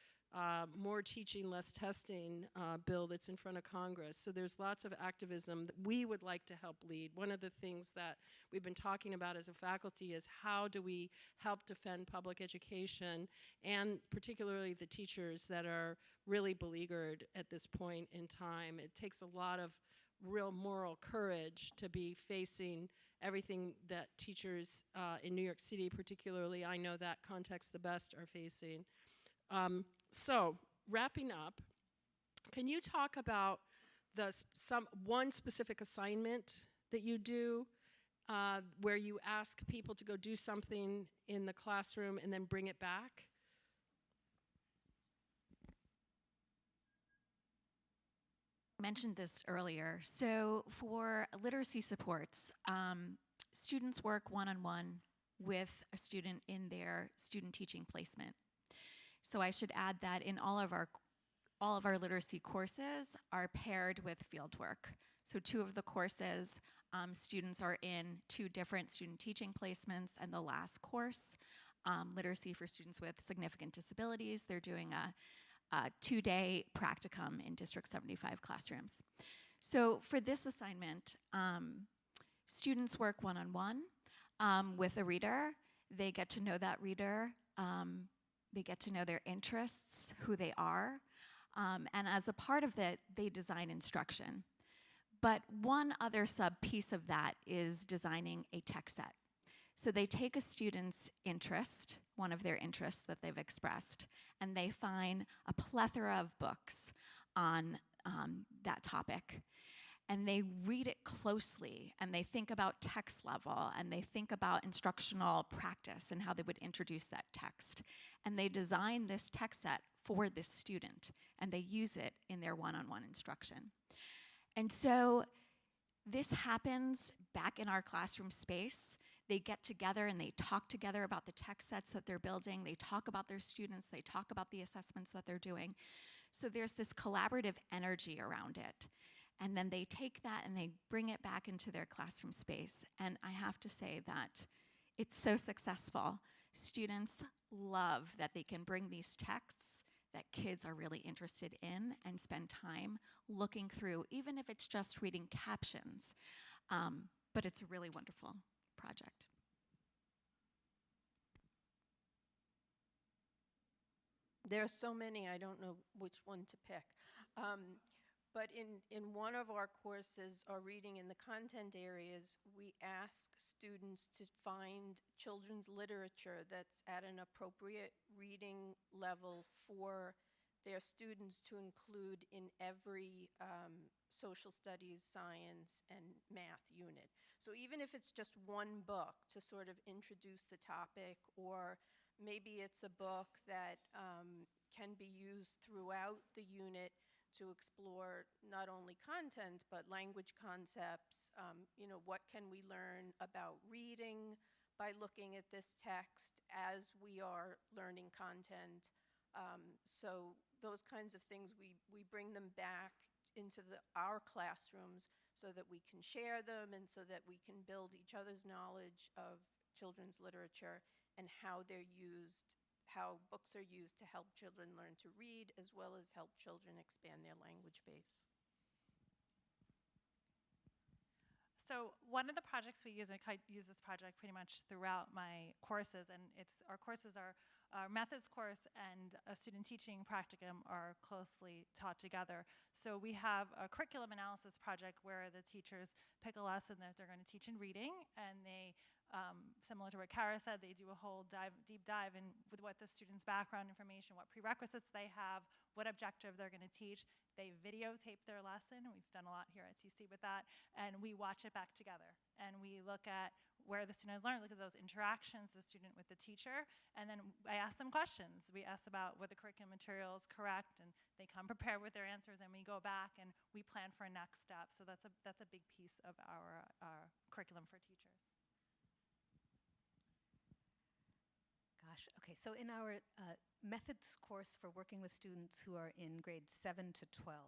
more teaching, less testing bill that's in front of Congress. So there's lots of activism that we would like to help lead. One of the things that we've been talking about as a faculty is how do we help defend public education, and particularly the teachers that are really beleaguered at this point in time. It takes a lot of real moral courage to be facing everything that teachers in New York City, particularly, I know that context the best, are facing. So, wrapping up, can you talk about one specific assignment that you do where you ask people to go do something in the classroom and then bring it back? I mentioned this earlier. So for literacy supports, students work one-on-one with a student in their student teaching placement. So I should add that in all of our literacy courses are paired with fieldwork. So 2 of the courses, students are in 2 different student teaching placements, and the last course, literacy for students with significant disabilities, they're doing a 2-day practicum in District 75 classrooms. So for this assignment, students work one-on-one with a reader. They get to know that reader. They get to know their interests, who they are, and as a part of that, they design instruction. But one other sub-piece of that is designing a text set. So they take a student's interest, one of their interests that they've expressed, and they find a plethora of books on that topic. And they read it closely, and they think about text level, and they think about instructional practice and how they would introduce that text. And they design this text set for this student, and they use it in their one-on-one instruction. And so this happens back in our classroom space. They get together and they talk together about the text sets that they're building. They talk about their students. They talk about the assessments that they're doing. So there's this collaborative energy around it. And then they take that and they bring it back into their classroom space. And I have to say that it's so successful. Students love that they can bring these texts that kids are really interested in and spend time looking through, even if it's just reading captions. But it's a really wonderful project. There are so many, I don't know which one to pick. But in one of our courses, our reading in the content areas, we ask students to find children's literature that's at an appropriate reading level for their students to include in every social studies, science, and math unit. So even if it's just one book to sort of introduce the topic, or maybe it's a book that can be used throughout the unit to explore not only content, but language concepts. What can we learn about reading by looking at this text as we are learning content? So those kinds of things, we bring them back into our classrooms so that we can share them and so that we can build each other's knowledge of children's literature and how they're used, how books are used to help children learn to read, as well as help children expand their language base. So one of the projects we use, and I use this project pretty much throughout my courses, and our courses are, our methods course and a student teaching practicum are closely taught together. So we have a curriculum analysis project where the teachers pick a lesson that they're going to teach in reading, and they, similar to what Kara said, they do a whole deep dive in with what the student's background information, what prerequisites they have, what objective they're going to teach. They videotape their lesson. We've done a lot here at TC with that, and we watch it back together. And we look at where the student has learned, look at those interactions, the student with the teacher, and then I ask them questions. We ask about were the curriculum materials correct, and they come prepared with their answers, and we go back and we plan for a next step. So that's a big piece of our curriculum for teachers. Gosh, okay, so in our methods course for working with students who are in grades 7 to 12,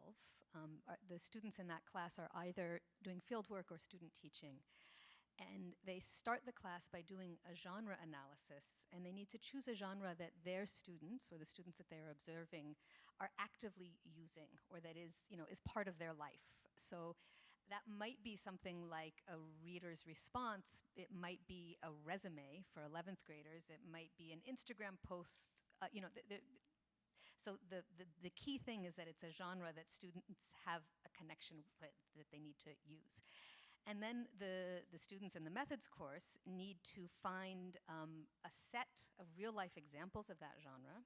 the students in that class are either doing field work or student teaching. And they start the class by doing a genre analysis, and they need to choose a genre that their students, or the students that they're observing, are actively using, or that is part of their life. So that might be something like a reader's response. It might be a resume for 11th graders. It might be an Instagram post. So the key thing is that it's a genre that students have a connection with, that they need to use. And then the students in the methods course need to find a set of real-life examples of that genre.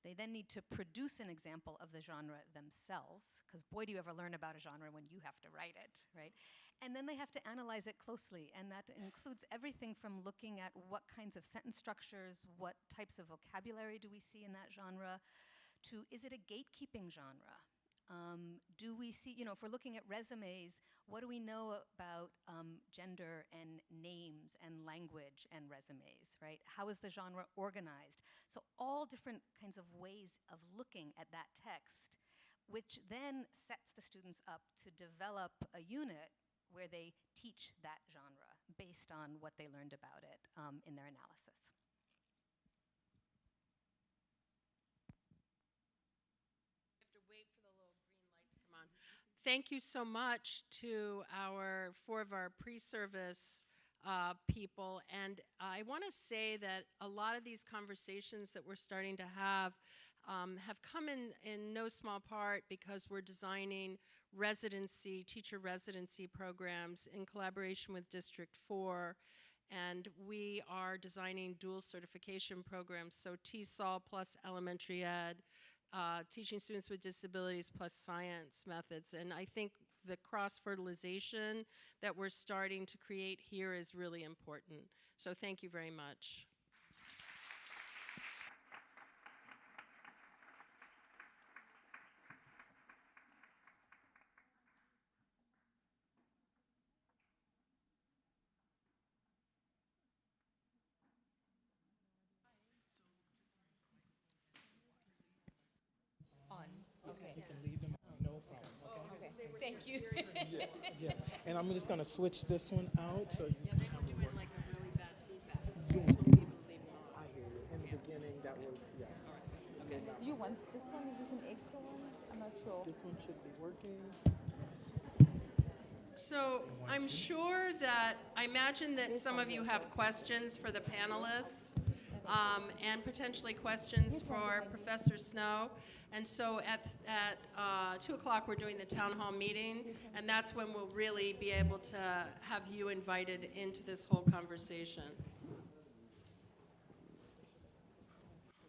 They then need to produce an example of the genre themselves, because boy, do you ever learn about a genre when you have to write it, right? And then they have to analyze it closely, and that includes everything from looking at what kinds of sentence structures, what types of vocabulary do we see in that genre, to is it a gatekeeping genre? Do we see, if we're looking at resumes, what do we know about gender and names and language and resumes, right? How is the genre organized? So all different kinds of ways of looking at that text, which then sets the students up to develop a unit where they teach that genre based on what they learned about it in their analysis. Thank you so much to four of our pre-service people. And I want to say that a lot of these conversations that we're starting to have come in no small part because we're designing teacher residency programs in collaboration with District 4. And we are designing dual certification programs, so TESOL plus elementary ed, teaching students with disabilities plus science methods. And I think the cross-fertilization that we're starting to create here is really important. So thank you very much. You can leave them on, no problem, okay? Okay, thank you. Yeah, and I'm just gonna switch this one out, so you can have it work. Like a really bad feedback. I hear you. In the beginning, that was, yeah. Do you want this one? Is this an extra one? I'm not sure. This one should be working. So I'm sure that, I imagine that some of you have questions for the panelists and potentially questions for Professor Snow. And so at 2 o'clock, we're doing the town hall meeting, and that's when we'll really be able to have you invited into this whole conversation.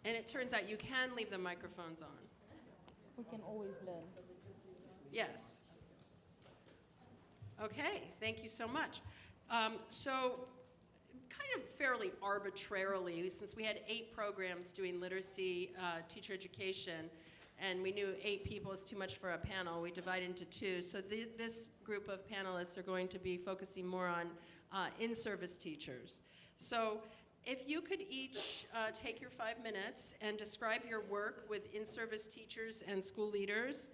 And it turns out you can leave the microphones on. We can always learn. Yes. Okay, thank you so much. So kind of fairly arbitrarily, since we had 8 programs doing literacy teacher education, and we knew 8 people is too much for a panel, we divided into 2. So this group of panelists are going to be focusing more on in-service teachers. So if you could each take your 5 minutes and describe your work with in-service teachers and school leaders.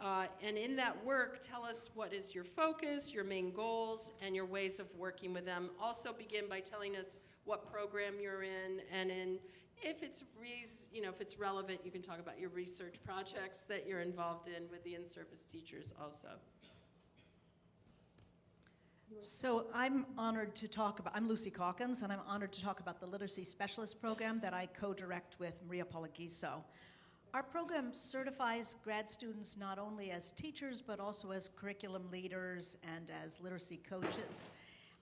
And in that work, tell us what is your focus, your main goals, and your ways of working with them. Also begin by telling us what program you're in, and if it's relevant, you can talk about your research projects that you're involved in with the in-service teachers also. So I'm Lucy Calkins, and I'm honored to talk about the Literacy Specialist Program that I co-direct with Maria Polagiso. Our program certifies grad students not only as teachers, but also as curriculum leaders and as literacy coaches.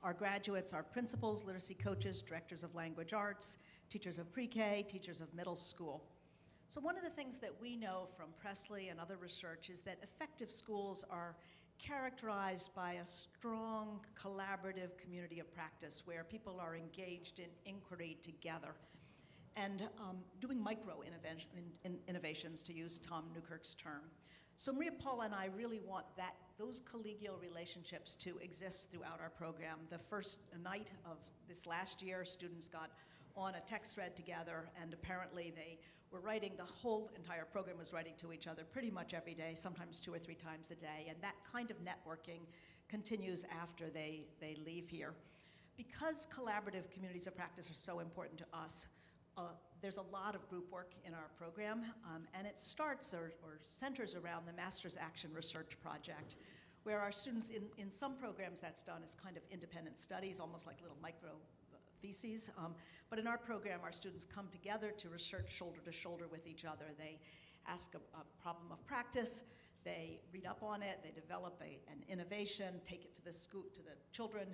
Our graduates are principals, literacy coaches, directors of language arts, teachers of pre-K, teachers of middle school. So one of the things that we know from Presley and other research is that effective schools are characterized by a strong collaborative community of practice where people are engaged in inquiry together and doing innovations, to use Tom Newkirk's term. So Maria Paula and I really want those collegial relationships to exist throughout our program. The first night of this last year, students got on a text thread together, and apparently they were writing, the whole entire program was writing to each other pretty much every day, sometimes 2 or 3 times a day, and that kind of networking continues after they leave here. Because collaborative communities of practice are so important to us, there's a lot of group work in our program, and it starts or centers around the Master's Action Research Project, where our students, in some programs that's done as kind of independent studies, almost like little micro theses, but in our program, our students come together to research shoulder to shoulder with each other. They ask a problem of practice, they read up on it, they develop an innovation, take it to the school, to the children,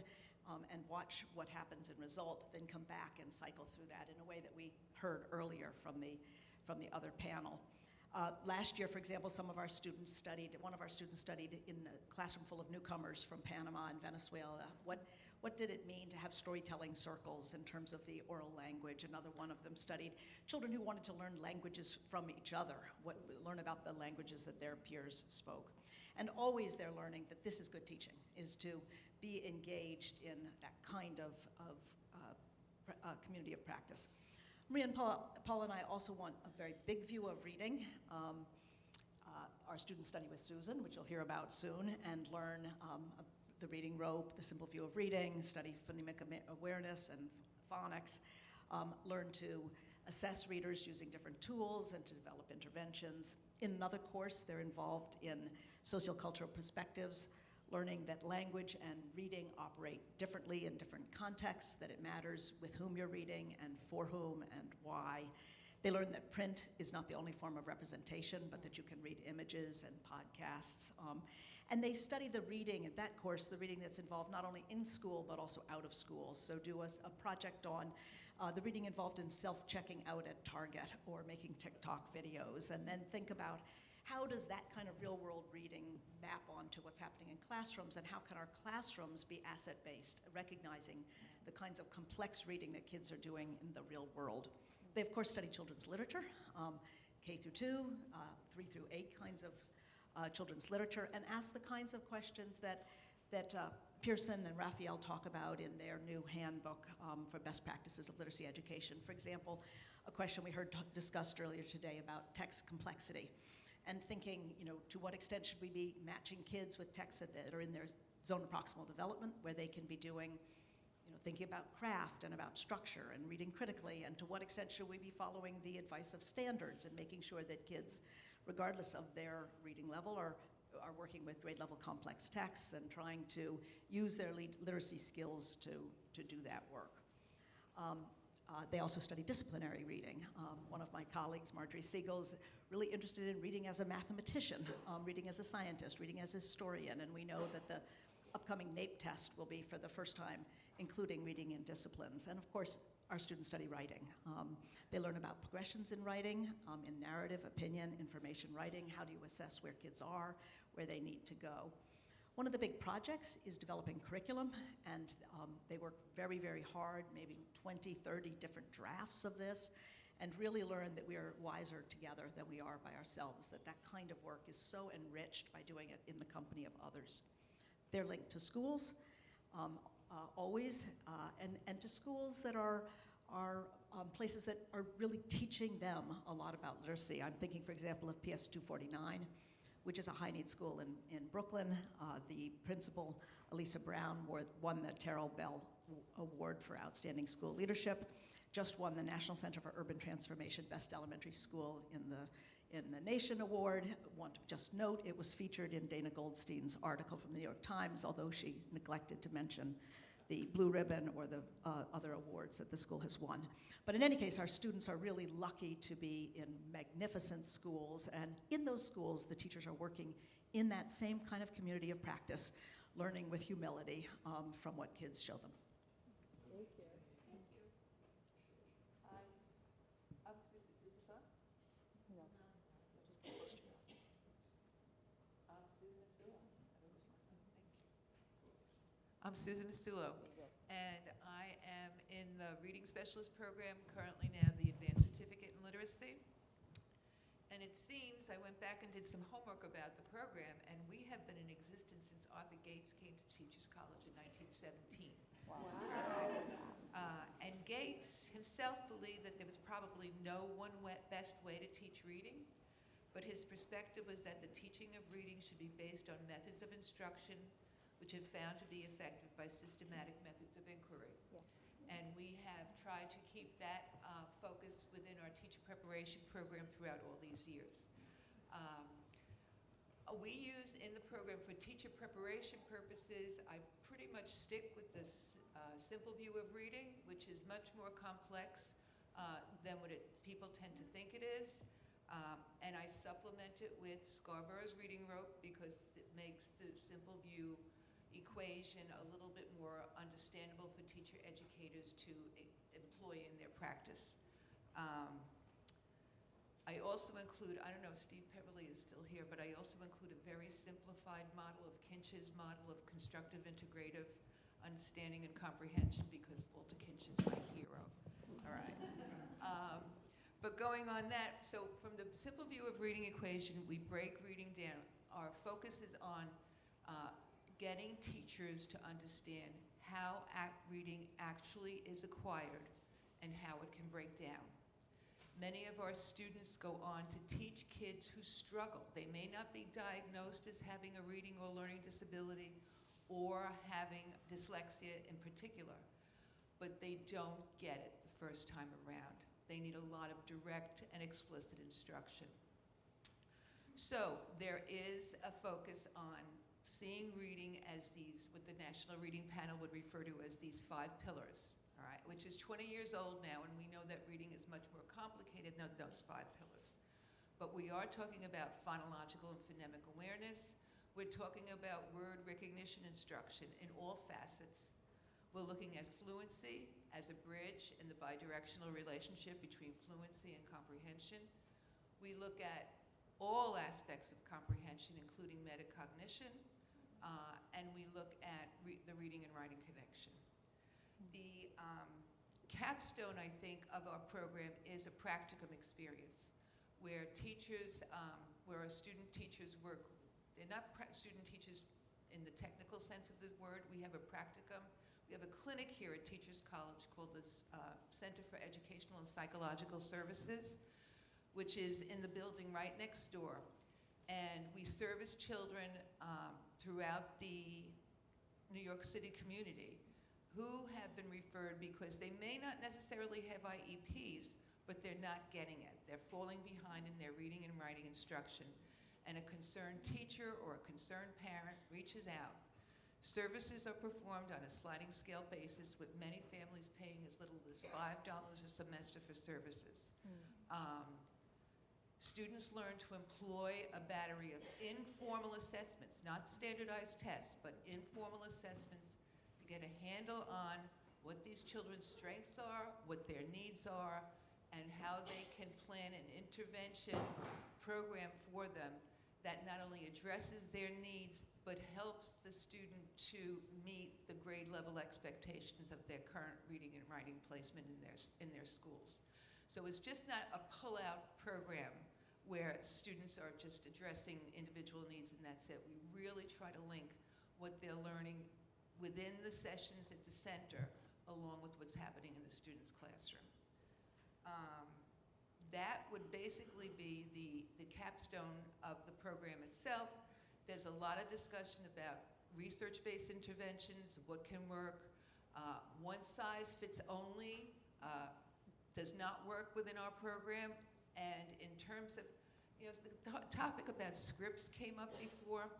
and watch what happens in result, then come back and cycle through that in a way that we heard earlier from the other panel. Last year, for example, one of our students studied in a classroom full of newcomers from Panama and Venezuela. What did it mean to have storytelling circles in terms of the oral language? Another one of them studied children who wanted to learn languages from each other, learn about the languages that their peers spoke. And always they're learning that this is good teaching, is to be engaged in that kind of community of practice. Maria and Paula and I also want a very big view of reading. Our students study with Susan, which you'll hear about soon, and learn the reading rope, the simple view of reading, study phonemic awareness and phonics, learn to assess readers using different tools and to develop interventions. In another course, they're involved in sociocultural perspectives, learning that language and reading operate differently in different contexts, that it matters with whom you're reading and for whom and why. They learn that print is not the only form of representation, but that you can read images and podcasts. And they study the reading in that course, the reading that's involved not only in school, but also out of school. So do a project on the reading involved in self-checking out at Target or making TikTok videos, and then think about how does that kind of real-world reading map onto what's happening in classrooms, and how can our classrooms be asset-based, recognizing the kinds of complex reading that kids are doing in the real world. They, of course, study children's literature, K through 2, 3 through 8 kinds of children's literature, and ask the kinds of questions that Pearson and Raphael talk about in their new handbook for best practices of literacy education. For example, a question we heard discussed earlier today about text complexity, and thinking, to what extent should we be matching kids with texts that are in their zone of proximal development, where they can be doing, thinking about craft and about structure and reading critically, and to what extent should we be following the advice of standards and making sure that kids, regardless of their reading level, are working with grade level complex texts and trying to use their literacy skills to do that work. They also study disciplinary reading. One of my colleagues, Marjorie Siegel's, really interested in reading as a mathematician, reading as a scientist, reading as a historian, and we know that the upcoming NAEP test will be, for the first time, including reading in disciplines. And of course, our students study writing. They learn about progressions in writing, in narrative, opinion, information writing. How do you assess where kids are, where they need to go? One of the big projects is developing curriculum, and they work very, very hard, maybe 20, 30 different drafts of this, and really learn that we are wiser together than we are by ourselves, that kind of work is so enriched by doing it in the company of others. They're linked to schools, always, and to schools that are places that are really teaching them a lot about literacy. I'm thinking, for example, of PS 249, which is a high-need school in Brooklyn. The principal, Elisa Brown, won the Terrell Bell Award for Outstanding School Leadership, just won the National Center for Urban Transformation Best Elementary School in the Nation Award. Want to just note, it was featured in Dana Goldstein's article from the New York Times, although she neglected to mention the Blue Ribbon or the other awards that the school has won. But in any case, our students are really lucky to be in magnificent schools, and in those schools, the teachers are working in that same kind of community of practice, learning with humility from what kids show them. Thank you. Thank you. Is this on? No. I'm Susan Mastulo, and I am in the Reading Specialist Program, currently now the Advanced Certificate in Literacy. And it seems, I went back and did some homework about the program, and we have been in existence since Arthur Gates came to Teachers College in 1917. Wow. And Gates himself believed that there was probably no one best way to teach reading, but his perspective was that the teaching of reading should be based on methods of instruction which have found to be effective by systematic methods of inquiry. And we have tried to keep that focus within our teacher preparation program throughout all these years. We use in the program for teacher preparation purposes, I pretty much stick with this simple view of reading, which is much more complex than what people tend to think it is. And I supplement it with Scarborough's reading rope because it makes the simple view equation a little bit more understandable for teacher educators to employ in their practice. I also include, I don't know if Steve Peverly is still here, but I also include a very simplified model of Kinch's model of constructive integrative understanding and comprehension because Walter Kinch is my hero. All right. But going on that, so from the simple view of reading equation, we break reading down. Our focus is on getting teachers to understand how reading actually is acquired and how it can break down. Many of our students go on to teach kids who struggle. They may not be diagnosed as having a reading or learning disability or having dyslexia in particular, but they don't get it the first time around. They need a lot of direct and explicit instruction. So there is a focus on seeing reading as these, what the National Reading Panel would refer to as these 5 pillars, all right, which is 20 years old now, and we know that reading is much more complicated than those 5 pillars. But we are talking about phonological and phonemic awareness. We're talking about word recognition instruction in all facets. We're looking at fluency as a bridge in the bidirectional relationship between fluency and comprehension. We look at all aspects of comprehension, including metacognition, and we look at the reading and writing connection. The capstone, I think, of our program is a practicum experience where teachers, where our student teachers work. They're not student teachers in the technical sense of the word. We have a practicum. We have a clinic here at Teachers College called the Center for Educational and Psychological Services, which is in the building right next door. And we service children throughout the New York City community who have been referred because they may not necessarily have IEPs, but they're not getting it. They're falling behind in their reading and writing instruction. And a concerned teacher or a concerned parent reaches out. Services are performed on a sliding scale basis with many families paying as little as $5 a semester for services. Students learn to employ a battery of informal assessments, not standardized tests, but informal assessments to get a handle on what these children's strengths are, what their needs are, and how they can plan an intervention program for them that not only addresses their needs, but helps the student to meet the grade level expectations of their current reading and writing placement in their schools. So it's just not a pull-out program where students are just addressing individual needs and that's it. We really try to link what they're learning within the sessions at the center along with what's happening in the student's classroom. That would basically be the capstone of the program itself. There's a lot of discussion about research-based interventions, what can work. One size fits only does not work within our program. And in terms of, the topic about scripts came up before.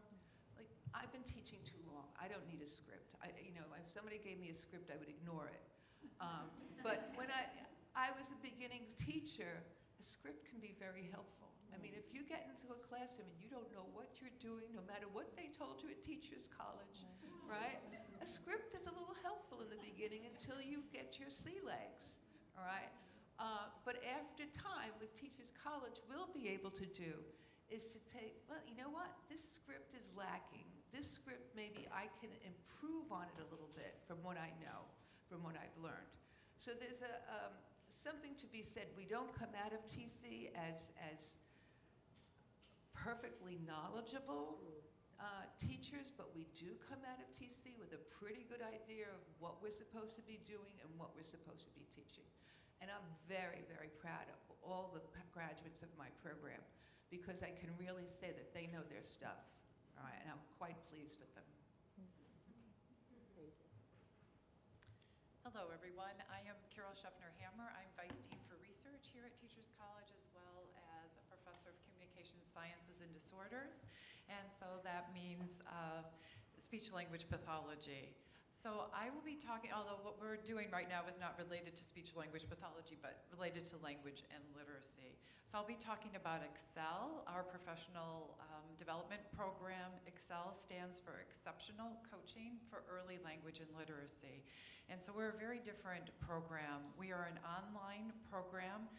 Like, I've been teaching too long. I don't need a script. If somebody gave me a script, I would ignore it. But when I was a beginning teacher, a script can be very helpful. I mean, if you get into a classroom and you don't know what you're doing, no matter what they told you at Teachers College, right? A script is a little helpful in the beginning until you get your sea legs, all right? But after time, with Teachers College, we'll be able to do is to take, well, you know what? This script is lacking. This script, maybe I can improve on it a little bit from what I know, from what I've learned. So there's something to be said. We don't come out of TC as perfectly knowledgeable teachers, but we do come out of TC with a pretty good idea of what we're supposed to be doing and what we're supposed to be teaching. And I'm very, very proud of all the graduates of my program because I can really say that they know their stuff, all right, and I'm quite pleased with them. Hello, everyone. I am Carol Schaffner-Hammer. I'm Vice Dean for Research here at Teachers College, as well as a professor of Communication Sciences and Disorders. And so that means speech-language pathology. So I will be talking, although what we're doing right now is not related to speech-language pathology, but related to language and literacy. So I'll be talking about Excel, our professional development program. Excel stands for Exceptional Coaching for Early Language and Literacy. And so we're a very different program. We are an online program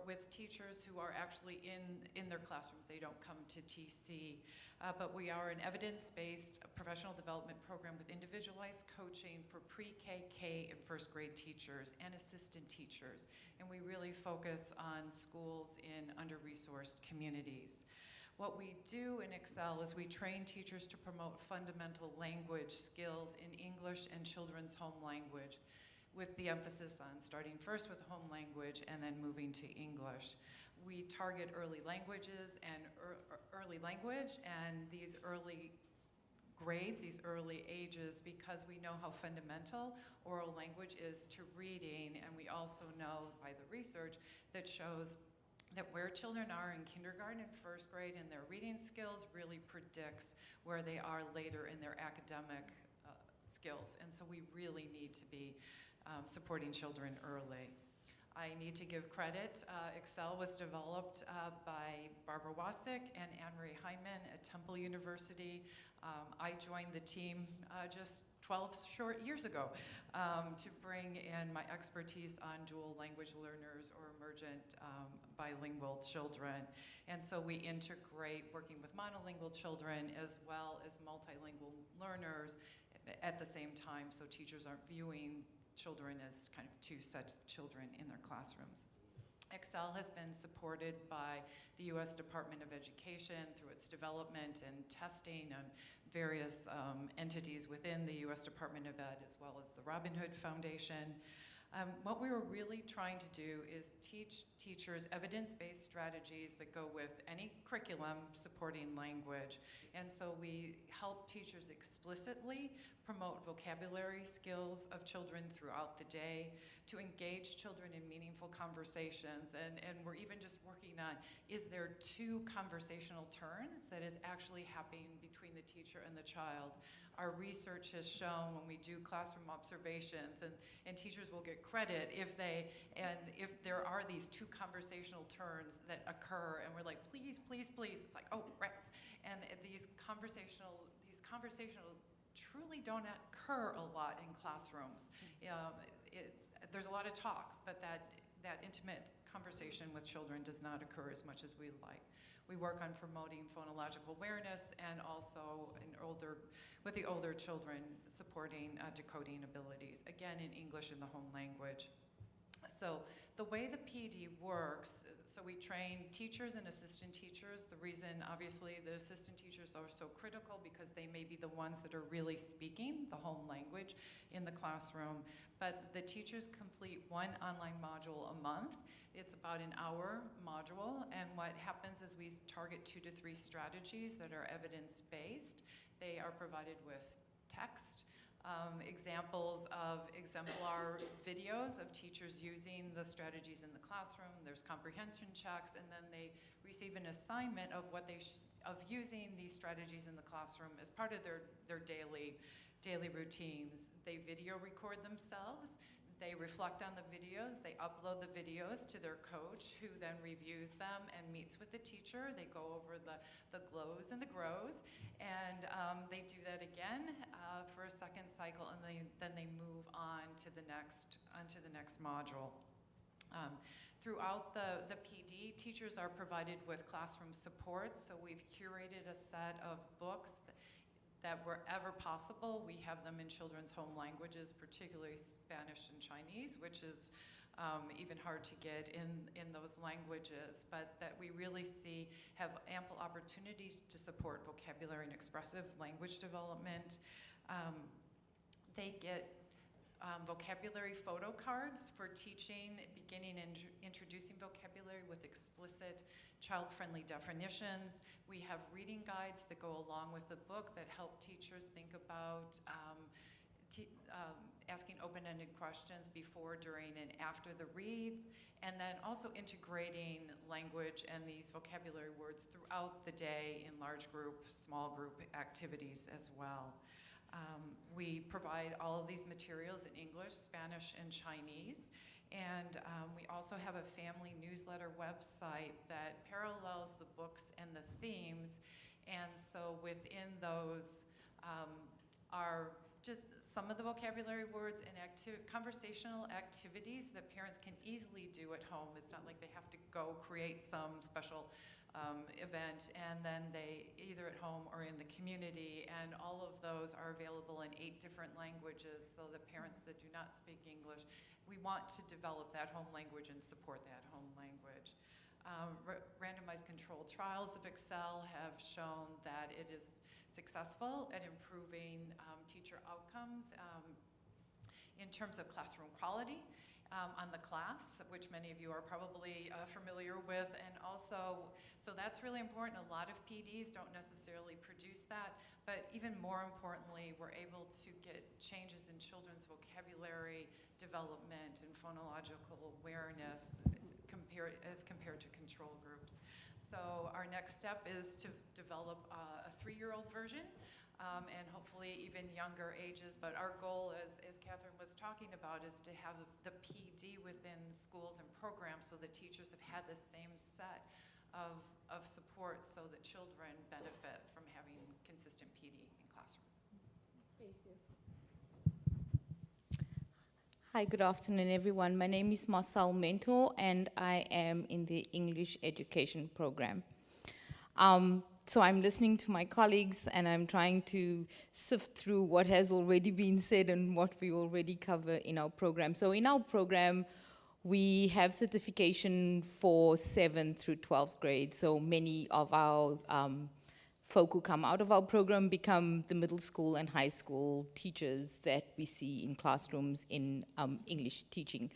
with teachers who are actually in their classrooms. They don't come to TC. But we are an evidence-based professional development program with individualized coaching for pre-K, K, and first grade teachers and assistant teachers. And we really focus on schools in under-resourced communities. What we do in Excel is we train teachers to promote fundamental language skills in English and children's home language, with the emphasis on starting first with home language and then moving to English. We target early languages and early language and these early grades, these early ages, because we know how fundamental oral language is to reading, and we also know by the research that shows that where children are in kindergarten and first grade in their reading skills really predicts where they are later in their academic skills. And so we really need to be supporting children early. I need to give credit. Excel was developed by Barbara Wasick and Anne-Marie Hyman at Temple University. I joined the team just 12 short years ago to bring in my expertise on dual language learners or emergent bilingual children. And so we integrate working with monolingual children as well as multilingual learners at the same time, so teachers aren't viewing children as kind of two sets of children in their classrooms. Excel has been supported by the U.S. Department of Education through its development and testing and various entities within the U.S. Department of Ed, as well as the Robin Hood Foundation. What we were really trying to do is teach teachers evidence-based strategies that go with any curriculum supporting language. And so we help teachers explicitly promote vocabulary skills of children throughout the day, to engage children in meaningful conversations. And we're even just working on, is there two conversational turns that is actually happening between the teacher and the child? Our research has shown when we do classroom observations, and teachers will get credit if there are these two conversational turns that occur, and we're like, please, please, please. It's like, oh, rats. And these conversational truly don't occur a lot in classrooms. There's a lot of talk, but that intimate conversation with children does not occur as much as we like. We work on promoting phonological awareness and also with the older children supporting decoding abilities, again in English in the home language. So the way the PD works, so we train teachers and assistant teachers. The reason, obviously, the assistant teachers are so critical because they may be the ones that are really speaking the home language in the classroom. But the teachers complete one online module a month. It's about an hour module, and what happens is we target 2 to 3 strategies that are evidence-based. They are provided with text, examples of exemplar videos of teachers using the strategies in the classroom. There's comprehension checks, and then they receive an assignment of of using these strategies in the classroom as part of their daily routines. They video record themselves. They reflect on the videos. They upload the videos to their coach, who then reviews them and meets with the teacher. They go over the glows and the grows, and they do that again for a second cycle, and then they move on to the next module. Throughout the PD, teachers are provided with classroom supports, so we've curated a set of books that wherever possible, we have them in children's home languages, particularly Spanish and Chinese, which is even hard to get in those languages, but that we really have ample opportunities to support vocabulary and expressive language development. They get vocabulary photo cards for teaching, beginning and introducing vocabulary with explicit child-friendly definitions. We have reading guides that go along with the book that help teachers think about asking open-ended questions before, during, and after the reads, and then also integrating language and these vocabulary words throughout the day in large group, small group activities as well. We provide all of these materials in English, Spanish, and Chinese. And we also have a family newsletter website that parallels the books and the themes. And so within those are just some of the vocabulary words and conversational activities that parents can easily do at home. It's not like they have to go create some special event, and then they either at home or in the community, and all of those are available in 8 different languages, so that parents that do not speak English, we want to develop that home language and support that home language. Randomized controlled trials of Excel have shown that it is successful at improving teacher outcomes in terms of classroom quality on the class, which many of you are probably familiar with, and also, so that's really important. A lot of PDs don't necessarily produce that, but even more importantly, we're able to get changes in children's vocabulary development and phonological awareness as compared to control groups. So our next step is to develop a 3-year-old version, and hopefully even younger ages. But our goal, as Catherine was talking about, is to have the PD within schools and programs so that teachers have had the same set of support so that children benefit from having consistent PD in classrooms. Hi, good afternoon, everyone. My name is Marcel Mentor, and I am in the English education program. So I'm listening to my colleagues, and I'm trying to sift through what has already been said and what we already cover in our program. So in our program, we have certification for 7th through 12th grade. So many of our folk who come out of our program become the middle school and high school teachers that we see in classrooms in English teaching.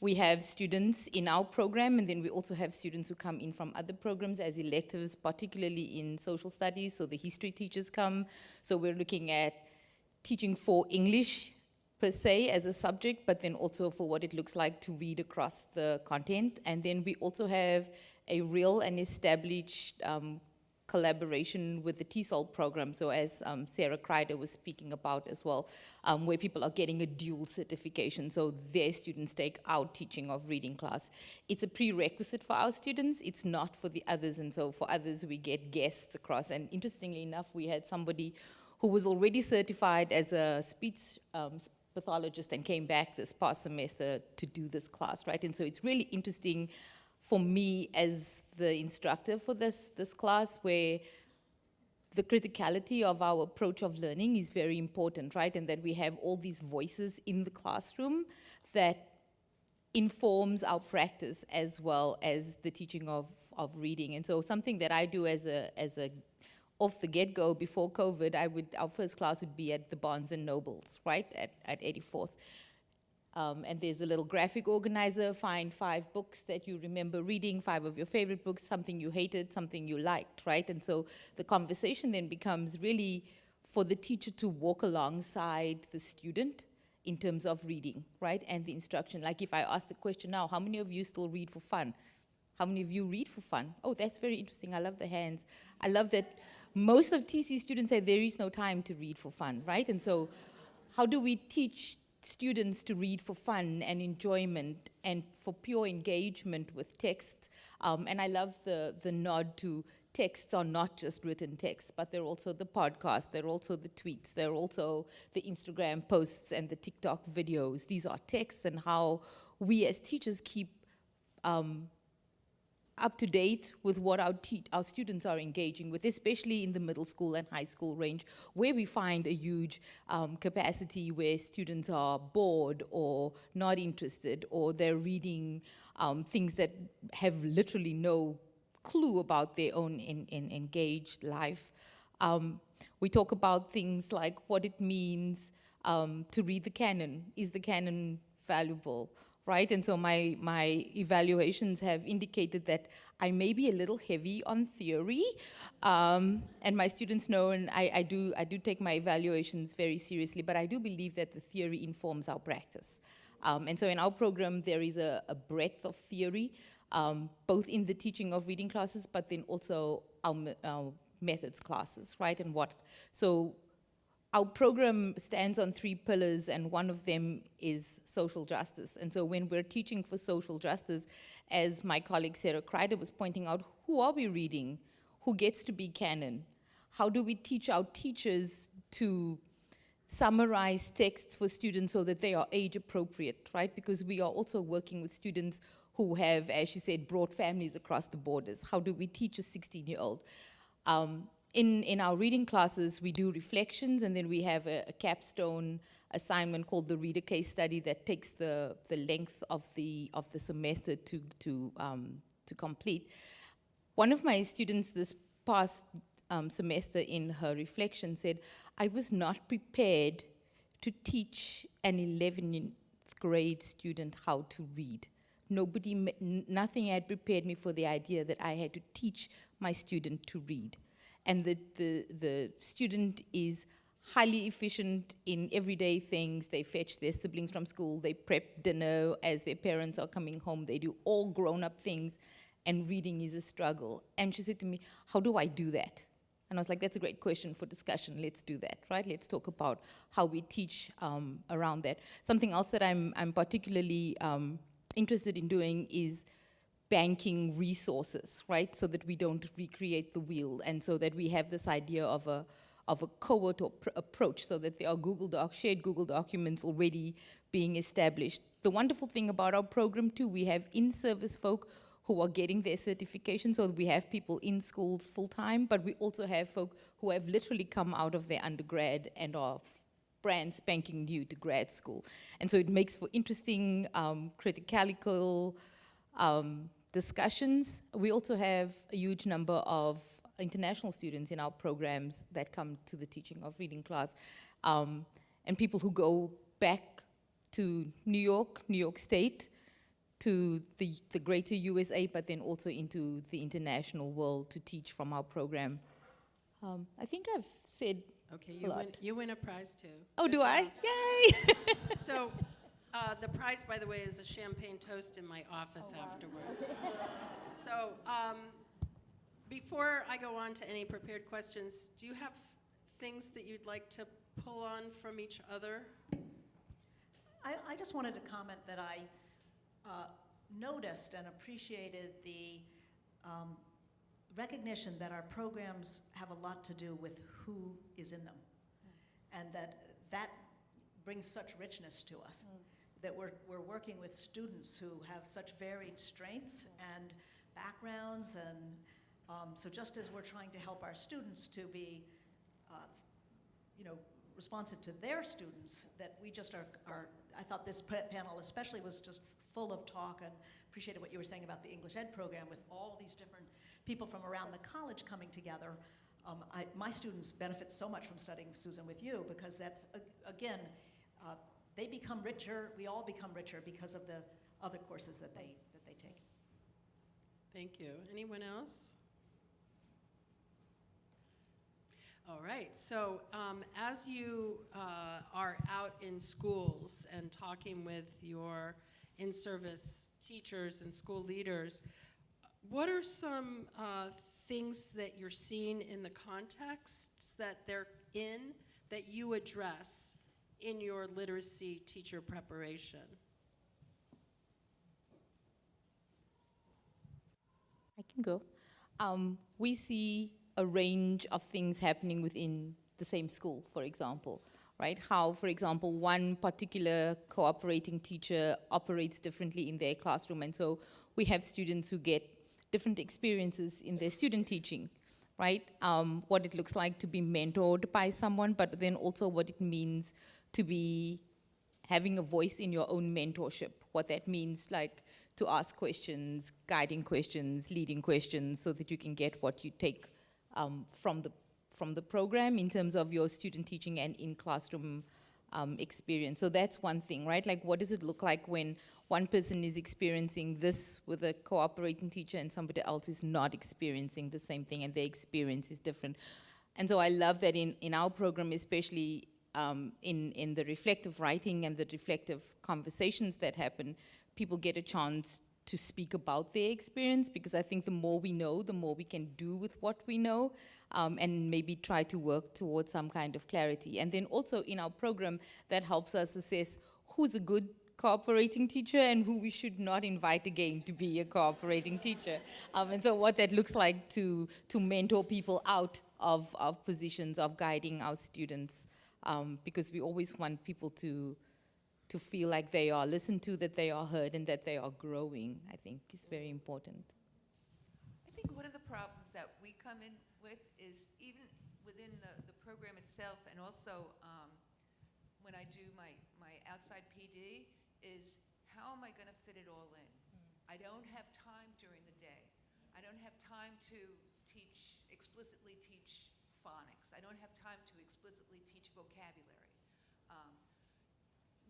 We have students in our program, and then we also have students who come in from other programs as electives, particularly in social studies, so the history teachers come. So we're looking at teaching for English per se as a subject, but then also for what it looks like to read across the content. And then we also have a real and established collaboration with the TESOL program, so as Sarah Kreider was speaking about as well, where people are getting a dual certification, so their students take our teaching of reading class. It's a prerequisite for our students, it's not for the others, and so for others we get guests across. And interestingly enough, we had somebody who was already certified as a speech pathologist and came back this past semester to do this class, right? And so it's really interesting for me as the instructor for this class, where the criticality of our approach of learning is very important, right? And that we have all these voices in the classroom that informs our practice as well as the teaching of reading. And so something that I do as a off the get-go before COVID, our first class would be at the Barnes and Nobles, right, at 84th. And there's a little graphic organizer, find 5 books that you remember reading, 5 of your favorite books, something you hated, something you liked, right? And so the conversation then becomes really for the teacher to walk alongside the student in terms of reading, right? And the instruction. Like if I ask the question now, how many of you still read for fun? How many of you read for fun? Oh, that's very interesting. I love the hands. I love that most of TC students say there is no time to read for fun, right? And so how do we teach students to read for fun and enjoyment and for pure engagement with text? And I love the nod to texts are not just written texts, but they're also the podcasts, they're also the tweets, they're also the Instagram posts and the TikTok videos. These are texts, and how we as teachers keep up to date with what our students are engaging with, especially in the middle school and high school range, where we find a huge capacity where students are bored or not interested, or they're reading things that have literally no clue about their own engaged life. We talk about things like what it means to read the canon. Is the canon valuable? right? And so my evaluations have indicated that I may be a little heavy on theory, and my students know, and I do take my evaluations very seriously, but I do believe that the theory informs our practice. And so in our program, there is a breadth of theory, both in the teaching of reading classes, but then also our methods classes, right? So our program stands on 3 pillars, and one of them is social justice. And so when we're teaching for social justice, as my colleague Sarah Kreider was pointing out, who are we reading? Who gets to be canon? How do we teach our teachers to summarize texts for students so that they are age appropriate, right? Because we are also working with students who have, as she said, brought families across the borders. How do we teach a 16-year-old? In our reading classes, we do reflections, and then we have a capstone assignment called the reader case study that takes the length of the semester to complete. One of my students this past semester in her reflection said, I was not prepared to teach an 11th grade student how to read. Nothing had prepared me for the idea that I had to teach my student to read. And the student is highly efficient in everyday things. They fetch their siblings from school, they prep dinner as their parents are coming home, they do all grown-up things, and reading is a struggle. And she said to me, how do I do that? And I was like, that's a great question for discussion. Let's do that, right? Let's talk about how we teach around that. Something else that I'm particularly interested in doing is banking resources, right? So that we don't recreate the wheel, and so that we have this idea of a cohort approach, so that there are shared Google documents already being established. The wonderful thing about our program too, we have in-service folk who are getting their certification, so we have people in schools full-time, but we also have folk who have literally come out of their undergrad and are brand spanking new to grad school. And so it makes for interesting critical discussions. We also have a huge number of international students in our programs that come to the teaching of reading class, and people who go back to New York State, to the greater USA, but then also into the international world to teach from our program. I think I've said Okay, a lot. you win a prize too. Oh, Good do job. I? Yay! So the prize, by the way, is a champagne toast in my office afterwards. So before I go on to any prepared questions, do you have things that you'd like to pull on from each other? I just wanted to comment that I noticed and appreciated the recognition that our programs have a lot to do with who is in them, and that brings such richness to us, that we're working with students who have such varied strengths and backgrounds, and so just as we're trying to help our students to be responsive to their students, that we just are I thought this panel especially was just full of talk, and appreciated what you were saying about the English Ed program with all these different people from around the college coming together. My students benefit so much from studying, Susan, with you, because that's, again, they become richer, we all become richer because of the other courses that they take. Thank you. Anyone else? All right, so as you are out in schools and talking with your in-service teachers and school leaders, what are some things that you're seeing in the contexts that they're in that you address in your literacy teacher preparation? I can go. We see a range of things happening within the same school, for example, right? How, for example, one particular cooperating teacher operates differently in their classroom, and so we have students who get different experiences in their student teaching, right? What it looks like to be mentored by someone, but then also what it means to be having a voice in your own mentorship, what that means, like to ask questions, guiding questions, leading questions, so that you can get what you take from the program in terms of your student teaching and in-classroom experience. So that's one thing, right? Like, what does it look like when one person is experiencing this with a cooperating teacher and somebody else is not experiencing the same thing and their experience is different? And so I love that in our program, especially in the reflective writing and the reflective conversations that happen, people get a chance to speak about their experience, because I think the more we know, the more we can do with what we know, and maybe try to work towards some kind of clarity. And then also in our program, that helps us assess who's a good cooperating teacher and who we should not invite again to be a cooperating teacher. And so what that looks like to mentor people out of positions of guiding our students, because we always want people to feel like they are listened to, that they are heard, and that they are growing, I think is very important. I think one of the problems that we come in with is even within the program itself, and also when I do my outside PD, is how am I going to fit it all in? I don't have time during the day. I don't have time to explicitly teach phonics. I don't have time to explicitly teach vocabulary.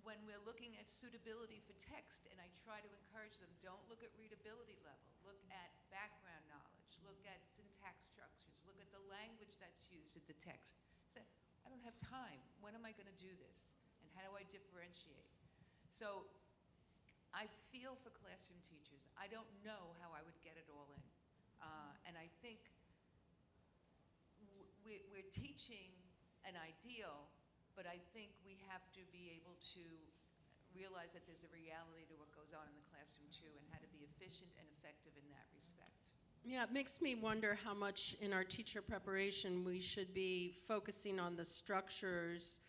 When we're looking at suitability for text, and I try to encourage them, don't look at readability level, look at background knowledge, look at syntax structures, look at the language that's used in the text. So, I don't have time. When am I going to do this? And how do I differentiate? So I feel for classroom teachers. I don't know how I would get it all in. And I think we're teaching an ideal, but I think we have to be able to realize that there's a reality to what goes on in the classroom too, and how to be efficient and effective in that respect. Yeah, it makes me wonder how much in our teacher preparation we should be focusing on the structures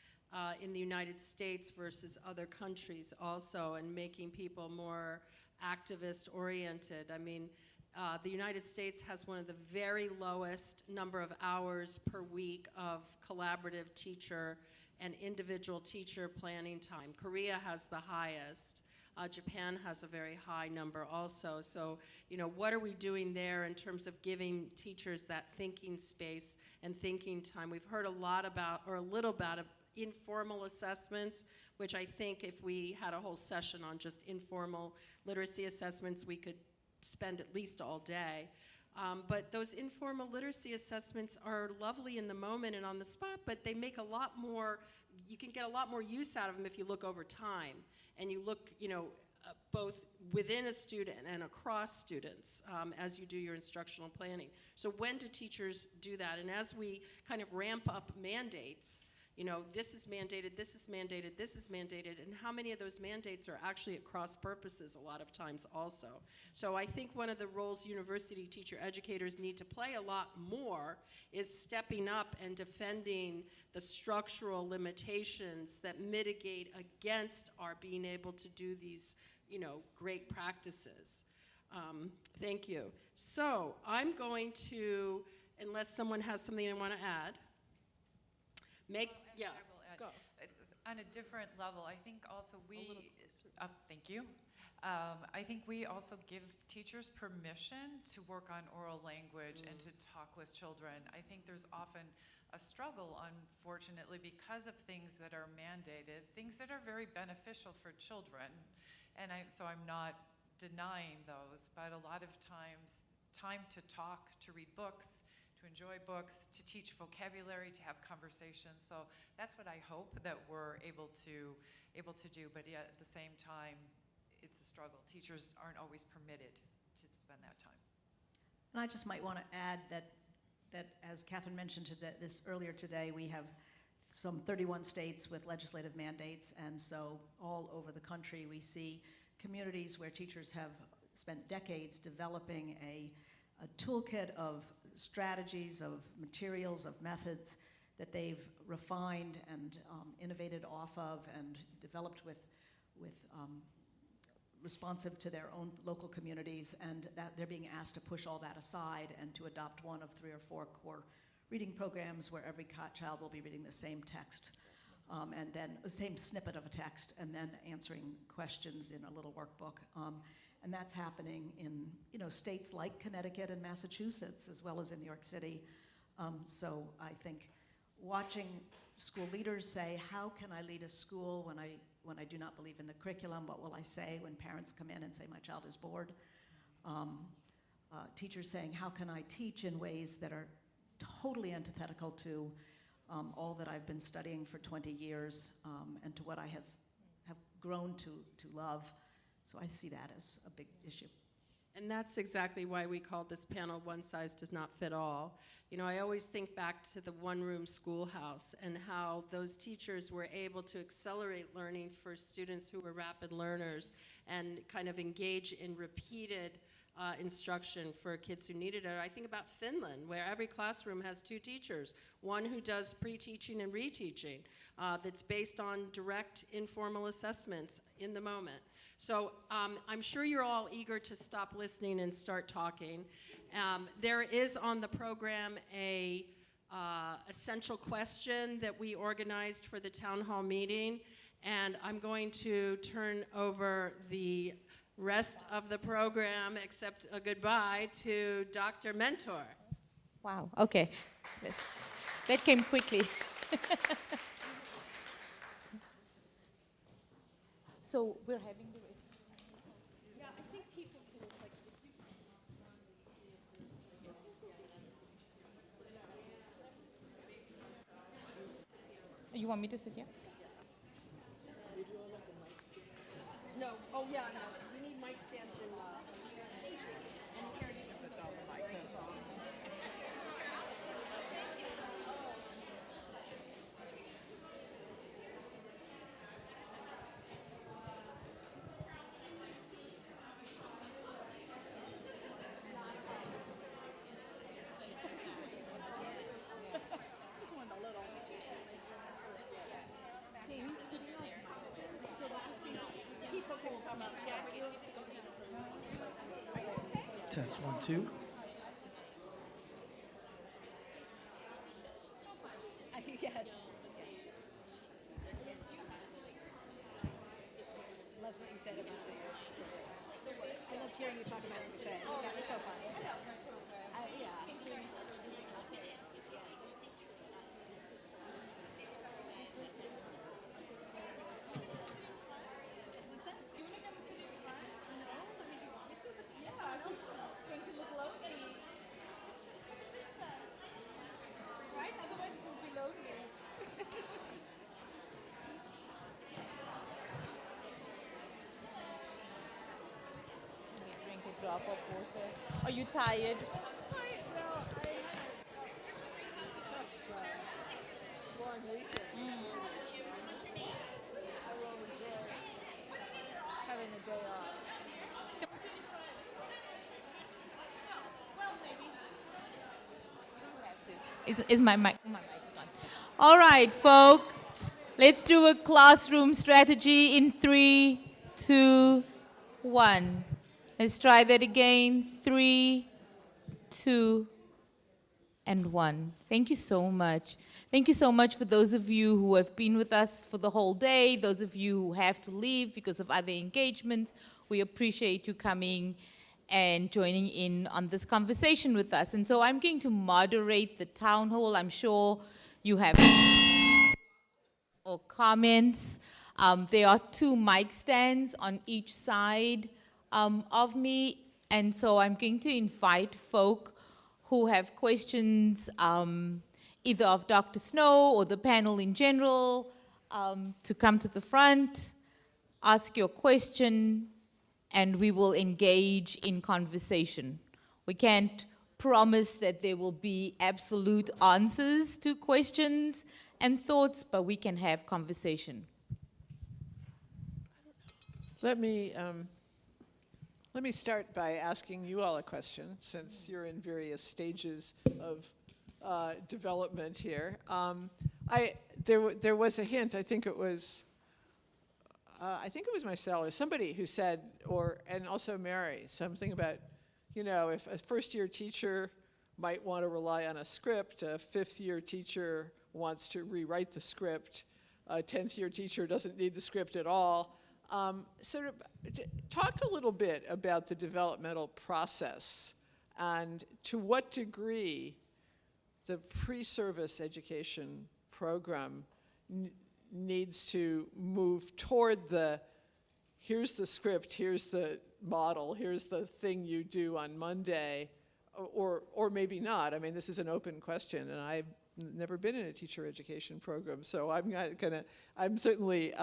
in the United States versus other countries also, and making people more activist oriented. I mean, the United States has one of the very lowest number of hours per week of collaborative teacher and individual teacher planning time. Korea has the highest. Japan has a very high number also. So, you know, what are we doing there in terms of giving teachers that thinking space and thinking time? We've heard a lot about, or a little about, informal assessments, which I think if we had a whole session on just informal literacy assessments, we could spend at least all day. But those informal literacy assessments are lovely in the moment and on the spot, but they make a lot more, you can get a lot more use out of them if you look over time. And you look, you know, both within a student and across students as you do your instructional planning. So when do teachers do that? And as we kind of ramp up mandates, you know, this is mandated, this is mandated, this is mandated, and how many of those mandates are actually at cross purposes a lot of times also. So I think one of the roles university teacher educators need to play a lot more is stepping up and defending the structural limitations that mitigate against our being able to do these, you know, great practices. Thank you. So I'm going to, unless someone has something they want to add, I will add, go. On a different level, I think also thank you. I think we also give teachers permission to work on oral language and to talk with children. I think there's often a struggle, unfortunately, because of things that are mandated, things that are very beneficial for children. And so I'm not denying those, but a lot of times, time to talk, to read books, to enjoy books, to teach vocabulary, to have conversations. So that's what I hope that we're able to do, but yet at the same time, it's a struggle. Teachers aren't always permitted to spend that time. And I just might want to add that as Catherine mentioned earlier today, we have some 31 states with legislative mandates, and so all over the country we see communities where teachers have spent decades developing a toolkit of strategies, of materials, of methods that they've refined and innovated off of and developed with responsive to their own local communities, and that they're being asked to push all that aside and to adopt one of 3 or 4 core reading programs where every child will be reading the same text, and then the same snippet of a text, and then answering questions in a little workbook. And that's happening in, you know, states like Connecticut and Massachusetts, as well as in New York City. So I think watching school leaders say, how can I lead a school when I do not believe in the curriculum? What will I say when parents come in and say my child is bored? Teachers saying, how can I teach in ways that are totally antithetical to all that I've been studying for 20 years and to what I have grown to love. So I see that as a big issue. And that's exactly why we called this panel One Size Does Not Fit All. You know, I always think back to the one-room schoolhouse and how those teachers were able to accelerate learning for students who were rapid learners and kind of engage in repeated instruction for kids who needed it. I think about Finland, where every classroom has 2 teachers, one who does pre-teaching and reteaching, that's based on direct informal assessments in the moment. So I'm sure you're all eager to stop listening and start talking. There is on the program a essential question that we organized for the town hall meeting, and I'm going to turn over the rest of the program, except a goodbye, to Dr. Mentor. Wow, okay. That came quickly. So we're having the rest. Yeah, I think people can, like, You want me to sit here? no, oh yeah, no, we need mic stands in Test 1, 2. Yes. Love what you said about I loved hearing you talk about it today. That was so fun. Yeah. Drink a drop of water. Are you tired? long weekend. I will enjoy having a day off. Is my mic? My mic is on. All right, folk. Let's do a classroom strategy in 3, 2, 1. Let's try that again. 3, 2, and 1. Thank you so much. Thank you so much for those of you who have been with us for the whole day, those of you who have to leave because of other engagements. We appreciate you coming and joining in on this conversation with us. And so I'm going to moderate the town hall. I'm sure you have or comments. There are 2 mic stands on each side of me. And so I'm going to invite folk who have questions either of Dr. Snow or the panel in general to come to the front, ask your question, and we will engage in conversation. We can't promise that there will be absolute answers to questions and thoughts, but we can have conversation. Let me start by asking you all a question, since you're in various stages of development here. There was a hint. I think it was Marcel or somebody who said, and also Mary, something about, if a first-year teacher might want to rely on a script, a 5th-year teacher wants to rewrite the script, a 10th-year teacher doesn't need the script at all. Sort of talk a little bit about the developmental process and to what degree the pre-service education program needs to move toward the, here's the script, here's the model, here's the thing you do on Monday, or maybe not. I mean, this is an open question, and I've never been in a teacher education program, so I'm not gonna, I'm certainly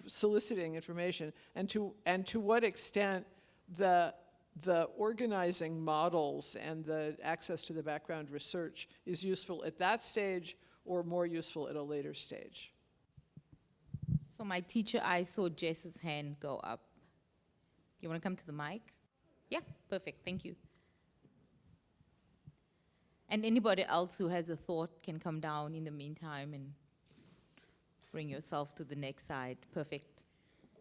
soliciting information, and to what extent the organizing models and the access to the background research is useful at that stage or more useful at a later stage. So my teacher, I saw Jess's hand go up. You want to come to the mic? Yeah, perfect, thank you. And anybody else who has a thought can come down in the meantime and bring yourself to the next side. Perfect.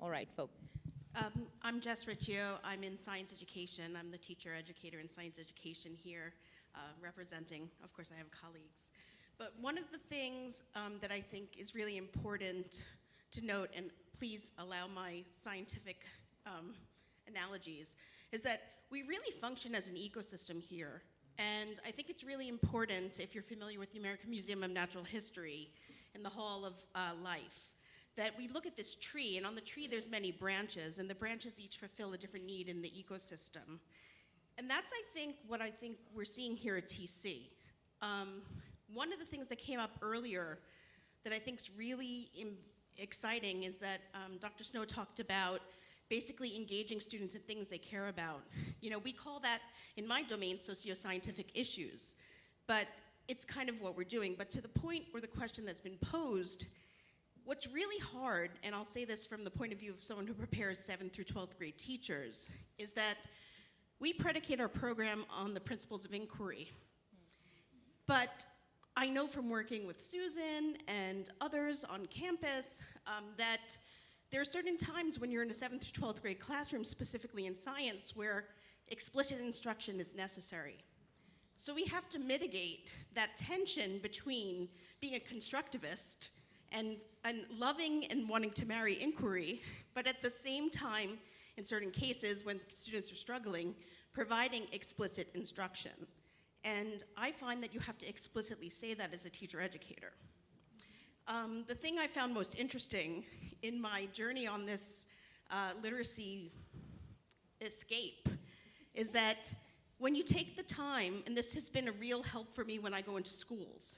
All right, folks. I'm Jess Riccio. I'm in science education. I'm the teacher educator in science education here, representing, of course, I have colleagues. But one of the things that I think is really important to note, and please allow my scientific analogies, is that we really function as an ecosystem here. And I think it's really important, if you're familiar with the American Museum of Natural History and the Hall of Life, that we look at this tree, and on the tree there's many branches, and the branches each fulfill a different need in the ecosystem. And that's, I think, what I think we're seeing here at TC. One of the things that came up earlier that I think is really exciting is that Dr. Snow talked about basically engaging students in things they care about. You know, we call that, in my domain, socioscientific issues, but it's kind of what we're doing. But to the point where the question that's been posed, what's really hard, and I'll say this from the point of view of someone who prepares 7th through 12th grade teachers, is that we predicate our program on the principles of inquiry. But I know from working with Susan and others on campus that there are certain times when you're in a 7th through 12th grade classroom, specifically in science, where explicit instruction is necessary. So we have to mitigate that tension between being a constructivist and loving and wanting to marry inquiry, but at the same time, in certain cases when students are struggling, providing explicit instruction. And I find that you have to explicitly say that as a teacher educator. The thing I found most interesting in my journey on this literacy escape is that when you take the time, and this has been a real help for me when I go into schools,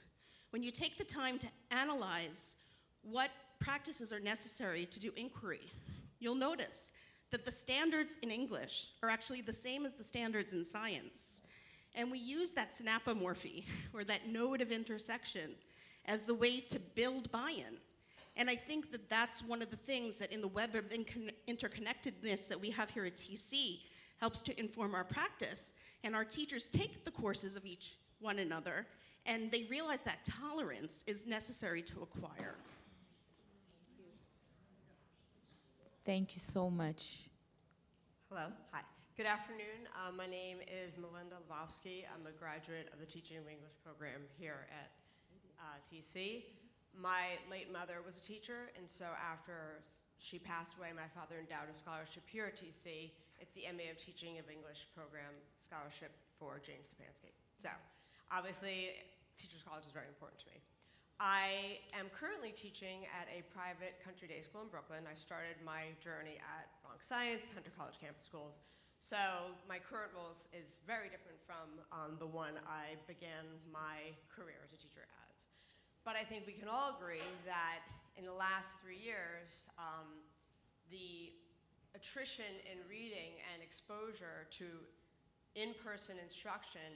when you take the time to analyze what practices are necessary to do inquiry, you'll notice that the standards in English are actually the same as the standards in science. And we use that synapomorphy, or that node of intersection, as the way to build buy-in. And I think that that's one of the things that in the web of interconnectedness that we have here at TC helps to inform our practice. And our teachers take the courses of each one another, and they realize that tolerance is necessary to acquire. Thank you so much. Hello, hi. Good afternoon. My name is Melinda Lvovsky. I'm a graduate of the Teaching of English program here at TC. My late mother was a teacher, and so after she passed away, my father endowed a scholarship here at TC. It's the MA of Teaching of English program scholarship for Jane Stepanski. So obviously, Teachers College is very important to me. I am currently teaching at a private country day school in Brooklyn. I started my journey at Bronx Science, Hunter College Campus Schools. So my current role is very different from the one I began my career as a teacher as. But I think we can all agree that in the last 3 years, the attrition in reading and exposure to in-person instruction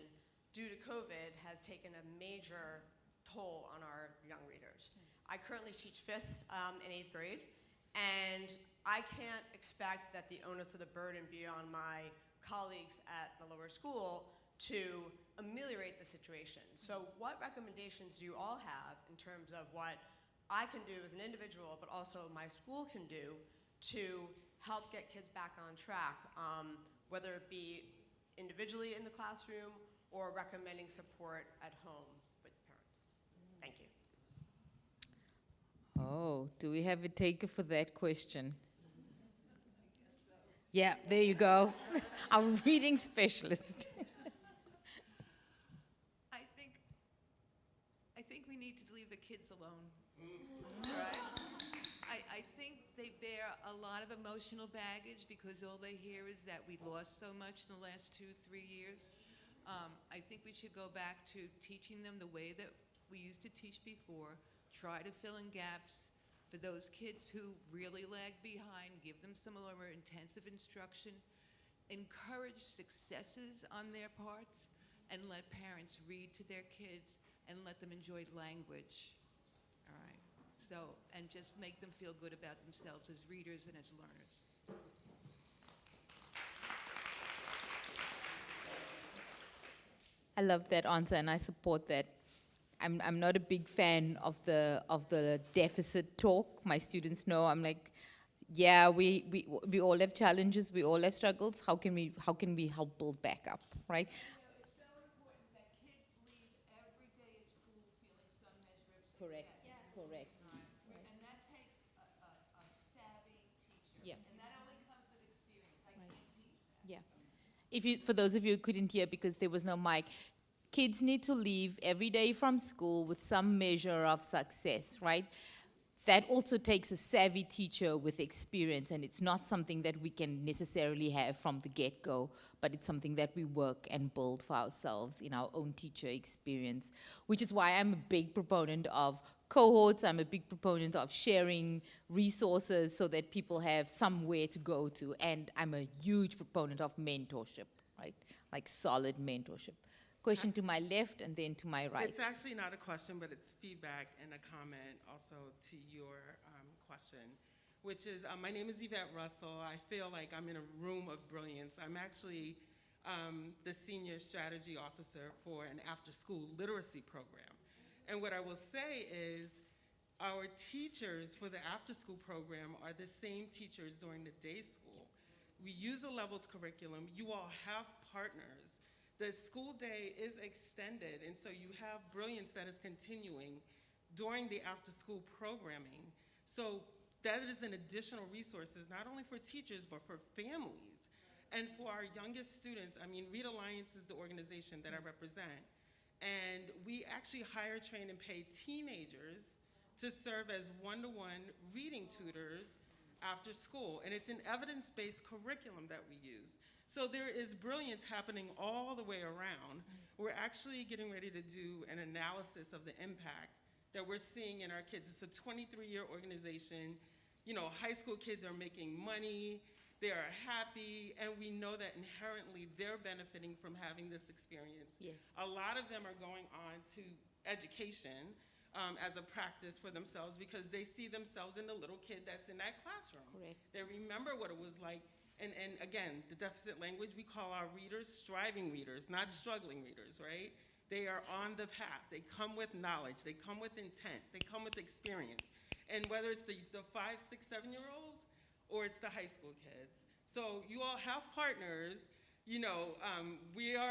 due to COVID has taken a major toll on our young readers. I currently teach 5th and 8th grade, and I can't expect that the onus of the burden be on my colleagues at the lower school to ameliorate the situation. So what recommendations do you all have in terms of what I can do as an individual, but also my school can do to help get kids back on track, whether it be individually in the classroom or recommending support at home with parents? Thank you. Oh, do we have a taker for that question? Yeah, there you go. Our reading specialist. I think kids alone. Right? I think they bear a lot of emotional baggage because all they hear is that we lost so much in the last 2-3 years. I think we should go back to teaching them the way that we used to teach before, try to fill in gaps for those kids who really lag behind, give them some more intensive instruction, encourage successes on their parts, and let parents read to their kids and let them enjoy language. All right. So, and just make them feel good about themselves as readers and as learners. I love that answer, and I support that. I'm not a big fan of the deficit talk. My students know I'm like, yeah, we all have challenges, we all have struggles. How can we help build back up, right? You know, it's so important that kids leave every day at school feeling some measure of success. Correct. Yes. Correct. Right. And that takes a savvy teacher. Yeah. And that only comes with experience. I can't teach that. Yeah. For those of you who couldn't hear because there was no mic, kids need to leave every day from school with some measure of success, right? That also takes a savvy teacher with experience, and it's not something that we can necessarily have from the get-go, but it's something that we work and build for ourselves in our own teacher experience, which is why I'm a big proponent of cohorts. I'm a big proponent of sharing resources so that people have somewhere to go to, and I'm a huge proponent of mentorship, right? Like solid mentorship. Question to my left and then to my right. It's actually not a question, but it's feedback and a comment also to your question, which is, my name is Yvette Russell. I feel like I'm in a room of brilliance. I'm actually the Senior Strategy Officer for an after-school literacy program. And what I will say is, our teachers for the after-school program are the same teachers during the day school. We use a leveled curriculum. You all have partners. The school day is extended, and so you have brilliance that is continuing during the after-school programming. So that is an additional resources, not only for teachers, but for families. And for our youngest students, I mean, Read Alliance is the organization that I represent, and we actually hire, train, and pay teenagers to serve as one-to-one reading tutors after school, and it's an evidence-based curriculum that we use. So there is brilliance happening all the way around. We're actually getting ready to do an analysis of the impact that we're seeing in our kids. It's a 23-year organization. You know, high school kids are making money, they are happy, and we know that inherently they're benefiting from having this experience. Yes. A lot of them are going on to education as a practice for themselves because they see themselves in the little kid that's in that classroom. Correct. They remember what it was like. And again, the deficit language, we call our readers striving readers, not struggling readers, right? They are on the path. They come with knowledge. They come with intent. They come with experience. And whether it's the 5, 6, 7-year-olds or it's the high school kids. So you all have partners. You know,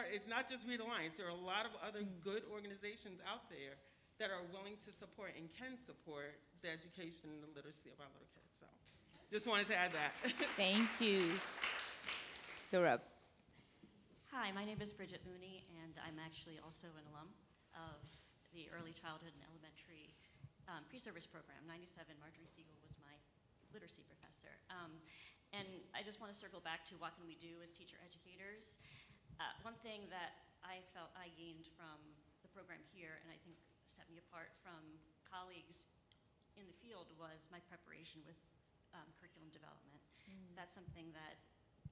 it's not just Read Alliance. There are a lot of other good organizations out there that are willing to support and can support the education and the literacy of our little kids. So. Just wanted to add that. Thank you. You're up. Hi, my name is Bridget Mooney, and I'm actually also an alum of the Early Childhood and Elementary Pre-Service Program. 97, Marjorie Siegel was my literacy professor. And I just want to circle back to what can we do as teacher educators. One thing that I felt I gained from the program here, and I think set me apart from colleagues in the field, was my preparation with curriculum development. That's something that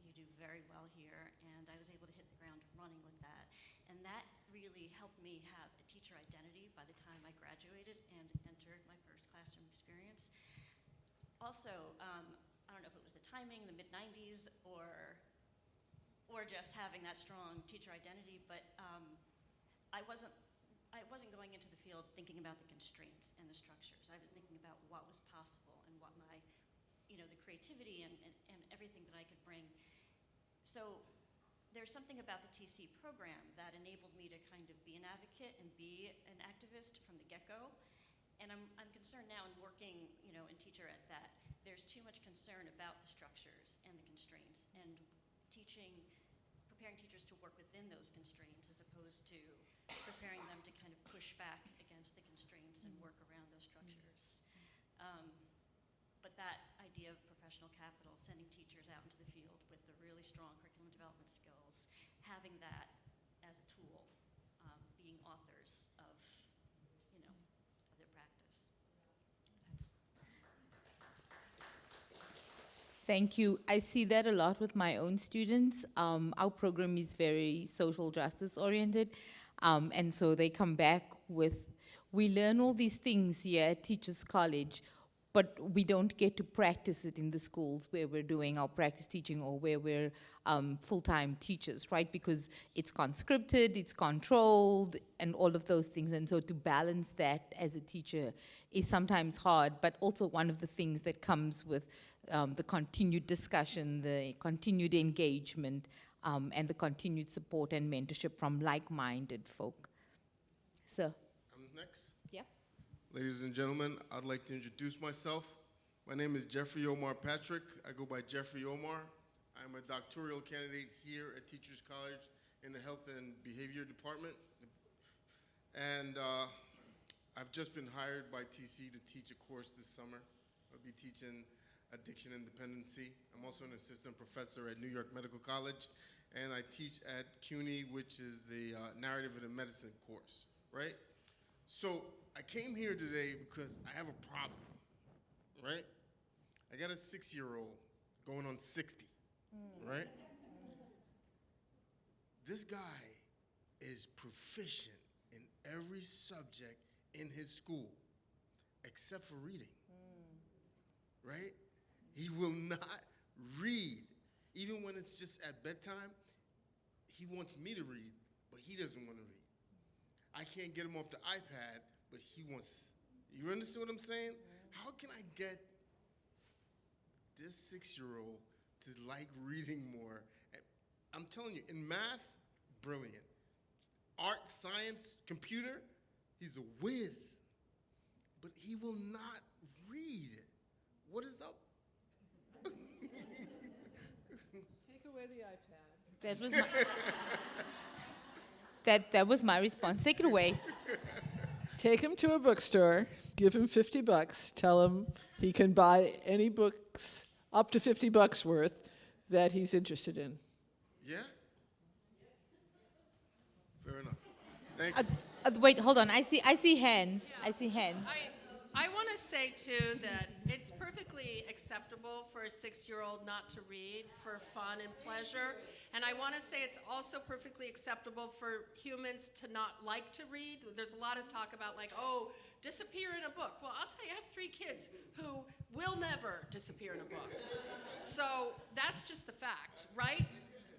you do very well here, and I was able to hit the ground running with that. And that really helped me have a teacher identity by the time I graduated and entered my first classroom experience. Also, I don't know if it was the timing, the mid-90s, or just having that strong teacher identity, but I wasn't going into the field thinking about the constraints and the structures. I was thinking about what was possible and what my, the creativity and everything that I could bring. So there's something about the TC program that enabled me to kind of be an advocate and be an activist from the get-go. And I'm concerned now in working, in teacher ed, that there's too much concern about the structures and the constraints, and preparing teachers to work within those constraints as opposed to preparing them to kind of push back against the constraints and work around those structures. But that idea of professional capital, sending teachers out into the field with the really strong curriculum development skills, having that as a tool, being authors of, you know, of their practice. Thank you. I see that a lot with my own students. Our program is very social justice oriented. And so they come back with, we learn all these things here at Teachers College, but we don't get to practice it in the schools where we're doing our practice teaching or where we're full-time teachers, right? Because it's conscripted, it's controlled, and all of those things. And so to balance that as a teacher is sometimes hard, but also one of the things that comes with the continued discussion, the continued engagement, and the continued support and mentorship from like-minded folk. So. I'm next. Yeah. Ladies and gentlemen, I'd like to introduce myself. My name is Jeffrey Omar Patrick. I go by Jeffrey Omar. I'm a doctoral candidate here at Teachers College in the Health and Behavior Department. And I've just been hired by TC to teach a course this summer. I'll be teaching addiction and dependency. I'm also an assistant professor at New York Medical College, and I teach at CUNY, which is the narrative in the medicine course, right? So I came here today because I have a problem, right? I got a 6-year-old going on 60, right? This guy is proficient in every subject in his school, except for reading, right? He will not read. Even when it's just at bedtime, he wants me to read, but he doesn't want to read. I can't get him off the iPad, but he wants, you understand what I'm saying? How can I get this 6-year-old to like reading more? I'm telling you, in math, brilliant. Art, science, computer, he's a whiz. But he will not read. What is up? Take away the iPad. That was my, that was my response. Take it away. Take him to a bookstore, give him $50, tell him he can buy any books up to $50 worth that he's interested in. Yeah? Fair enough. Thank you. Wait, hold on. I see hands. I see hands. I want to say, too, that it's perfectly acceptable for a 6-year-old not to read for fun and pleasure. And I want to say it's also perfectly acceptable for humans to not like to read. There's a lot of talk about, like, oh, disappear in a book. Well, I'll tell you, I have 3 kids who will never disappear in a book. So that's just the fact, right?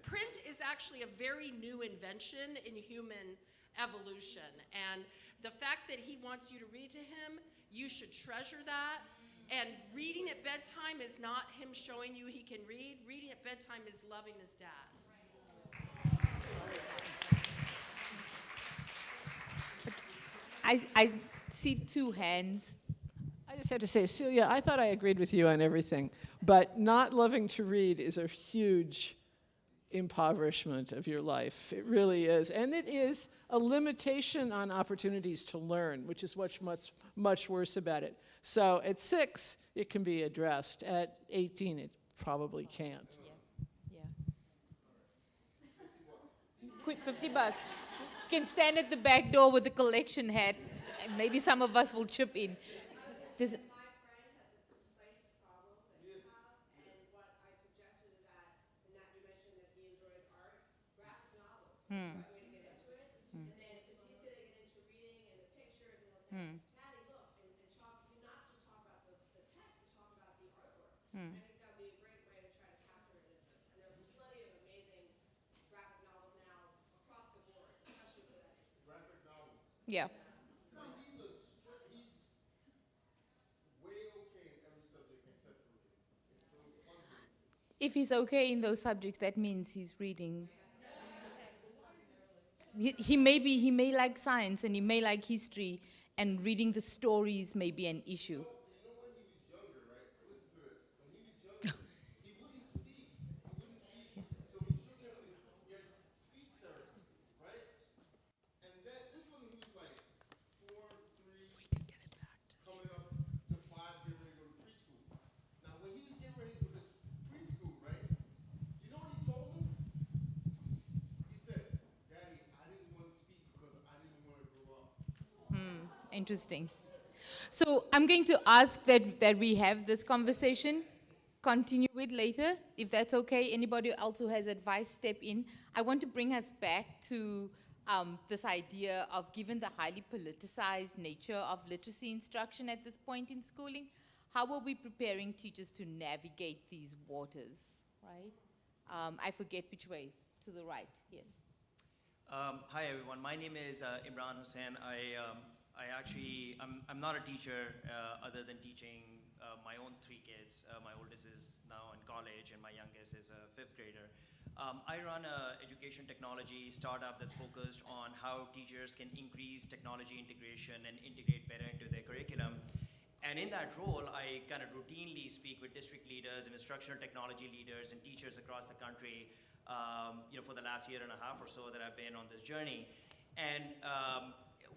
Print is actually a very new invention in human evolution. And the fact that he wants you to read to him, you should treasure that. And reading at bedtime is not him showing you he can read. Reading at bedtime is loving his dad. I see 2 hands. I just have to say, Celia, I thought I agreed with you on everything, but not loving to read is a huge impoverishment of your life. It really is. And it is a limitation on opportunities to learn, which is what's much worse about it. So at 6, it can be addressed. At 18, it probably can't. Yeah. Quick, $50. Can stand at the back door with a collection hat, and maybe some of us will chip in. There's, Hmm. Hmm. Hmm. Hmm. I think that would be a great way to try to capture his interest. And there's plenty of amazing graphic novels now across the board, especially for that age. Graphic novels. Yeah. He's way okay in every subject except for reading. It's so unbelievable. If he's okay in those subjects, that means he's reading. He may like science and he may like history, and reading the stories may be an issue. You know when he was younger, right? Listen to this. When he was younger, he wouldn't speak. So we took him to get speech therapy, right? And then this one, he was like 4, interesting. So I'm going to ask that we have this conversation, continue it later, if that's okay. Anybody else who has advice, step in. I want to bring us back to this idea of, given the highly politicized nature of literacy instruction at this point in schooling, how are we preparing teachers to navigate these waters, right? I forget which way, to the right, yes. Hi everyone, my name is Imran Hussain. I'm not a teacher other than teaching my own 3 kids. My oldest is now in college and my youngest is a 5th grader. I run an education technology startup that's focused on how teachers can increase technology integration and integrate better into their curriculum. And in that role, I kind of routinely speak with district leaders and instructional technology leaders and teachers across the country, for the last year and a half or so that I've been on this journey. And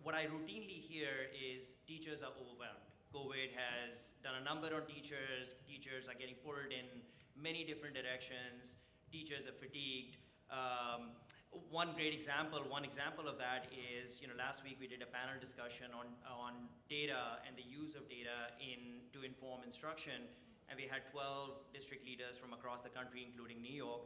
what I routinely hear is teachers are overwhelmed. COVID has done a number on teachers. Teachers are getting pulled in many different directions. Teachers are fatigued. One example of that is, last week we did a panel discussion on data and the use of data to inform instruction, and we had 12 district leaders from across the country, including New York.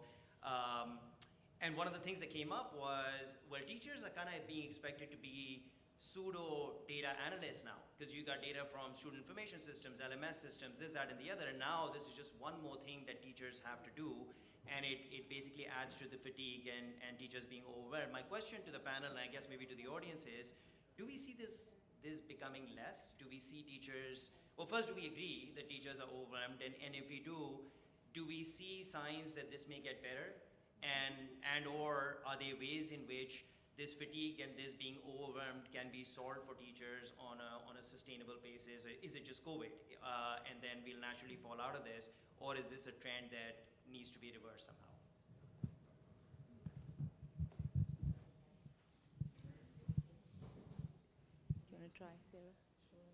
And one of the things that came up was, well, teachers are kind of being expected to be pseudo data analysts now, because you got data from student information systems, LMS systems, this, that, and the other, and now this is just one more thing that teachers have to do. And it basically adds to the fatigue and teachers being overwhelmed. My question to the panel, and I guess maybe to the audience, is, do we see this becoming less? Do we see teachers, well, first, do we agree that teachers are overwhelmed? And if we do we see signs that this may get better? And or are there ways in which this fatigue and this being overwhelmed can be solved for teachers on a sustainable basis? Or is it just COVID? And then we'll naturally fall out of this? Or is this a trend that needs to be reversed somehow? Do you want to try, Sarah? Sure.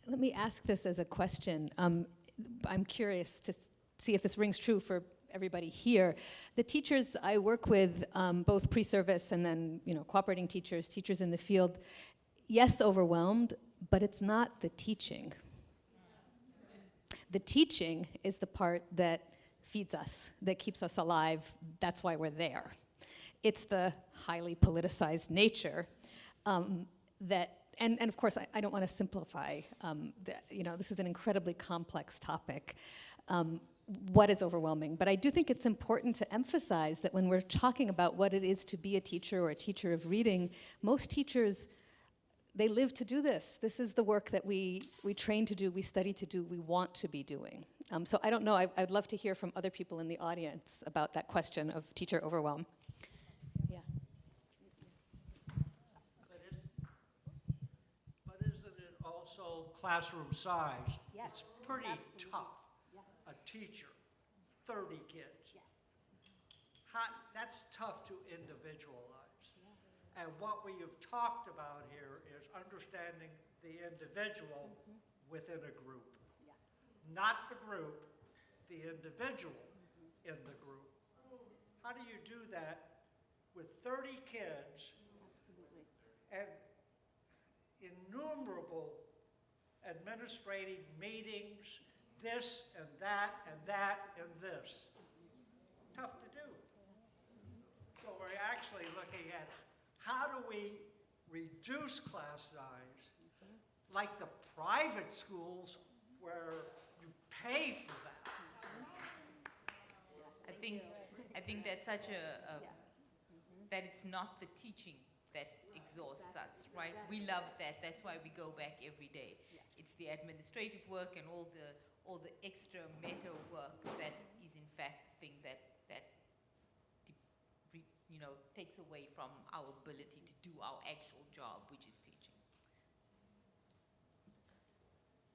Let me ask this as a question. I'm curious to see if this rings true for everybody here. The teachers I work with, both pre-service and then cooperating teachers in the field, yes, overwhelmed, but it's not the teaching. The teaching is the part that feeds us, that keeps us alive. That's why we're there. It's the highly politicized nature that, and of course, I don't want to simplify. This is an incredibly complex topic. What is overwhelming? But I do think it's important to emphasize that when we're talking about what it is to be a teacher or a teacher of reading, most teachers, they live to do this. This is the work that we train to do, we study to do, we want to be doing. So I don't know, I'd love to hear from other people in the audience about that question of teacher overwhelm. Yeah. But isn't it also classroom size? Yes, it's pretty absolutely. tough. Yeah. A teacher, 30 kids. Yes. That's tough to individualize. And what we have talked about here is understanding the individual within a group. Yeah. Not the group, the individual in the group. How do you do that with 30 kids Absolutely. and innumerable administrative meetings, this and that and that and this? Tough to do. So we're actually looking at how do we reduce class size like the private schools where you pay for that? I think that's such that it's not the teaching that exhausts us, right? We love that. That's why we go back every day. It's the administrative work and all the extra meta work that is in fact the thing that takes away from our ability to do our actual job, which is teaching.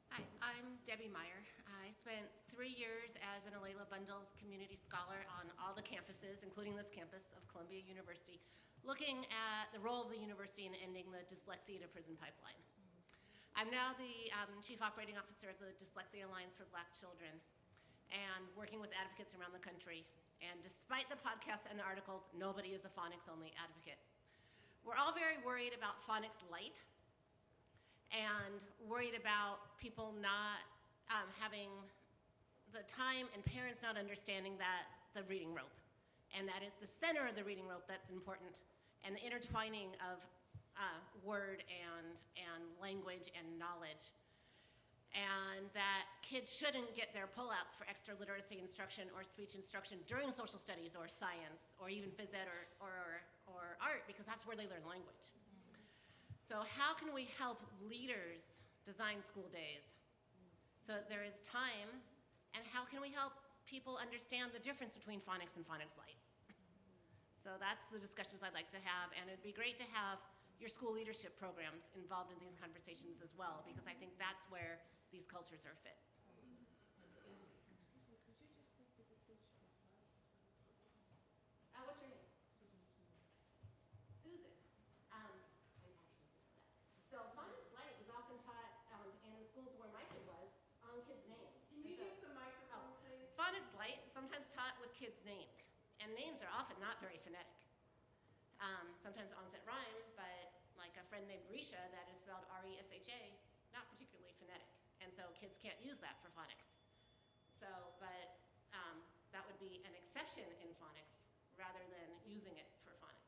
Hi, I'm Debbie Meyer. I spent 3 years as an Alayla Bundles community scholar on all the campuses, including this campus of Columbia University, looking at the role of the university in ending the dyslexia to prison pipeline. I'm now the Chief Operating Officer of the Dyslexia Alliance for Black Children and working with advocates around the country. And despite the podcasts and the articles, nobody is a phonics-only advocate. we're all very worried about phonics light and worried about people not having the time and parents not understanding that the reading rope, and that is the center of the reading rope that's important, and the intertwining of word and language and knowledge, and that kids shouldn't get their pullouts for extra literacy instruction or speech instruction during social studies or science or even phys ed or art, because that's where they learn language. So how can we help leaders design school days so that there is time, and how can we help people understand the difference between phonics and phonics light? So that's the discussions I'd like to have, and it'd be great to have your school leadership programs involved in these conversations as well, because I think that's where these cultures are fit. What's your name? Susan. So phonics light is often taught in schools where my kid was on kids' names. Can you use the microphone, please? Phonics light is sometimes taught with kids' names, and names are often not very phonetic. Sometimes onset rhyme, but like a friend named Risha, that is spelled R-E-S-H-A, not particularly phonetic, and so kids can't use that for phonics. So, but that would be an exception in phonics rather than using it for phonics.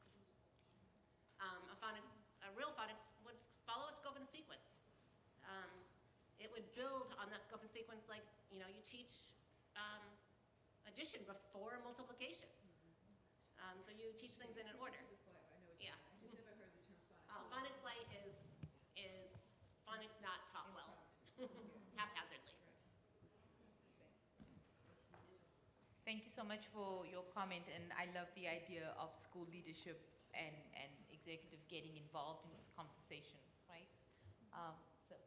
A real phonics would follow a scope and sequence. It would build on that scope and sequence, like, you know, you teach addition before multiplication. So you teach things in an order. Yeah. I just never heard the term phonics. Phonics light is phonics not taught well, haphazardly. Thank you so much for your comment, and I love the idea of school leadership and executive getting involved in this conversation, right? So.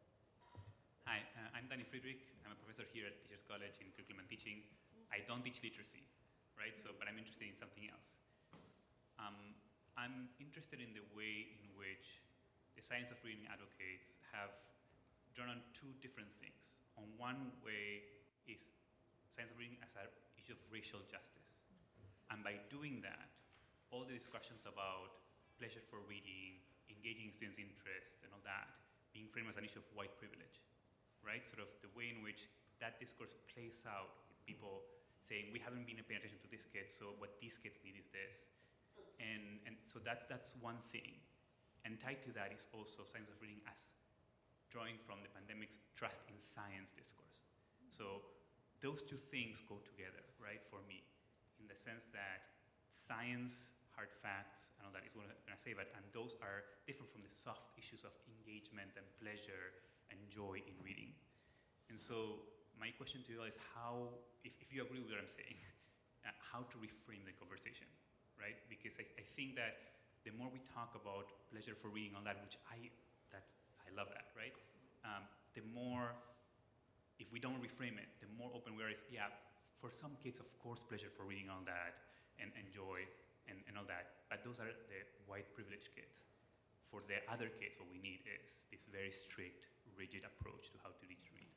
Hi, I'm Danny Friedrich. I'm a professor here at Teachers College in Curriculum and Teaching. I don't teach literacy, right? So, but I'm interested in something else. I'm interested in the way in which the science of reading advocates have drawn on two different things. On one way is science of reading as an issue of racial justice. And by doing that, all the discussions about pleasure for reading, engaging students' interests and all that, being framed as an issue of white privilege, right? Sort of the way in which that discourse plays out with people saying, we haven't been paying attention to this kid, so what these kids need is this. And so that's one thing. And tied to that is also science of reading as drawing from the pandemic's trust in science discourse. So those two things go together, right, for me, in the sense that science, hard facts, and all that is what I'm going to say, and those are different from the soft issues of engagement and pleasure and joy in reading. And so my question to you all is how, if you agree with what I'm saying, how to reframe the conversation, right? Because I think that the more we talk about pleasure for reading on that, which I love that, right? The more, if we don't reframe it, the more open we are is, yeah, for some kids, of course, pleasure for reading on that and joy and all that, but those are the white privileged kids. For the other kids, what we need is this very strict, rigid approach to how to teach read.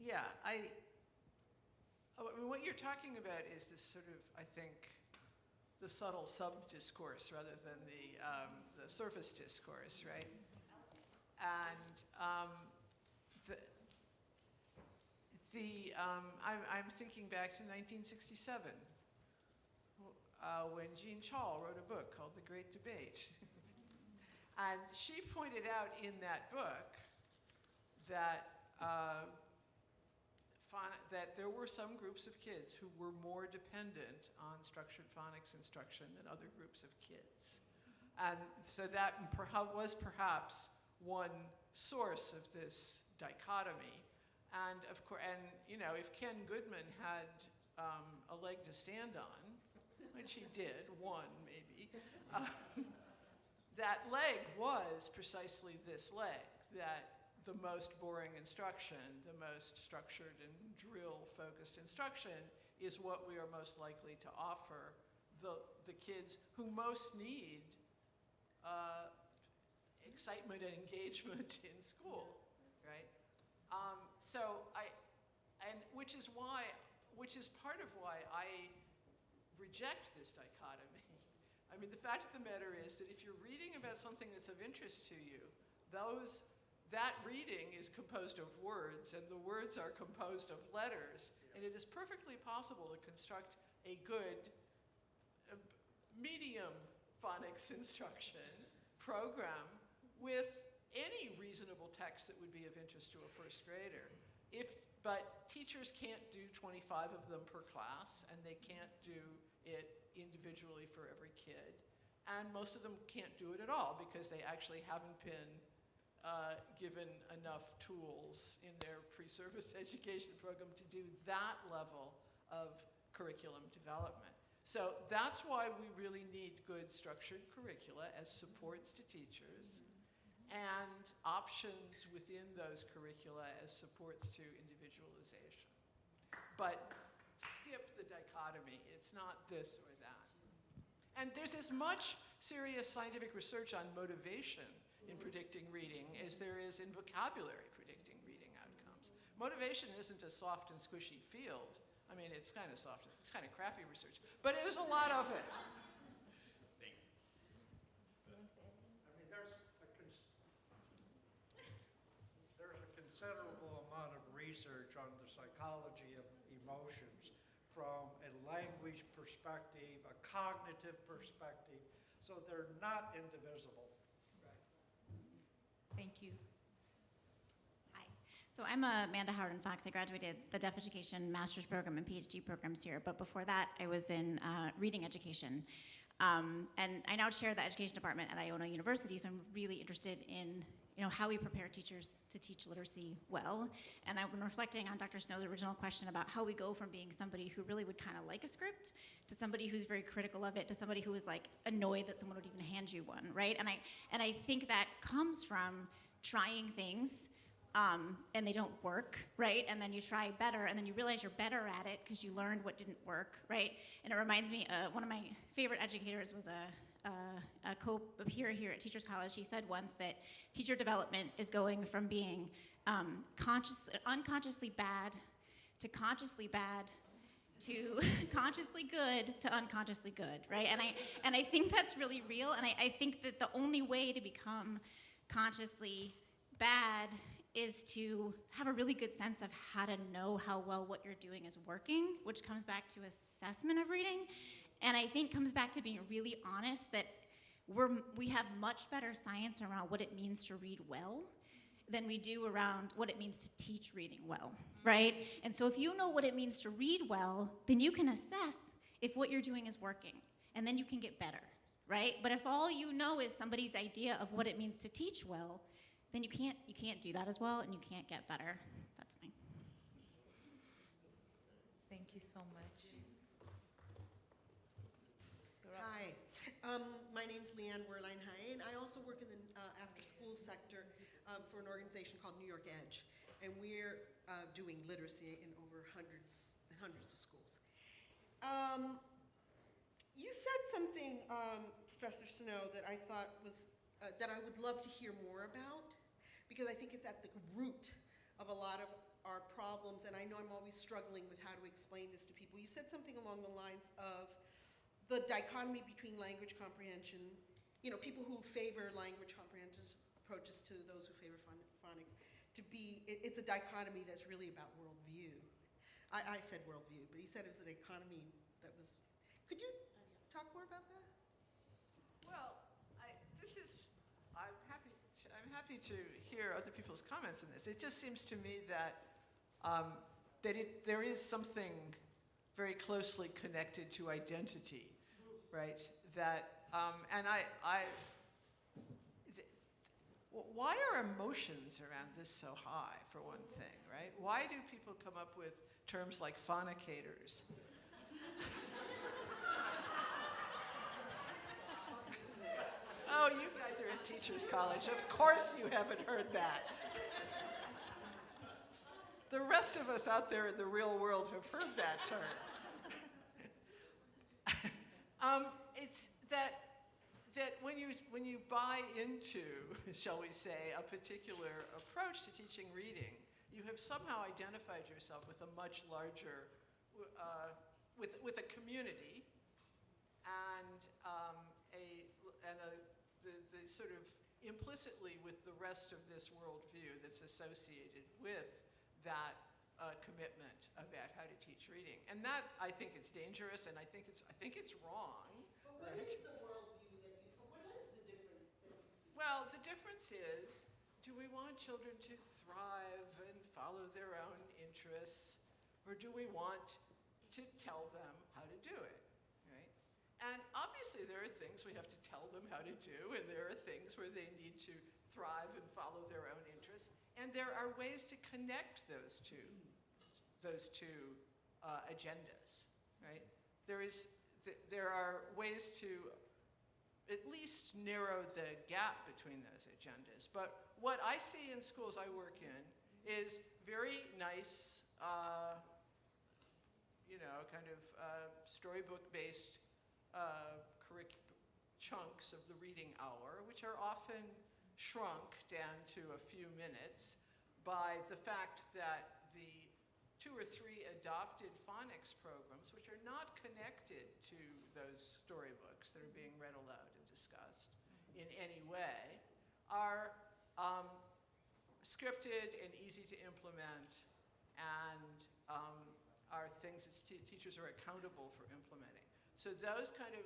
Yeah, I mean, what you're talking about is this sort of, I think, the subtle sub-discourse rather than the surface discourse, right? And I'm thinking back to 1967 when Jean Chall wrote a book called The Great Debate. And she pointed out in that book that that there were some groups of kids who were more dependent on structured phonics instruction than other groups of kids. And so that was perhaps one source of this dichotomy. And of course, you know, if Ken Goodman had a leg to stand on, which he did, one maybe, that leg was precisely this leg, that the most boring instruction, the most structured and drill-focused instruction is what we are most likely to offer the kids who most need excitement and engagement in school, right? Which is why which is part of why I reject this dichotomy. I mean, the fact of the matter is that if you're reading about something that's of interest to you, that reading is composed of words, and the words are composed of letters, and it is perfectly possible to construct a good medium phonics instruction program with any reasonable text that would be of interest to a first grader. But teachers can't do 25 of them per class, and they can't do it individually for every kid. And most of them can't do it at all because they actually haven't been given enough tools in their pre-service education program to do that level of curriculum development. So that's why we really need good structured curricula as supports to teachers and options within those curricula as supports to individualization. But skip the dichotomy. It's not this or that. And there's as much serious scientific research on motivation in predicting reading as there is in vocabulary predicting reading outcomes. Motivation isn't a soft and squishy field. I mean, it's kind of soft, it's kind of crappy research, but there's a lot of it. I mean, there's a considerable amount of research on the psychology of emotions from a language perspective, a cognitive perspective, so they're not indivisible. Thank you. Hi. So I'm Amanda Howard Fox. I graduated the Deaf Education Master's Program and PhD programs here, but before that I was in reading education. And I now chair the education department at Iona University, so I'm really interested in how we prepare teachers to teach literacy well. And I've been reflecting on Dr. Snow's original question about how we go from being somebody who really would kind of like a script to somebody who's very critical of it, to somebody who is like annoyed that someone would even hand you one, right? And I think that comes from trying things and they don't work, right? And then you try better, and then you realize you're better at it because you learned what didn't work, right? And it reminds me, one of my favorite educators was a co-peer here at Teachers College. He said once that teacher development is going from being unconsciously bad to consciously bad to consciously good to unconsciously good, right? And I think that's really real, and I think that the only way to become consciously bad is to have a really good sense of how to know how well what you're doing is working, which comes back to assessment of reading. And I think comes back to being really honest that we have much better science around what it means to read well than we do around what it means to teach reading well, right? And so if you know what it means to read well, then you can assess if what you're doing is working, and then you can get better, right? But if all you know is somebody's idea of what it means to teach well, then you can't do that as well, and you can't get better. That's mine. Thank you so much. Hi, my name's Leanne Werlein-Hay, and I also work in the after-school sector for an organization called New York Edge, and we're doing literacy in over hundreds and hundreds of schools. You said something, Professor Snow, that I thought was, that I would love to hear more about, because I think it's at the root of a lot of our problems, and I know I'm always struggling with how to explain this to people. You said something along the lines of the dichotomy between language comprehension, people who favor language comprehension approaches to those who favor phonics, it's a dichotomy that's really about worldview. I said worldview, but he said it was a dichotomy that was, could you talk more about that? Well, I'm happy to hear other people's comments on this. It just seems to me that there is something very closely connected to identity, right? That why are emotions around this so high, for one thing, right? Why do people come up with terms like phonicators? Oh, you guys are at Teachers College. Of course you haven't heard that. The rest of us out there in the real world have heard that term. It's that when you buy into, shall we say, a particular approach to teaching reading, you have somehow identified yourself with a much larger with a community and the sort of implicitly with the rest of this worldview that's associated with that commitment about how to teach reading. And that, I think, it's dangerous, and I think it's wrong. But what is the worldview that you, what is the difference that you see? Well, the difference is, do we want children to thrive and follow their own interests, or do we want to tell them how to do it, right? And obviously there are things we have to tell them how to do, and there are things where they need to thrive and follow their own interests, and there are ways to connect those two agendas, right? There are ways to at least narrow the gap between those agendas. But what I see in schools I work in is very nice, kind of storybook-based chunks of the reading hour, which are often shrunk down to a few minutes by the fact that the 2 or 3 adopted phonics programs, which are not connected to those storybooks that are being read aloud and discussed in any way, are scripted and easy to implement and are things that teachers are accountable for implementing. So those kind of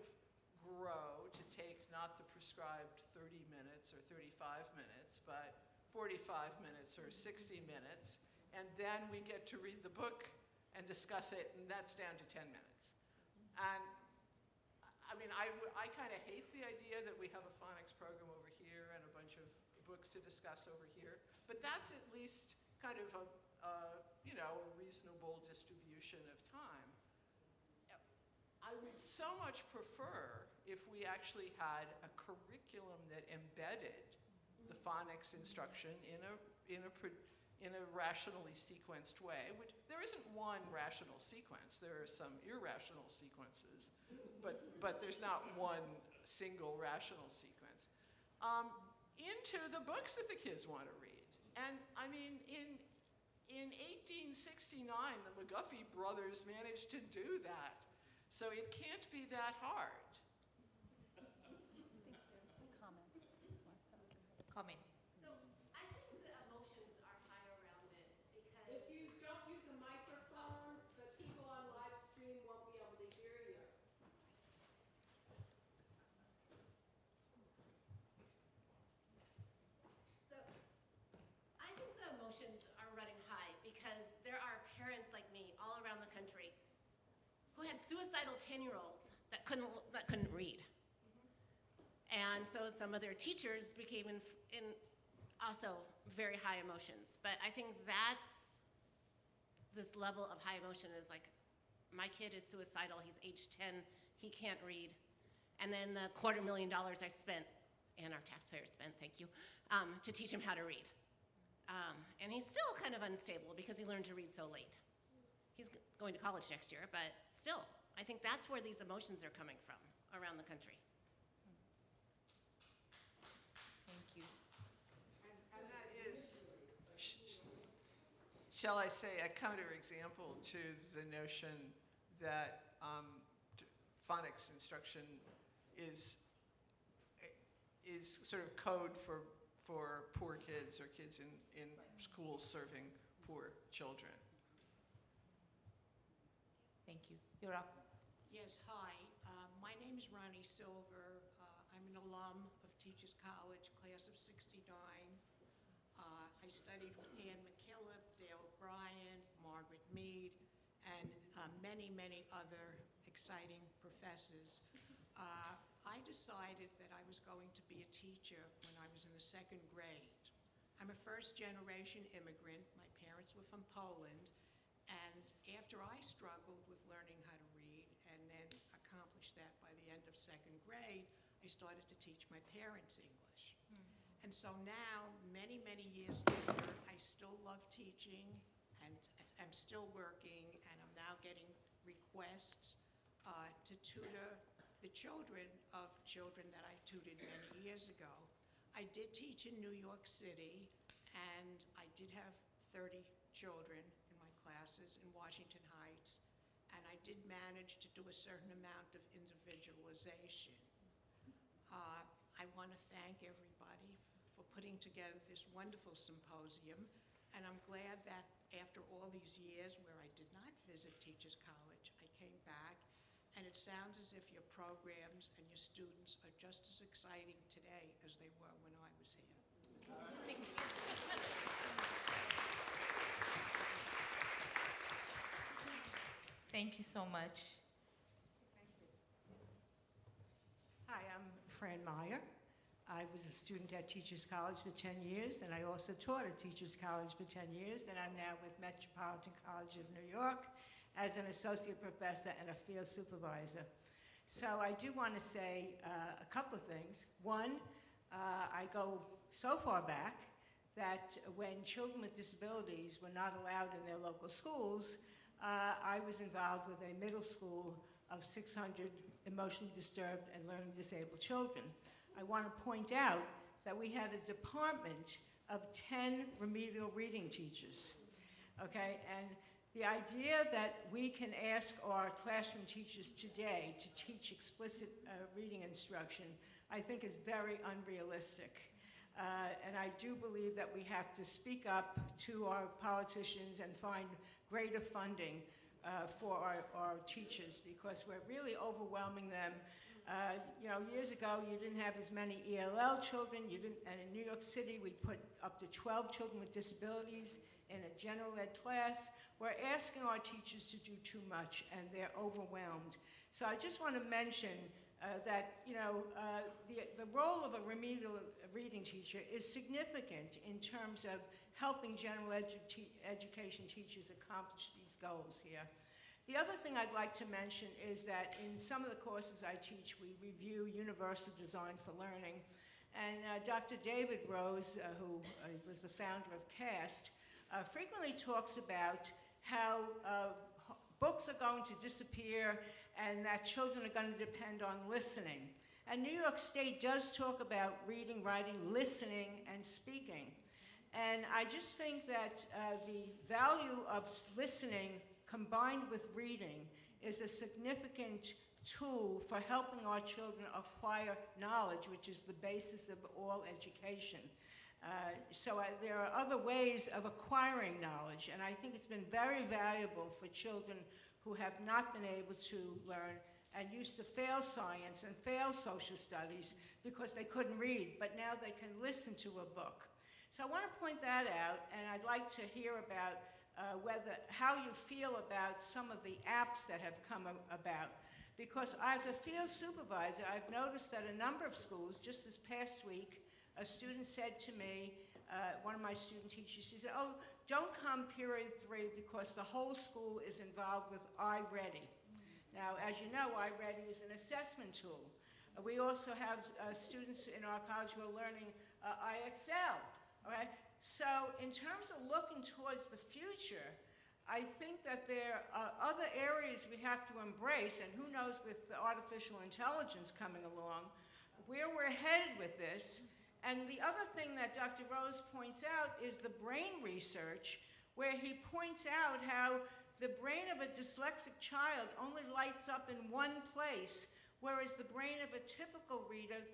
grow to take not the prescribed 30 minutes or 35 minutes, but 45 minutes or 60 minutes, and then we get to read the book and discuss it, and that's down to 10 minutes. And I mean, I kind of hate the idea that we have a phonics program over here and a bunch of books to discuss over here, but that's at least kind of a reasonable distribution of time. I would so much prefer if we actually had a curriculum that embedded the phonics instruction in a rationally sequenced way, which there isn't one rational sequence. There are some irrational sequences, but there's not one single rational sequence, into the books that the kids want to read. And I mean, in 1869, the McGuffey brothers managed to do that. So it can't be that hard. Comment. So I think the emotions are high around it because If you don't use a microphone, the people on live stream won't be able to hear you. So I think the emotions are running high because there are parents like me all around the country who had suicidal 10-year-olds that couldn't read. And so some of their teachers became in also very high emotions. But I think that's this level of high emotion is like, my kid is suicidal, he's age 10, he can't read. And then the $250,000 I spent, and our taxpayers spent, thank you, to teach him how to read. And he's still kind of unstable because he learned to read so late. He's going to college next year, but still, I think that's where these emotions are coming from around the country. Thank you. And that is, shall I say, a counterexample to the notion that phonics instruction is sort of code for poor kids or kids in schools serving poor children. Thank you. You're up. Yes, hi. My name is Ronnie Silver. I'm an alum of Teachers College, class of '69. I studied with Ann McKillop, Dale O'Brien, Margaret Mead, and many, many other exciting professors. I decided that I was going to be a teacher when I was in the 2nd grade. I'm a first-generation immigrant. My parents were from Poland. And after I struggled with learning how to read and then accomplished that by the end of 2nd grade, I started to teach my parents English. And so now, many, many years later, I still love teaching and I'm still working, and I'm now getting requests to tutor the children of children that I tutored many years ago. I did teach in New York City, and I did have 30 children in my classes in Washington Heights I did manage to do a certain amount of individualization. I want to thank everybody for putting together this wonderful symposium, and I'm glad that after all these years where I did not visit Teachers College, I came back, and it sounds as if your programs and your students are just as exciting today as they were when I was here. Thank you. Thank you so much. Hi, I'm Fran Meyer. I was a student at Teachers College for 10 years, and I also taught at Teachers College for 10 years, and I'm now with Metropolitan College of New York as an associate professor and a field supervisor. So I do want to say a couple of things. One, I go so far back that when children with disabilities were not allowed in their local schools, I was involved with a middle school of 600 emotionally disturbed and learning disabled children. I want to point out that we had a department of 10 remedial reading teachers, okay? And the idea that we can ask our classroom teachers today to teach explicit reading instruction, I think is very unrealistic. And I do believe that we have to speak up to our politicians and find greater funding for our teachers, because we're really overwhelming them. You know, years ago, you didn't have as many ELL children, and in New York City, we put up to 12 children with disabilities in a general ed class. We're asking our teachers to do too much, and they're overwhelmed. So I just want to mention that, you know, the role of a remedial reading teacher is significant in terms of helping general education teachers accomplish these goals here. The other thing I'd like to mention is that in some of the courses I teach, we review universal design for learning. And Dr. David Rose, who was the founder of CAST, frequently talks about how books are going to disappear and that children are going to depend on listening. And New York State does talk about reading, writing, listening, and speaking. And I just think that the value of listening combined with reading is a significant tool for helping our children acquire knowledge, which is the basis of all education. There are other ways of acquiring knowledge, and I think it's been very valuable for children who have not been able to learn and used to fail science and fail social studies because they couldn't read, but now they can listen to a book. So I want to point that out, and I'd like to hear about how you feel about some of the apps that have come about. Because as a field supervisor, I've noticed that a number of schools, just this past week, a student said to me, one of my student teachers, she said, oh, don't come period 3 because the whole school is involved with iReady. Now, as you know, iReady is an assessment tool. We also have students in our college who are learning IXL, all right? So in terms of looking towards the future, I think that there are other areas we have to embrace, and who knows with the artificial intelligence coming along, where we're headed with this. And the other thing that Dr. Rose points out is the brain research, where he points out how the brain of a dyslexic child only lights up in one place, whereas the brain of a typical reader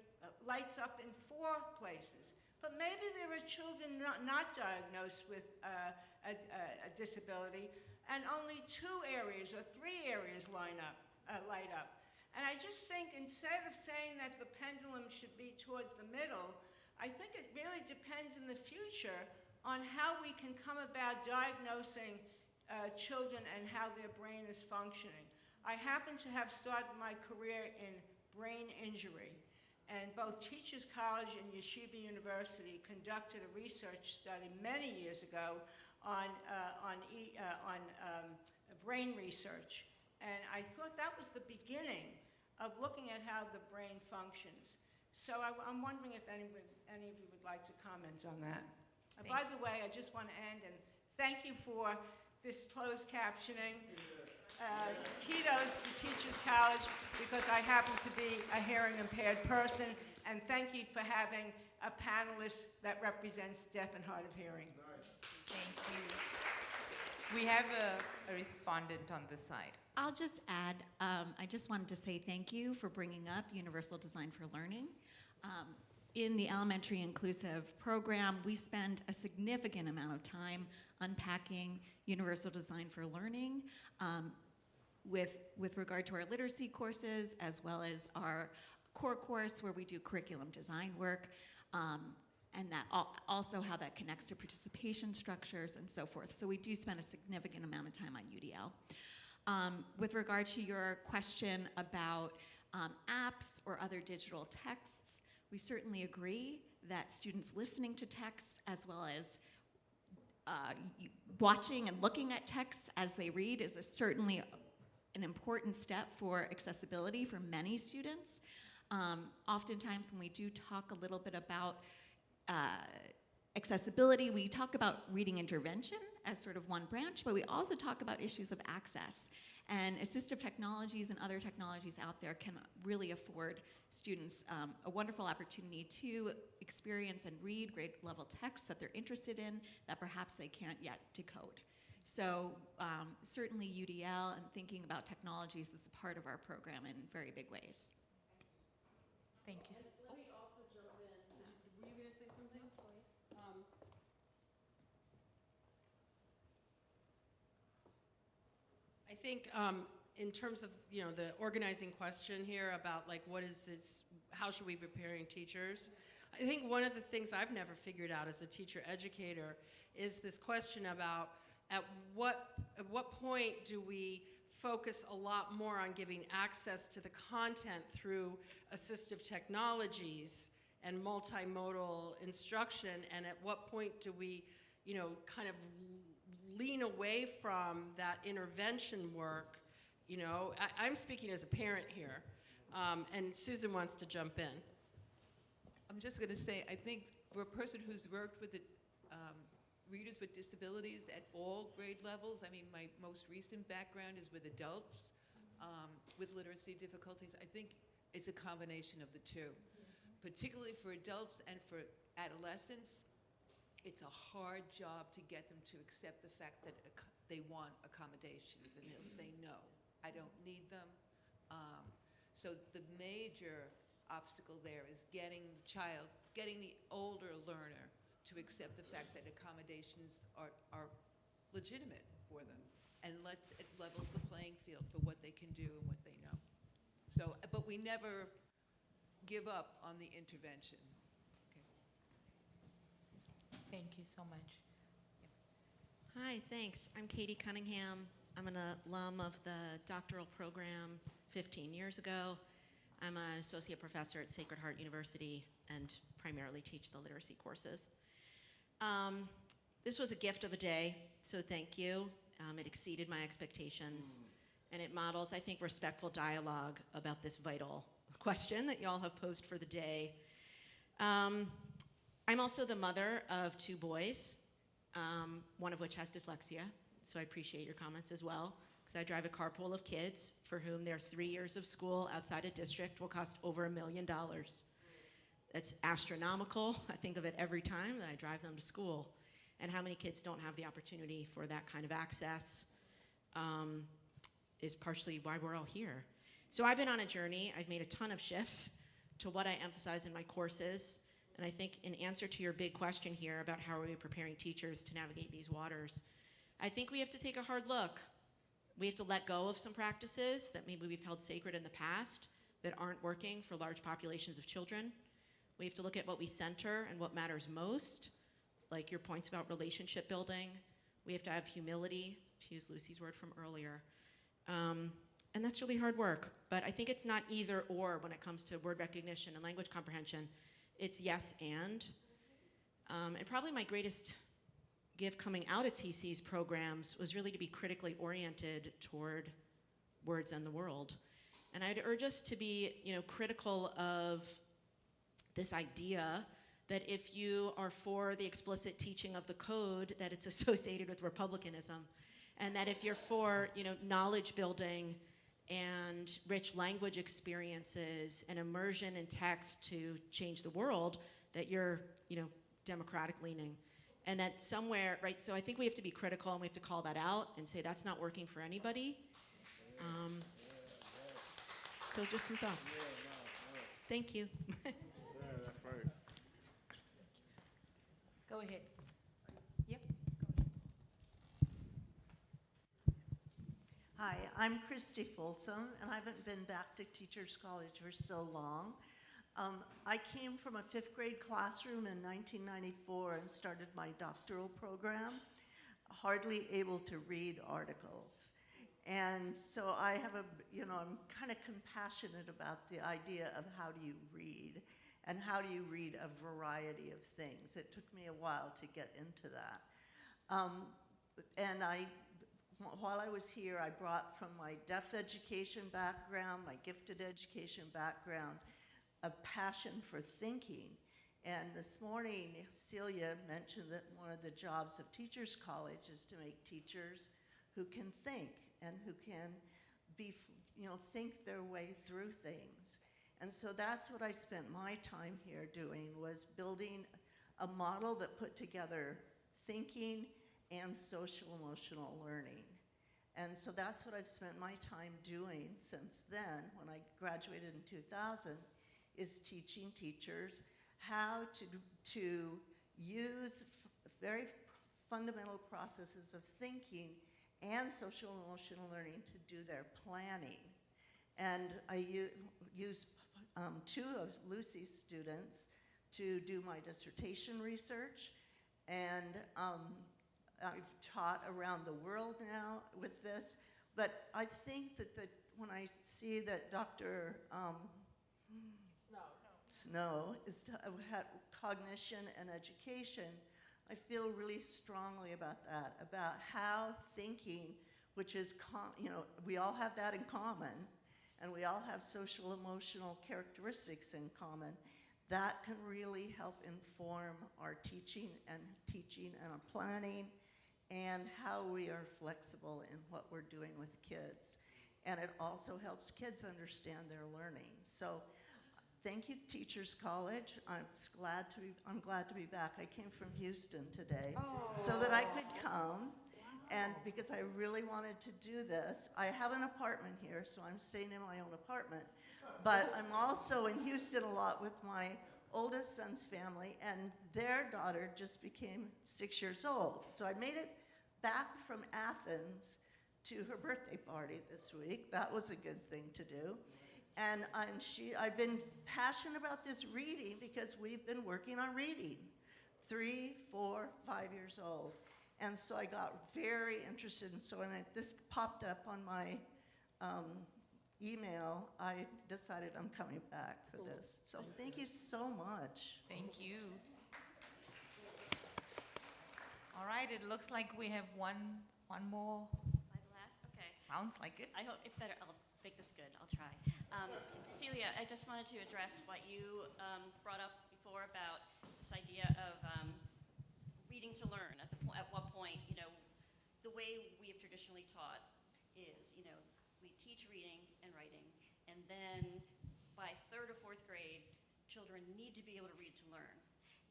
lights up in 4 places. But maybe there are children not diagnosed with a disability, and only 2 areas or 3 areas light up. And I just think instead of saying that the pendulum should be towards the middle, I think it really depends in the future on how we can come about diagnosing children and how their brain is functioning. I happen to have started my career in brain injury. And both Teachers College and Yeshiva University conducted a research study many years ago on brain research. And I thought that was the beginning of looking at how the brain functions. So I'm wondering if any of you would like to comment on that. By the way, I just want to end and thank you for this closed captioning. Kudos to Teachers College, because I happen to be a hearing impaired person, and thank you for having a panelist that represents deaf and hard of hearing. Thank you. We have a respondent on this side. I'll just add, I just wanted to say thank you for bringing up Universal Design for Learning. In the elementary inclusive program, we spend a significant amount of time unpacking Universal Design for Learning with regard to our literacy courses, as well as our core course where we do curriculum design work, and that also how that connects to participation structures and so forth. So we do spend a significant amount of time on UDL. With regard to your question about apps or other digital texts, we certainly agree that students listening to text as well as watching and looking at texts as they read is certainly an important step for accessibility for many students. Oftentimes when we do talk a little bit about accessibility, we talk about reading intervention as sort of one branch, but we also talk about issues of access. And assistive technologies and other technologies out there can really afford students a wonderful opportunity to experience and read grade level texts that they're interested in that perhaps they can't yet decode. So certainly UDL and thinking about technologies is a part of our program in very big ways. Thank you. Let me also jump in. Were you going to say something? I think in terms of the organizing question here about like what is this, how should we be preparing teachers? I think one of the things I've never figured out as a teacher educator is this question about at what point do we focus a lot more on giving access to the content through assistive technologies and multimodal instruction, and at what point do we kind of lean away from that intervention work? I'm speaking as a parent here, and Susan wants to jump in. I'm just going to say, I think for a person who's worked with readers with disabilities at all grade levels, I mean, my most recent background is with adults with literacy difficulties. I think it's a combination of the two. Particularly for adults and for adolescents, it's a hard job to get them to accept the fact that they want accommodations, and they'll say, no, I don't need them. So the major obstacle there is getting the older learner to accept the fact that accommodations are legitimate for them, and it levels the playing field for what they can do and what they know. So, but we never give up on the intervention. Thank you so much. Hi, thanks. I'm Katie Cunningham. I'm an alum of the doctoral program 15 years ago. I'm an associate professor at Sacred Heart University and primarily teach the literacy courses. This was a gift of a day, so thank you. It exceeded my expectations, and it models, I think, respectful dialogue about this vital question that y'all have posed for the day. I'm also the mother of 2 boys, one of which has dyslexia, so I appreciate your comments as well, because I drive a carpool of kids for whom their 3 years of school outside a district will cost over $1 million. That's astronomical. I think of it every time that I drive them to school. And how many kids don't have the opportunity for that kind of access is partially why we're all here. So I've been on a journey. I've made a ton of shifts to what I emphasize in my courses. And I think in answer to your big question here about how are we preparing teachers to navigate these waters, I think we have to take a hard look. We have to let go of some practices that maybe we've held sacred in the past that aren't working for large populations of children. We have to look at what we center and what matters most, like your points about relationship building. We have to have humility, to use Lucy's word from earlier. And that's really hard work. But I think it's not either or when it comes to word recognition and language comprehension. It's yes and. And probably my greatest gift coming out of TC's programs was really to be critically oriented toward words and the world. And I'd urge us to be, critical of this idea that if you are for the explicit teaching of the code, that it's associated with republicanism. And that if you're for, knowledge building and rich language experiences and immersion in text to change the world, that you're, democratic leaning. And that somewhere, right, so I think we have to be critical and we have to call that out and say that's not working for anybody. So just some thoughts. Thank you. Yeah, that's right. Go ahead. Yep. Hi, I'm Christy Folsom, and I haven't been back to Teachers College for so long. I came from a 5th grade classroom in 1994 and started my doctoral program, hardly able to read articles. And so I have I'm kind of compassionate about the idea of how do you read and how do you read a variety of things. It took me a while to get into that. While I was here, I brought from my deaf education background, my gifted education background, a passion for thinking. And this morning, Celia mentioned that one of the jobs of Teachers College is to make teachers who can think and who can think their way through things. And so that's what I spent my time here doing, was building a model that put together thinking and social emotional learning. And so that's what I've spent my time doing since then, when I graduated in 2000, is teaching teachers how to use very fundamental processes of thinking and social emotional learning to do their planning. And I use two of Lucy's students to do my dissertation research, and I've taught around the world now with this, but I think that when I see that Dr. Snow had cognition and education, I feel really strongly about that, about how thinking, which is, we all have that in common, and we all have social emotional characteristics in common, that can really help inform our teaching and our planning, and how we are flexible in what we're doing with kids. And it also helps kids understand their learning. So thank you, Teachers College. I'm glad to be back. I came from Houston today so that I could come, and because I really wanted to do this. I have an apartment here, so I'm staying in my own apartment, but I'm also in Houston a lot with my oldest son's family, and their daughter just became 6 years old. So I made it back from Athens to her birthday party this week. That was a good thing to do. And I've been passionate about this reading because we've been working on reading, 3, 4, 5 years old. And so I got very interested, and so when this popped up on my email, I decided I'm coming back for this. So thank you so much. Thank you. All right, it looks like we have one more. My last? Okay. Sounds like it. I hope it better. I'll make this good. I'll try. Celia, I just wanted to address what you brought up before about this idea of reading to learn. At what point, the way we have traditionally taught is, we teach reading and writing, and then by 3rd or 4th grade, children need to be able to read to learn.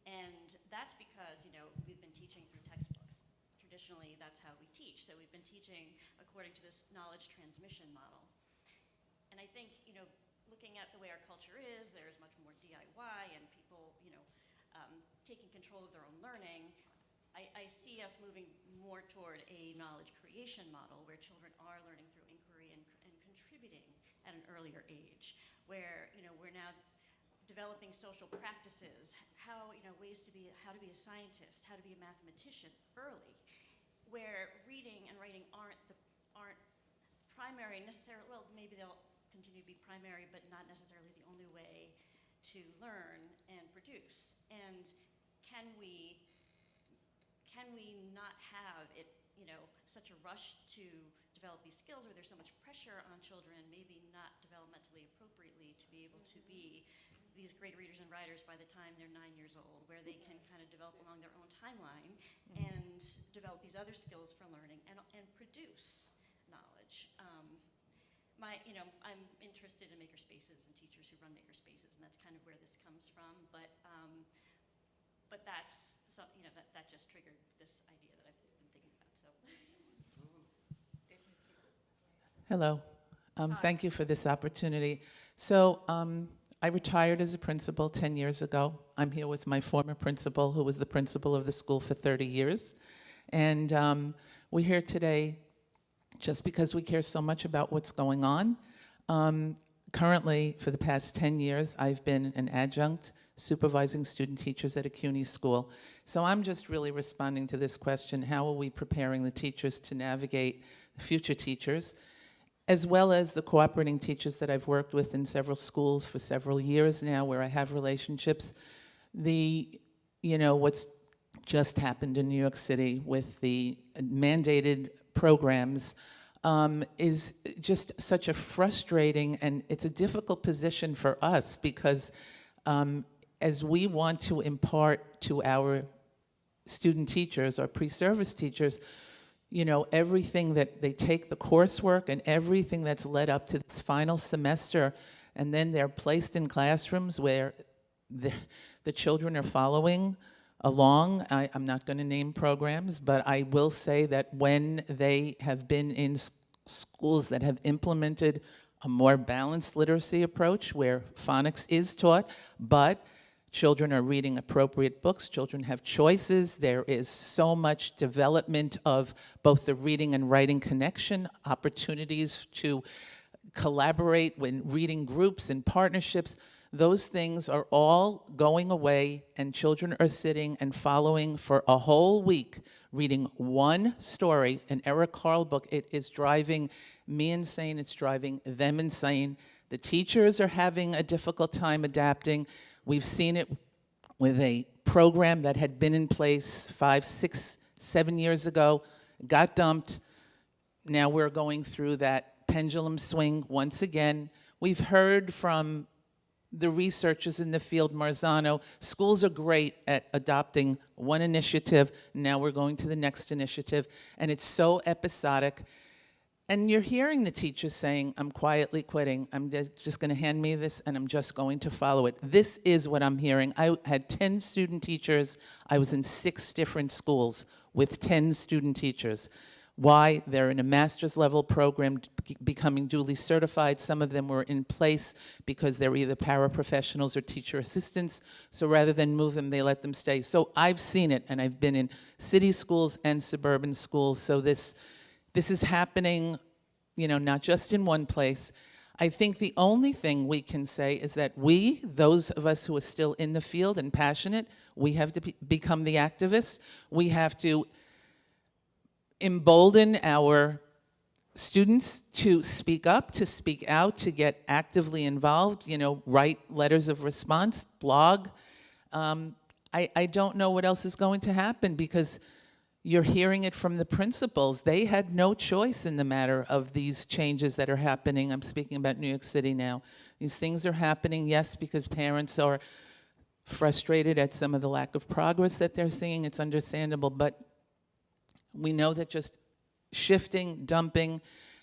And that's because, we've been teaching through textbooks. Traditionally, that's how we teach. So we've been teaching according to this knowledge transmission model. And I think, looking at the way our culture is, there's much more DIY and people, taking control of their own learning. I see us moving more toward a knowledge creation model where children are learning through inquiry and contributing at an earlier age, where, we're now developing social practices, how to be a scientist, how to be a mathematician early, where reading and writing aren't primary necessarily. Well, maybe they'll continue to be primary, but not necessarily the only way to learn and produce. And can we not have it, such a rush to develop these skills, where there's so much pressure on children, maybe not developmentally appropriately, to be able to be these great readers and writers by the time they're 9 years old, where they can kind of develop along their own timeline and develop these other skills for learning and produce knowledge. I'm interested in makerspaces and teachers who run makerspaces, and that's kind of where this comes from. But that's that just triggered this idea that I've been thinking about. So. Hello, Thank you for this opportunity. So I retired as a principal 10 years ago. I'm here with my former principal, who was the principal of the school for 30 years. And we're here today just because we care so much about what's going on. Currently, for the past 10 years, I've been an adjunct supervising student teachers at a CUNY school. So I'm just really responding to this question: how are we preparing the teachers to navigate the future teachers, as well as the cooperating teachers that I've worked with in several schools for several years now, where I have relationships. What's just happened in New York City with the mandated programs is just such a frustrating, and it's a difficult position for us, because as we want to impart to our student teachers or pre-service teachers, everything that they take the coursework and everything that's led up to this final semester, and then they're placed in classrooms where the children are following along. I'm not going to name programs, but I will say that when they have been in schools that have implemented a more balanced literacy approach, where phonics is taught, but children are reading appropriate books, children have choices, there is so much development of both the reading and writing connection, opportunities to collaborate when reading groups and partnerships. Those things are all going away, and children are sitting and following for a whole week, reading one story, an Eric Carle book. It is driving me insane, it's driving them insane. The teachers are having a difficult time adapting. We've seen it with a program that had been in place 5, 6, 7 years ago, got dumped. Now we're going through that pendulum swing once again. We've heard from the researchers in the field, Marzano, schools are great at adopting one initiative. Now we're going to the next initiative, and it's so episodic. And you're hearing the teachers saying, I'm quietly quitting. I'm just going to hand me this, and I'm just going to follow it. This is what I'm hearing. I had 10 student teachers. I was in 6 different schools with 10 student teachers. Why? They're in a master's level program, becoming duly certified. Some of them were in place because they're either paraprofessionals or teacher assistants. So rather than move them, they let them stay. So I've seen it, and I've been in city schools and suburban schools. So this is happening, not just in one place. I think the only thing we can say is that we, those of us who are still in the field and passionate, we have to become the activists. We have to embolden our students to speak up, to speak out, to get actively involved, write letters of response, blog. I don't know what else is going to happen, because you're hearing it from the principals. They had no choice in the matter of these changes that are happening. I'm speaking about New York City now. These things are happening, yes, because parents are frustrated at some of the lack of progress that they're seeing. It's understandable, but we know that just shifting, dumping,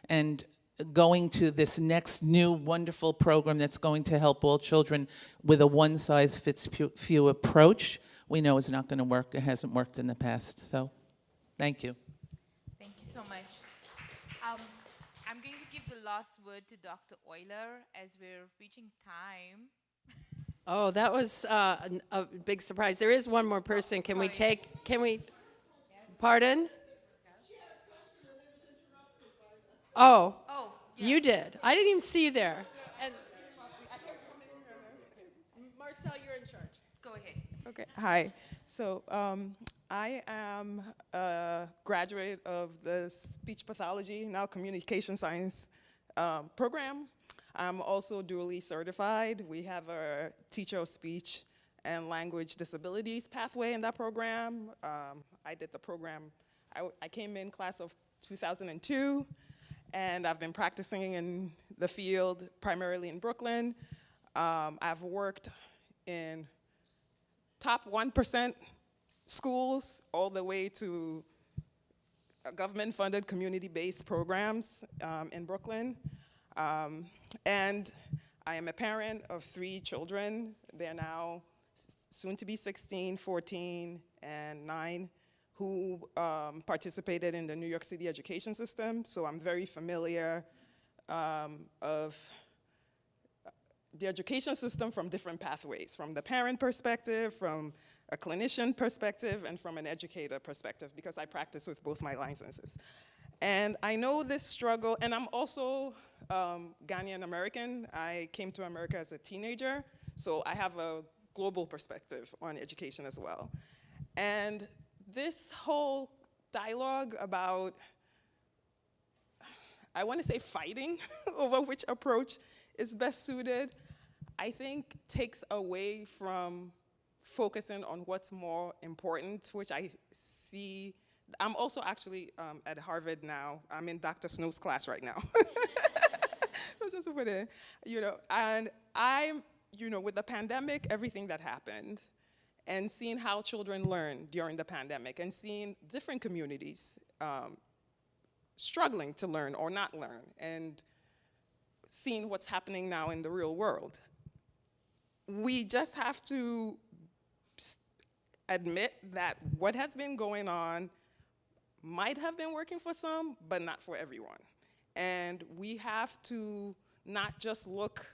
and going to this next new wonderful program that's going to help all children with a one-size-fits-few approach, we know is not going to work. It hasn't worked in the past. So, thank you. Thank you so much. I'm going to give the last word to Dr. Euler as we're reaching time. Oh, that was a big surprise. There is one more person. Can we, pardon? Oh, you did. I didn't even see you there. And Marcel, you're in charge. Go ahead. Okay, hi. So I am a graduate of the speech pathology, now communication science program. I'm also dually certified. We have a teacher of speech and language disabilities pathway in that program. I did the program, I came in class of 2002, and I've been practicing in the field, primarily in Brooklyn. I've worked in top 1% schools all the way to government-funded community-based programs in Brooklyn. And I am a parent of 3 children. They're now soon to be 16, 14, and 9, who participated in the New York City education system. So I'm very familiar of the education system from different pathways, from the parent perspective, from a clinician perspective, and from an educator perspective, because I practice with both my licenses. And I know this struggle, and I'm also Ghanaian American. I came to America as a teenager, so I have a global perspective on education as well. And this whole dialogue about, I want to say fighting over which approach is best suited, I think takes away from focusing on what's more important, which I see. I'm also actually at Harvard now. I'm in Dr. Snow's class right now. Just put it, and I'm, with the pandemic, everything that happened, and seeing how children learn during the pandemic, and seeing different communities struggling to learn or not learn, and seeing what's happening now in the real world. We just have to admit that what has been going on might have been working for some, but not for everyone. And we have to not just look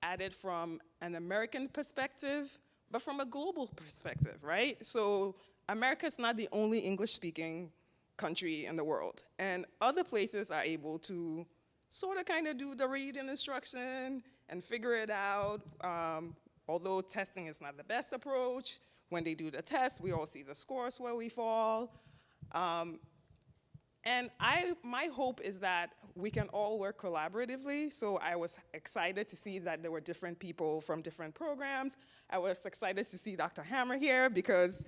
at it from an American perspective, but from a global perspective, right? So America's not the only English-speaking country in the world. And other places are able to sort of kind of do the reading instruction and figure it out, although testing is not the best approach. When they do the test, we all see the scores where we fall. And my hope is that we can all work collaboratively. So I was excited to see that there were different people from different programs. I was excited to see Dr. Hammer here, because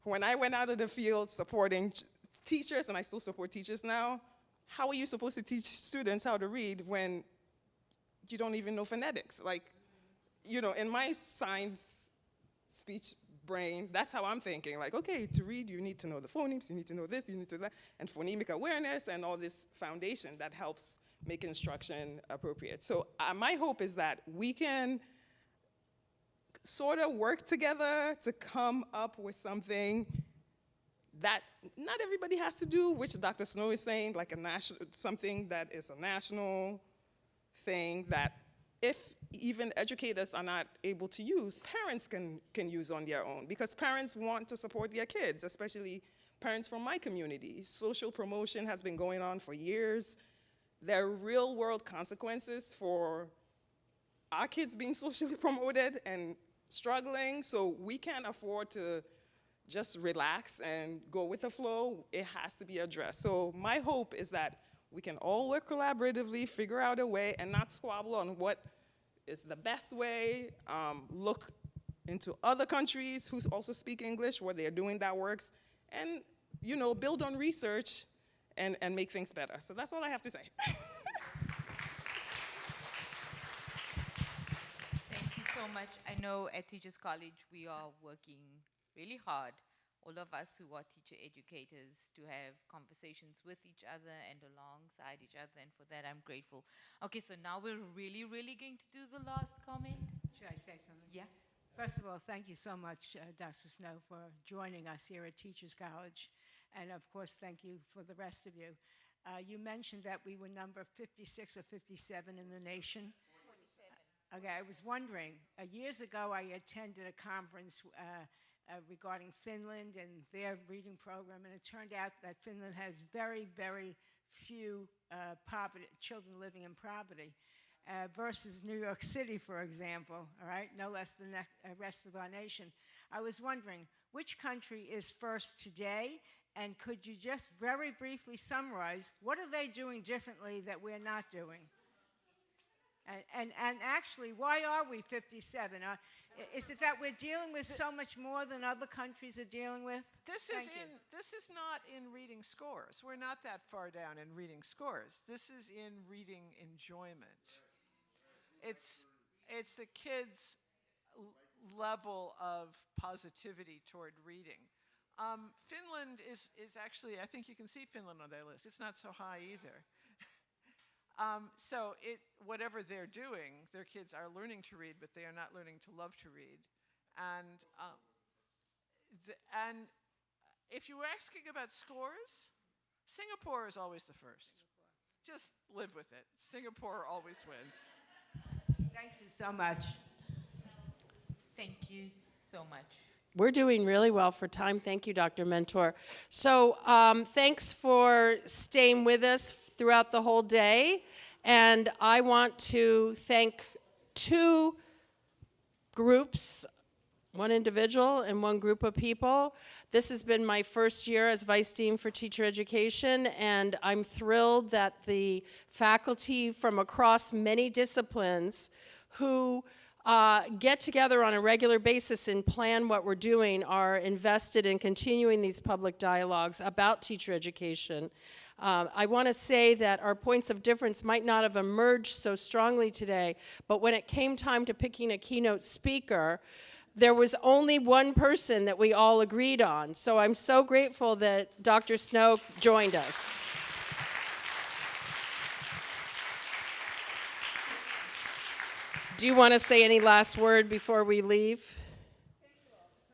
when I went out of the field supporting teachers, and I still support teachers now, how are you supposed to teach students how to read when you don't even know phonetics? Like, in my science speech brain, that's how I'm thinking. Like, okay, to read, you need to know the phonemes, you need to know this, you need to that, and phonemic awareness and all this foundation that helps make instruction appropriate. So my hope is that we can sort of work together to come up with something that not everybody has to do, which Dr. Snow is saying, like something that is a national thing that if even educators are not able to use, parents can use on their own, because parents want to support their kids, especially parents from my community. Social promotion has been going on for years. There are real world consequences for our kids being socially promoted and struggling, so we can't afford to just relax and go with the flow. It has to be addressed. So my hope is that we can all work collaboratively, figure out a way, and not squabble on what is the best way. Look into other countries who also speak English, where they're doing that works, and build on research and make things better. So that's all I have to say. Thank you so much. I know at Teachers College we are working really hard, all of us who are teacher educators, to have conversations with each other and alongside each other, and for that I'm grateful. Okay, so now we're really going to do the last comment. Should I say something? Yeah. First of all, thank you so much, Dr. Snow, for joining us here at Teachers College. And of course, thank you for the rest of you. You mentioned that we were number 56 or 57 in the nation. 47. Okay, I was wondering, years ago I attended a conference regarding Finland and their reading program, and it turned out that Finland has very few children living in poverty. Versus New York City, for example, all right, no less than the rest of our nation. I was wondering, which country is first today, and could you just very briefly summarize, what are they doing differently that we're not doing? And actually, why are we 57? Is it that we're dealing with so much more than other countries are dealing with? This is not in reading scores. We're not that far down in reading scores. This is in reading enjoyment. It's the kids' level of positivity toward reading. Finland is actually, I think you can see Finland on their list. It's not so high either. So whatever they're doing, their kids are learning to read, but they are not learning to love to read. And if you were asking about scores, Singapore is always the first. just live with it. Singapore always wins. Thank you so much. Thank you so much. We're doing really well for time. Thank you, Dr. Mentor. So thanks for staying with us throughout the whole day. And I want to thank two groups, one individual and one group of people. This has been my first year as Vice Dean for Teacher Education, and I'm thrilled that the faculty from across many disciplines who get together on a regular basis and plan what we're doing are invested in continuing these public dialogues about teacher education. I want to say that our points of difference might not have emerged so strongly today, but when it came time to picking a keynote speaker, there was only one person that we all agreed on. So I'm so grateful that Dr. Snow joined us. Do you want to say any last word before we leave?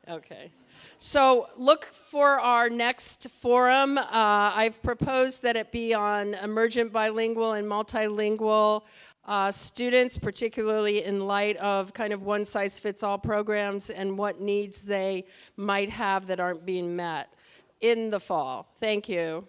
Okay. So look for our next forum. I've proposed that it be on emergent bilingual and multilingual students, particularly in light of kind of one-size-fits-all programs and what needs they might have that aren't being met in the fall. Thank you.